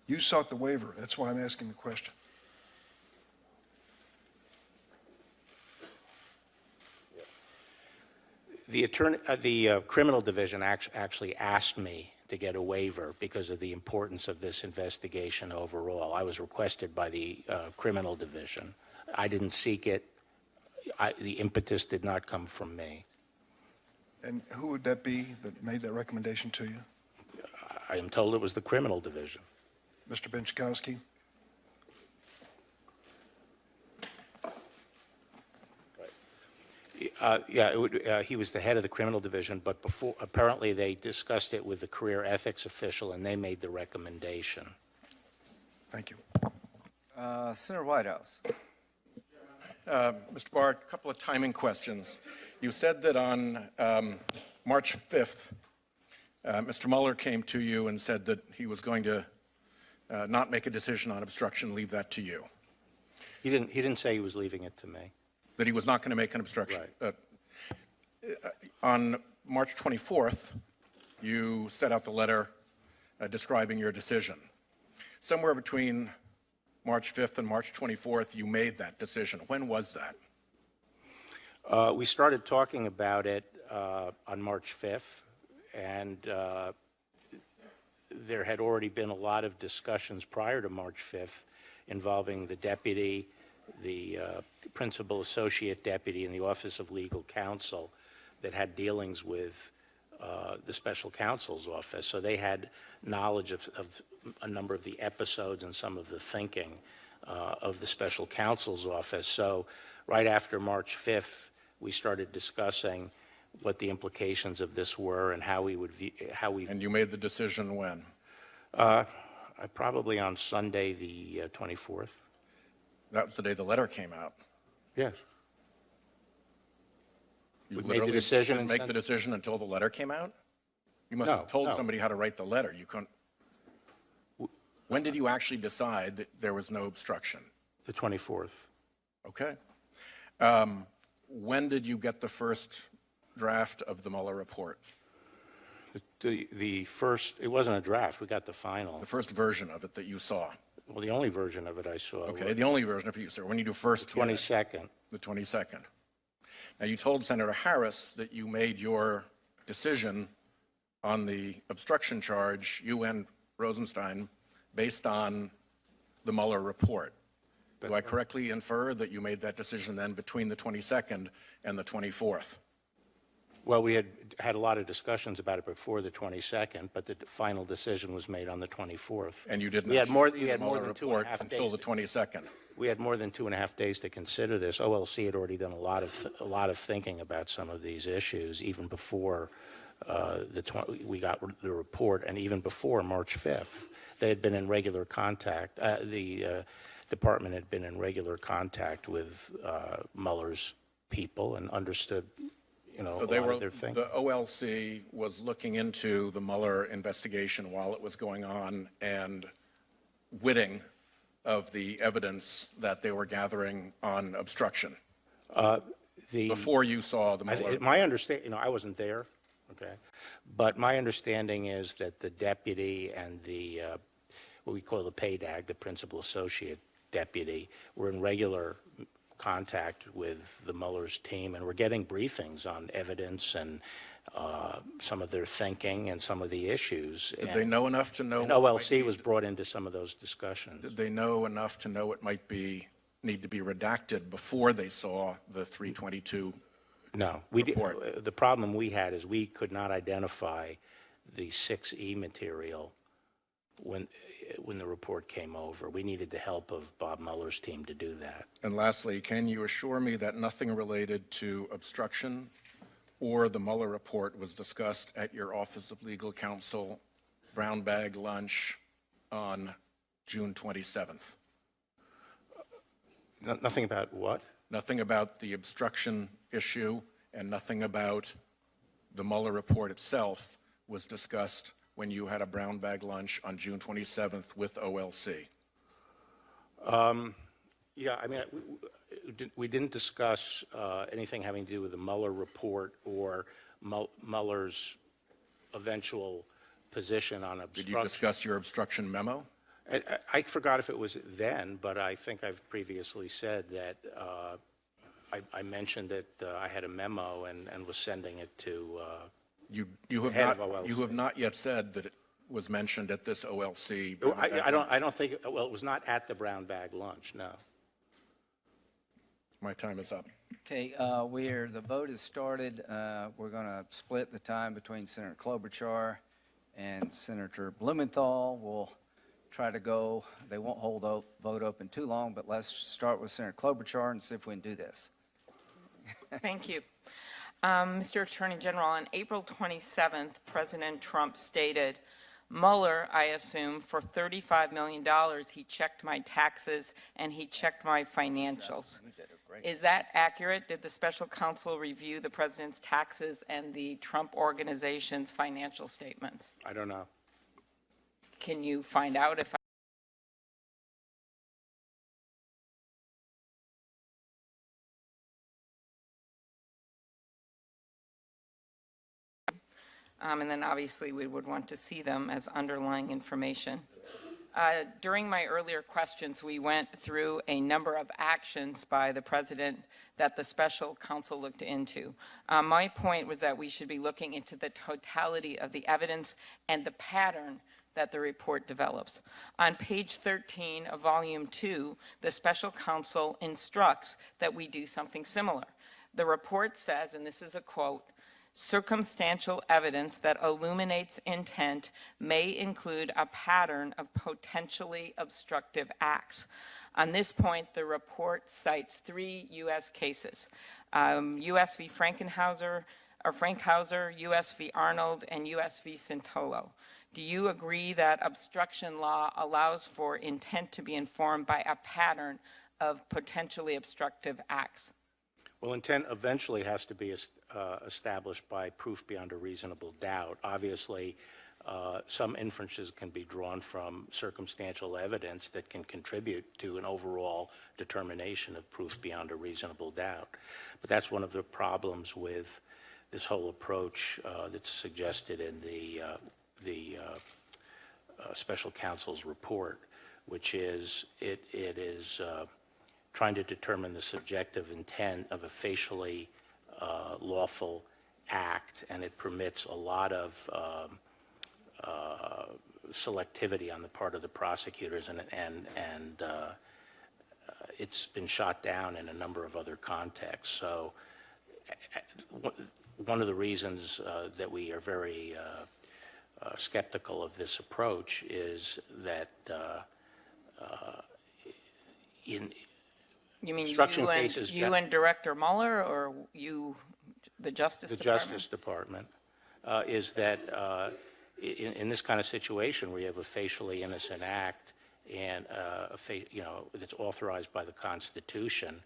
S18: You sought the waiver, that's why I'm asking the question.
S2: the criminal division actually asked me to get a waiver because of the importance of this investigation overall. I was requested by the criminal division. I didn't seek it. The impetus did not come from me.
S18: And who would that be that made that recommendation to you?
S2: I am told it was the criminal division.
S18: Mr. Benchkowski?
S2: He was the head of the criminal division, but before, apparently they discussed it with the career ethics official, and they made the recommendation.
S18: Thank you.
S3: Senator Whitehouse.
S19: Mr. Barr, a couple of timing questions. You said that on March 5th, Mr. Mueller came to you and said that he was going to not make a decision on obstruction, leave that to you.
S2: He didn't say he was leaving it to me.
S19: That he was not going to make an obstruction.
S2: Right.
S19: On March 24th, you set out the letter describing your decision. Somewhere between March 5th and March 24th, you made that decision. When was that?
S2: We started talking about it on March 5th, and there had already been a lot of discussions prior to March 5th involving the deputy, the principal associate deputy in the Office of Legal Counsel that had dealings with the special counsel's office. So they had knowledge of a number of the episodes and some of the thinking of the special counsel's office. So right after March 5th, we started discussing what the implications of this were and how we would view,
S19: And you made the decision when?
S2: Probably on Sunday, the 24th.
S19: That was the day the letter came out.
S2: Yes.
S19: You
S2: We made the
S19: literally
S2: decision
S19: didn't
S2: and
S19: make
S2: sent-
S19: the decision until the letter came out? You must have told
S2: no.
S19: somebody how to write the letter. You couldn't. When did you actually decide that there was no obstruction?
S2: The 24th.
S19: Okay. When did you get the first draft of the Mueller report?
S2: The first, it wasn't a draft, we got the final.
S19: The first version of it that you saw?
S2: Well, the only version of it I saw.
S19: Okay, the only version of it you saw. When you do first?
S2: The 22nd.
S19: The 22nd. Now, you told Senator Harris that you made your decision on the obstruction charge, you and Rosenstein, based on the Mueller report. Do I correctly infer that you made that decision then between the 22nd and the 24th?
S2: Well, we had a lot of discussions about it before the 22nd, but the final decision was made on the 24th.
S19: And you didn't
S2: We had more,
S19: see
S2: we
S19: the
S2: had more
S19: Mueller
S2: than 2.5
S19: report until
S2: days.
S19: the 22nd.
S2: We had more than 2.5 days to consider this. OLC had already done a lot of thinking about some of these issues, even before we got the report, and even before March 5th. They had been in regular contact. The department had been in regular contact with Mueller's people and understood, you know,
S19: So
S2: a lot of their thinking.
S19: the OLC was looking into the Mueller investigation while it was going on and witting of the evidence that they were gathering on obstruction before you saw the Mueller.
S2: My understanding, you know, I wasn't there, okay, but my understanding is that the deputy and the what we call the PADAG, the principal associate deputy, were in regular contact with the Mueller's team, and we're getting briefings on evidence and some of their thinking and some of the issues.
S19: Did they know enough to know?
S2: And OLC was brought into some of those discussions.
S19: Did they know enough to know it might need to be redacted before they saw the 322
S2: No.
S19: report?
S2: The problem we had is we could not identify the 6E material when the report came over. We needed the help of Bob Mueller's team to do that.
S19: And lastly, can you assure me that nothing related to obstruction or the Mueller report was discussed at your Office of Legal Counsel brown bag lunch on June 27th?
S2: Nothing about what?
S19: Nothing about the obstruction issue and nothing about the Mueller report itself was discussed when you had a brown bag lunch on June 27th with OLC?
S2: Yeah, I mean, we didn't discuss anything having to do with the Mueller report or Mueller's eventual position on obstruction.
S19: Did you discuss your obstruction memo?
S2: I forgot if it was then, but I think I've previously said that I mentioned that I had a memo and was sending it to
S19: You have
S2: head
S19: not.
S2: of OLC.
S19: You have not yet said that it was mentioned at this OLC.
S2: I don't think. Well, it was not at the brown bag lunch. No.
S19: My time is up.
S3: Okay, the vote has started. We're going to split the time between Senator Klobuchar and Senator Blumenthal. We'll try to go, they won't hold the vote open too long, but let's start with Senator Klobuchar and see if we can do this.
S4: Thank you. Mr. Attorney General, on April 27th, President Trump stated, Mueller, I assume, for $35 million, he checked my taxes and he checked my financials. Is that accurate? Did the special counsel review the president's taxes and the Trump organization's financial statements?
S2: I don't know.
S4: Can you find out if and then obviously we would want to see them as underlying information. During my earlier questions, we went through a number of actions by the president that the special counsel looked into. My point was that we should be looking into the totality of the evidence and the pattern that the report develops. On page 13 of volume 2, the special counsel instructs that we do something similar. The report says, and this is a quote, circumstantial evidence that illuminates intent may include a pattern of potentially obstructive acts. On this point, the report cites 3 U.S. cases, U.S. v. Frankhauser, U.S. v. Arnold, and U.S. v. Santolo. Do you agree that obstruction law allows for intent to be informed by a pattern of potentially obstructive acts?
S2: Well, intent eventually has to be established by proof beyond a reasonable doubt. Obviously, some inferences can be drawn from circumstantial evidence that can contribute to an overall determination of proof beyond a reasonable doubt. But that's one of the problems with this whole approach that's suggested in the special counsel's report, which is it is trying to determine the subjective intent of a facially lawful act, and it permits a lot of selectivity on the part of the prosecutors, and it's been shot down in a number of other contexts. So one of the reasons that we are very skeptical of this approach is that in
S4: you mean
S2: obstruction cases,
S4: you and Director Mueller, or you, the Justice Department?
S2: The Justice Department, is that in this kind of situation where you have a facially innocent act and that's authorized by the Constitution,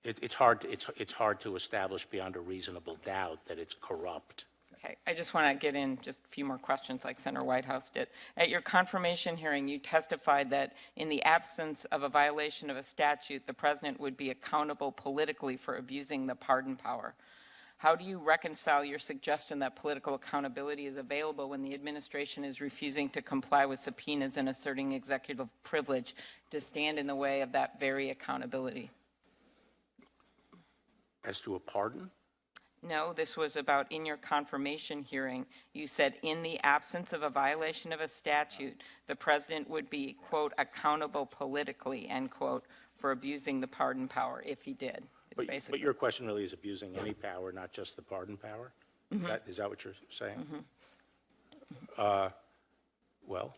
S2: it's hard to establish beyond a reasonable doubt that it's corrupt.
S4: Okay, I just want to get in just a few more questions like Senator Whitehouse did. At your confirmation hearing, you testified that in the absence of a violation of a statute, the president would be accountable politically for abusing the pardon power. How do you reconcile your suggestion that political accountability is available when the administration is refusing to comply with subpoenas and asserting executive privilege to stand in the way of that very accountability?
S2: As to a pardon?
S4: No, this was about in your confirmation hearing. You said in the absence of a violation of a statute, the president would be, quote, accountable politically, end quote, for abusing the pardon power if he did.
S2: But your question really is abusing any power, not just the pardon power?
S4: Mm-hmm.
S2: Is that what you're saying?
S4: Mm-hmm.
S2: Well,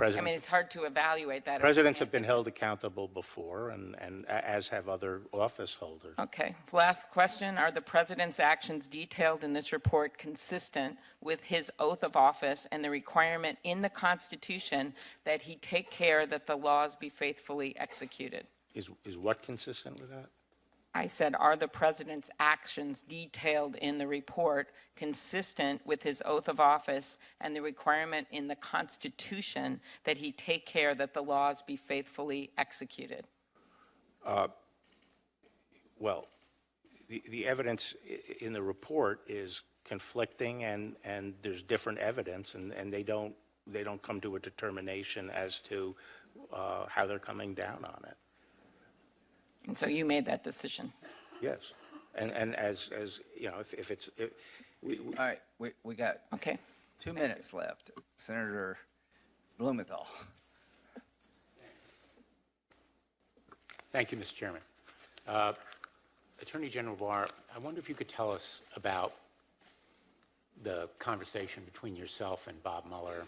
S4: I mean, it's hard to evaluate that.
S2: presidents have been held accountable before, and as have other office holders.
S4: Okay, last question. Are the president's actions detailed in this report consistent with his oath of office and the requirement in the Constitution that he take care that the laws be faithfully executed?
S2: Is what consistent with that?
S4: I said, are the president's actions detailed in the report consistent with his oath of office and the requirement in the Constitution that he take care that the laws be faithfully executed?
S2: Well, the evidence in the report is conflicting, and there's different evidence, and they don't come to a determination as to how they're coming down on it.
S4: And so you made that decision?
S2: Yes. And as you know, if it's...
S3: All right, we got
S4: Okay.
S3: 2 minutes left. Senator Blumenthal.
S8: Thank you, Mr. Chairman. Attorney General Barr, I wonder if you could tell us about the conversation between yourself and Bob Mueller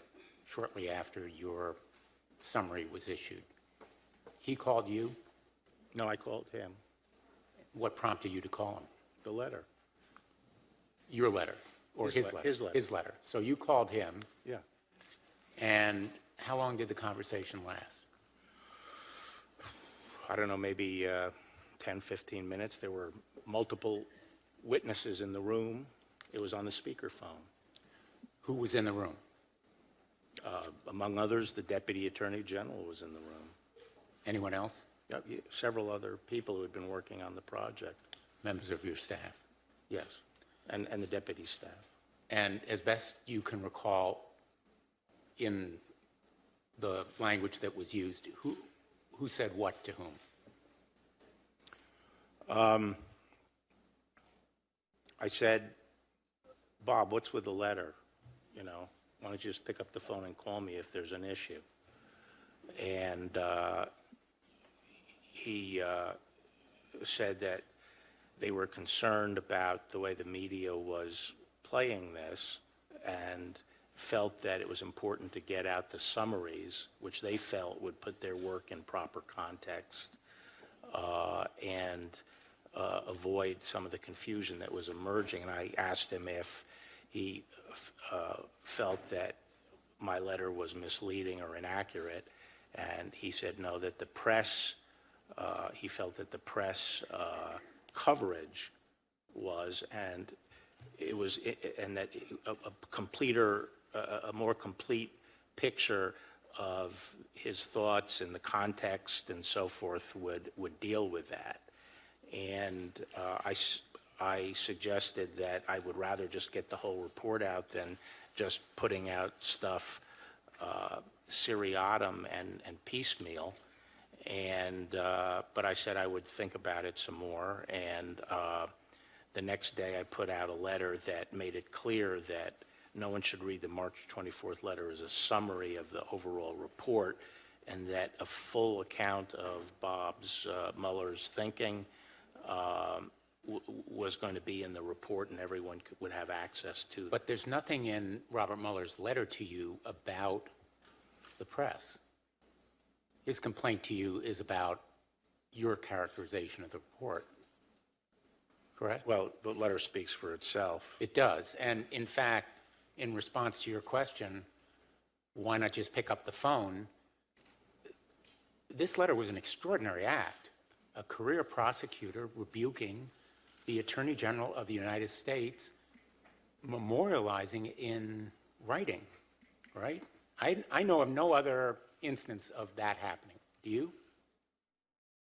S8: shortly after your summary was issued. He called you?
S2: No, I called him.
S8: What prompted you to call him?
S2: The letter.
S8: Your letter, or his letter? His letter. So you called him.
S2: Yeah.
S8: And how long did the conversation last?
S2: I don't know, maybe 10, 15 minutes. There were multiple witnesses in the room. It was on the speakerphone.
S8: Who was in the room?
S2: Among others, the Deputy Attorney General was in the room.
S8: Anyone else?
S2: Several other people who had been working on the project.
S8: Members of your staff?
S2: Yes, and the deputy staff.
S8: And as best you can recall, in the language that was used, who said what to whom?
S2: I said, Bob, what's with the letter? You know, why don't you just pick up the phone and call me if there's an issue? And he said that they were concerned about the way the media was playing this and felt that it was important to get out the summaries, which they felt would put their work in proper context and avoid some of the confusion that was emerging. And I asked him if he felt that my letter was misleading or inaccurate, and he said no, that the press, he felt that the press coverage was, and it was, and that a more complete picture of his thoughts and the context and so forth would deal with that. And I suggested that I would rather just get the whole report out than just putting out stuff seriatim and piecemeal. And but I said I would think about it some more. And the next day I put out a letter that made it clear that no one should read the March 24th letter as a summary of the overall report, and that a full account of Bob's Mueller's thinking was going to be in the report, and everyone would have access to it.
S8: But there's nothing in Robert Mueller's letter to you about the press. His complaint to you is about your characterization of the report, correct?
S2: Well, the letter speaks for itself.
S8: It does. And in fact, in response to your question, why not just pick up the phone? This letter was an extraordinary act. A career prosecutor rebuking the Attorney General of the United States, memorializing in writing, right? I know of no other instance of that happening. Do you?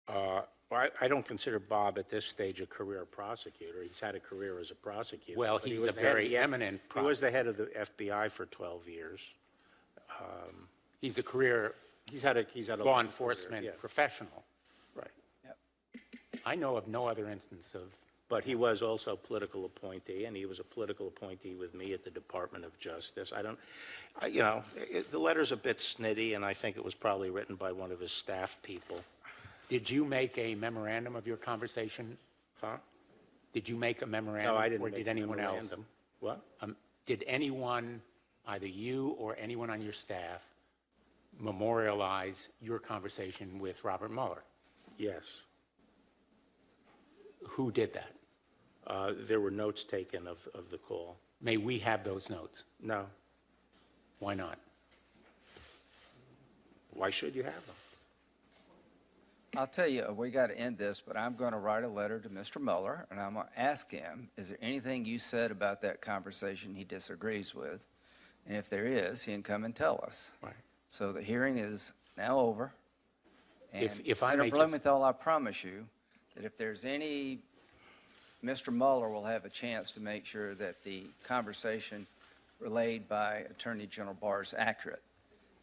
S2: I don't consider Bob at this stage a career prosecutor. He's had a career as a prosecutor.
S8: Well,
S2: But
S8: he's a very eminent
S2: prosecutor. He was the head of the FBI for 12 years.
S8: He's a career
S2: He's had a
S8: law enforcement professional.
S2: Right.
S3: Yep.
S8: I know of no other instance of.
S2: But he was also a political appointee, and he was a political appointee with me at the Department of Justice. The letter's a bit snitty, and I think it was probably written by one of his staff people.
S8: Did you make a memorandum of your conversation?
S2: Huh?
S8: Did you make a memorandum?
S2: No, I didn't
S8: Or
S2: make
S8: did
S2: a
S8: anyone else?
S2: memorandum. What?
S8: Did anyone either you or anyone on your staff memorialize your conversation with Robert Mueller?
S2: Yes.
S8: Who did that?
S2: There were notes taken of the call.
S8: May we have those notes?
S2: No.
S8: Why not?
S2: Why should you have them?
S3: I'll tell you, we got to end this, but I'm going to write a letter to Mr. Mueller, and I'm going to ask him, is there anything you said about that conversation he disagrees with? And if there is, he can come and tell us.
S2: Right.
S3: So the hearing is now over. And
S8: If I
S3: Senator
S8: may just-
S3: Blumenthal, I promise you that if there's any, Mr. Mueller will have a chance to make sure that the conversation relayed by Attorney General Barr is accurate.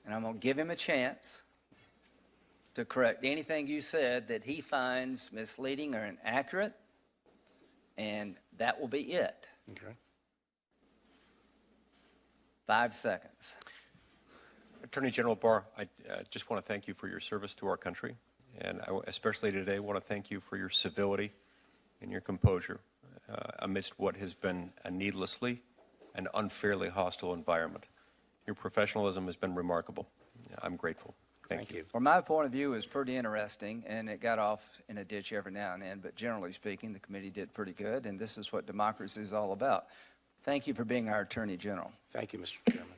S3: And I'm going to give him a chance to correct anything you said that he finds misleading or inaccurate, and that will be it.
S2: Okay.
S3: 5 seconds.
S20: Attorney General Barr, I just want to thank you for your service to our country, and I especially today want to thank you for your civility and your composure amidst what has been a needlessly and unfairly hostile environment. Your professionalism has been remarkable. I'm grateful. Thank you.
S3: From my point of view, it was pretty interesting, and it got off in a ditch every now and then, but generally speaking, the committee did pretty good, and this is what democracy is all about. Thank you for being our Attorney General.
S2: Thank you, Mr. Chairman.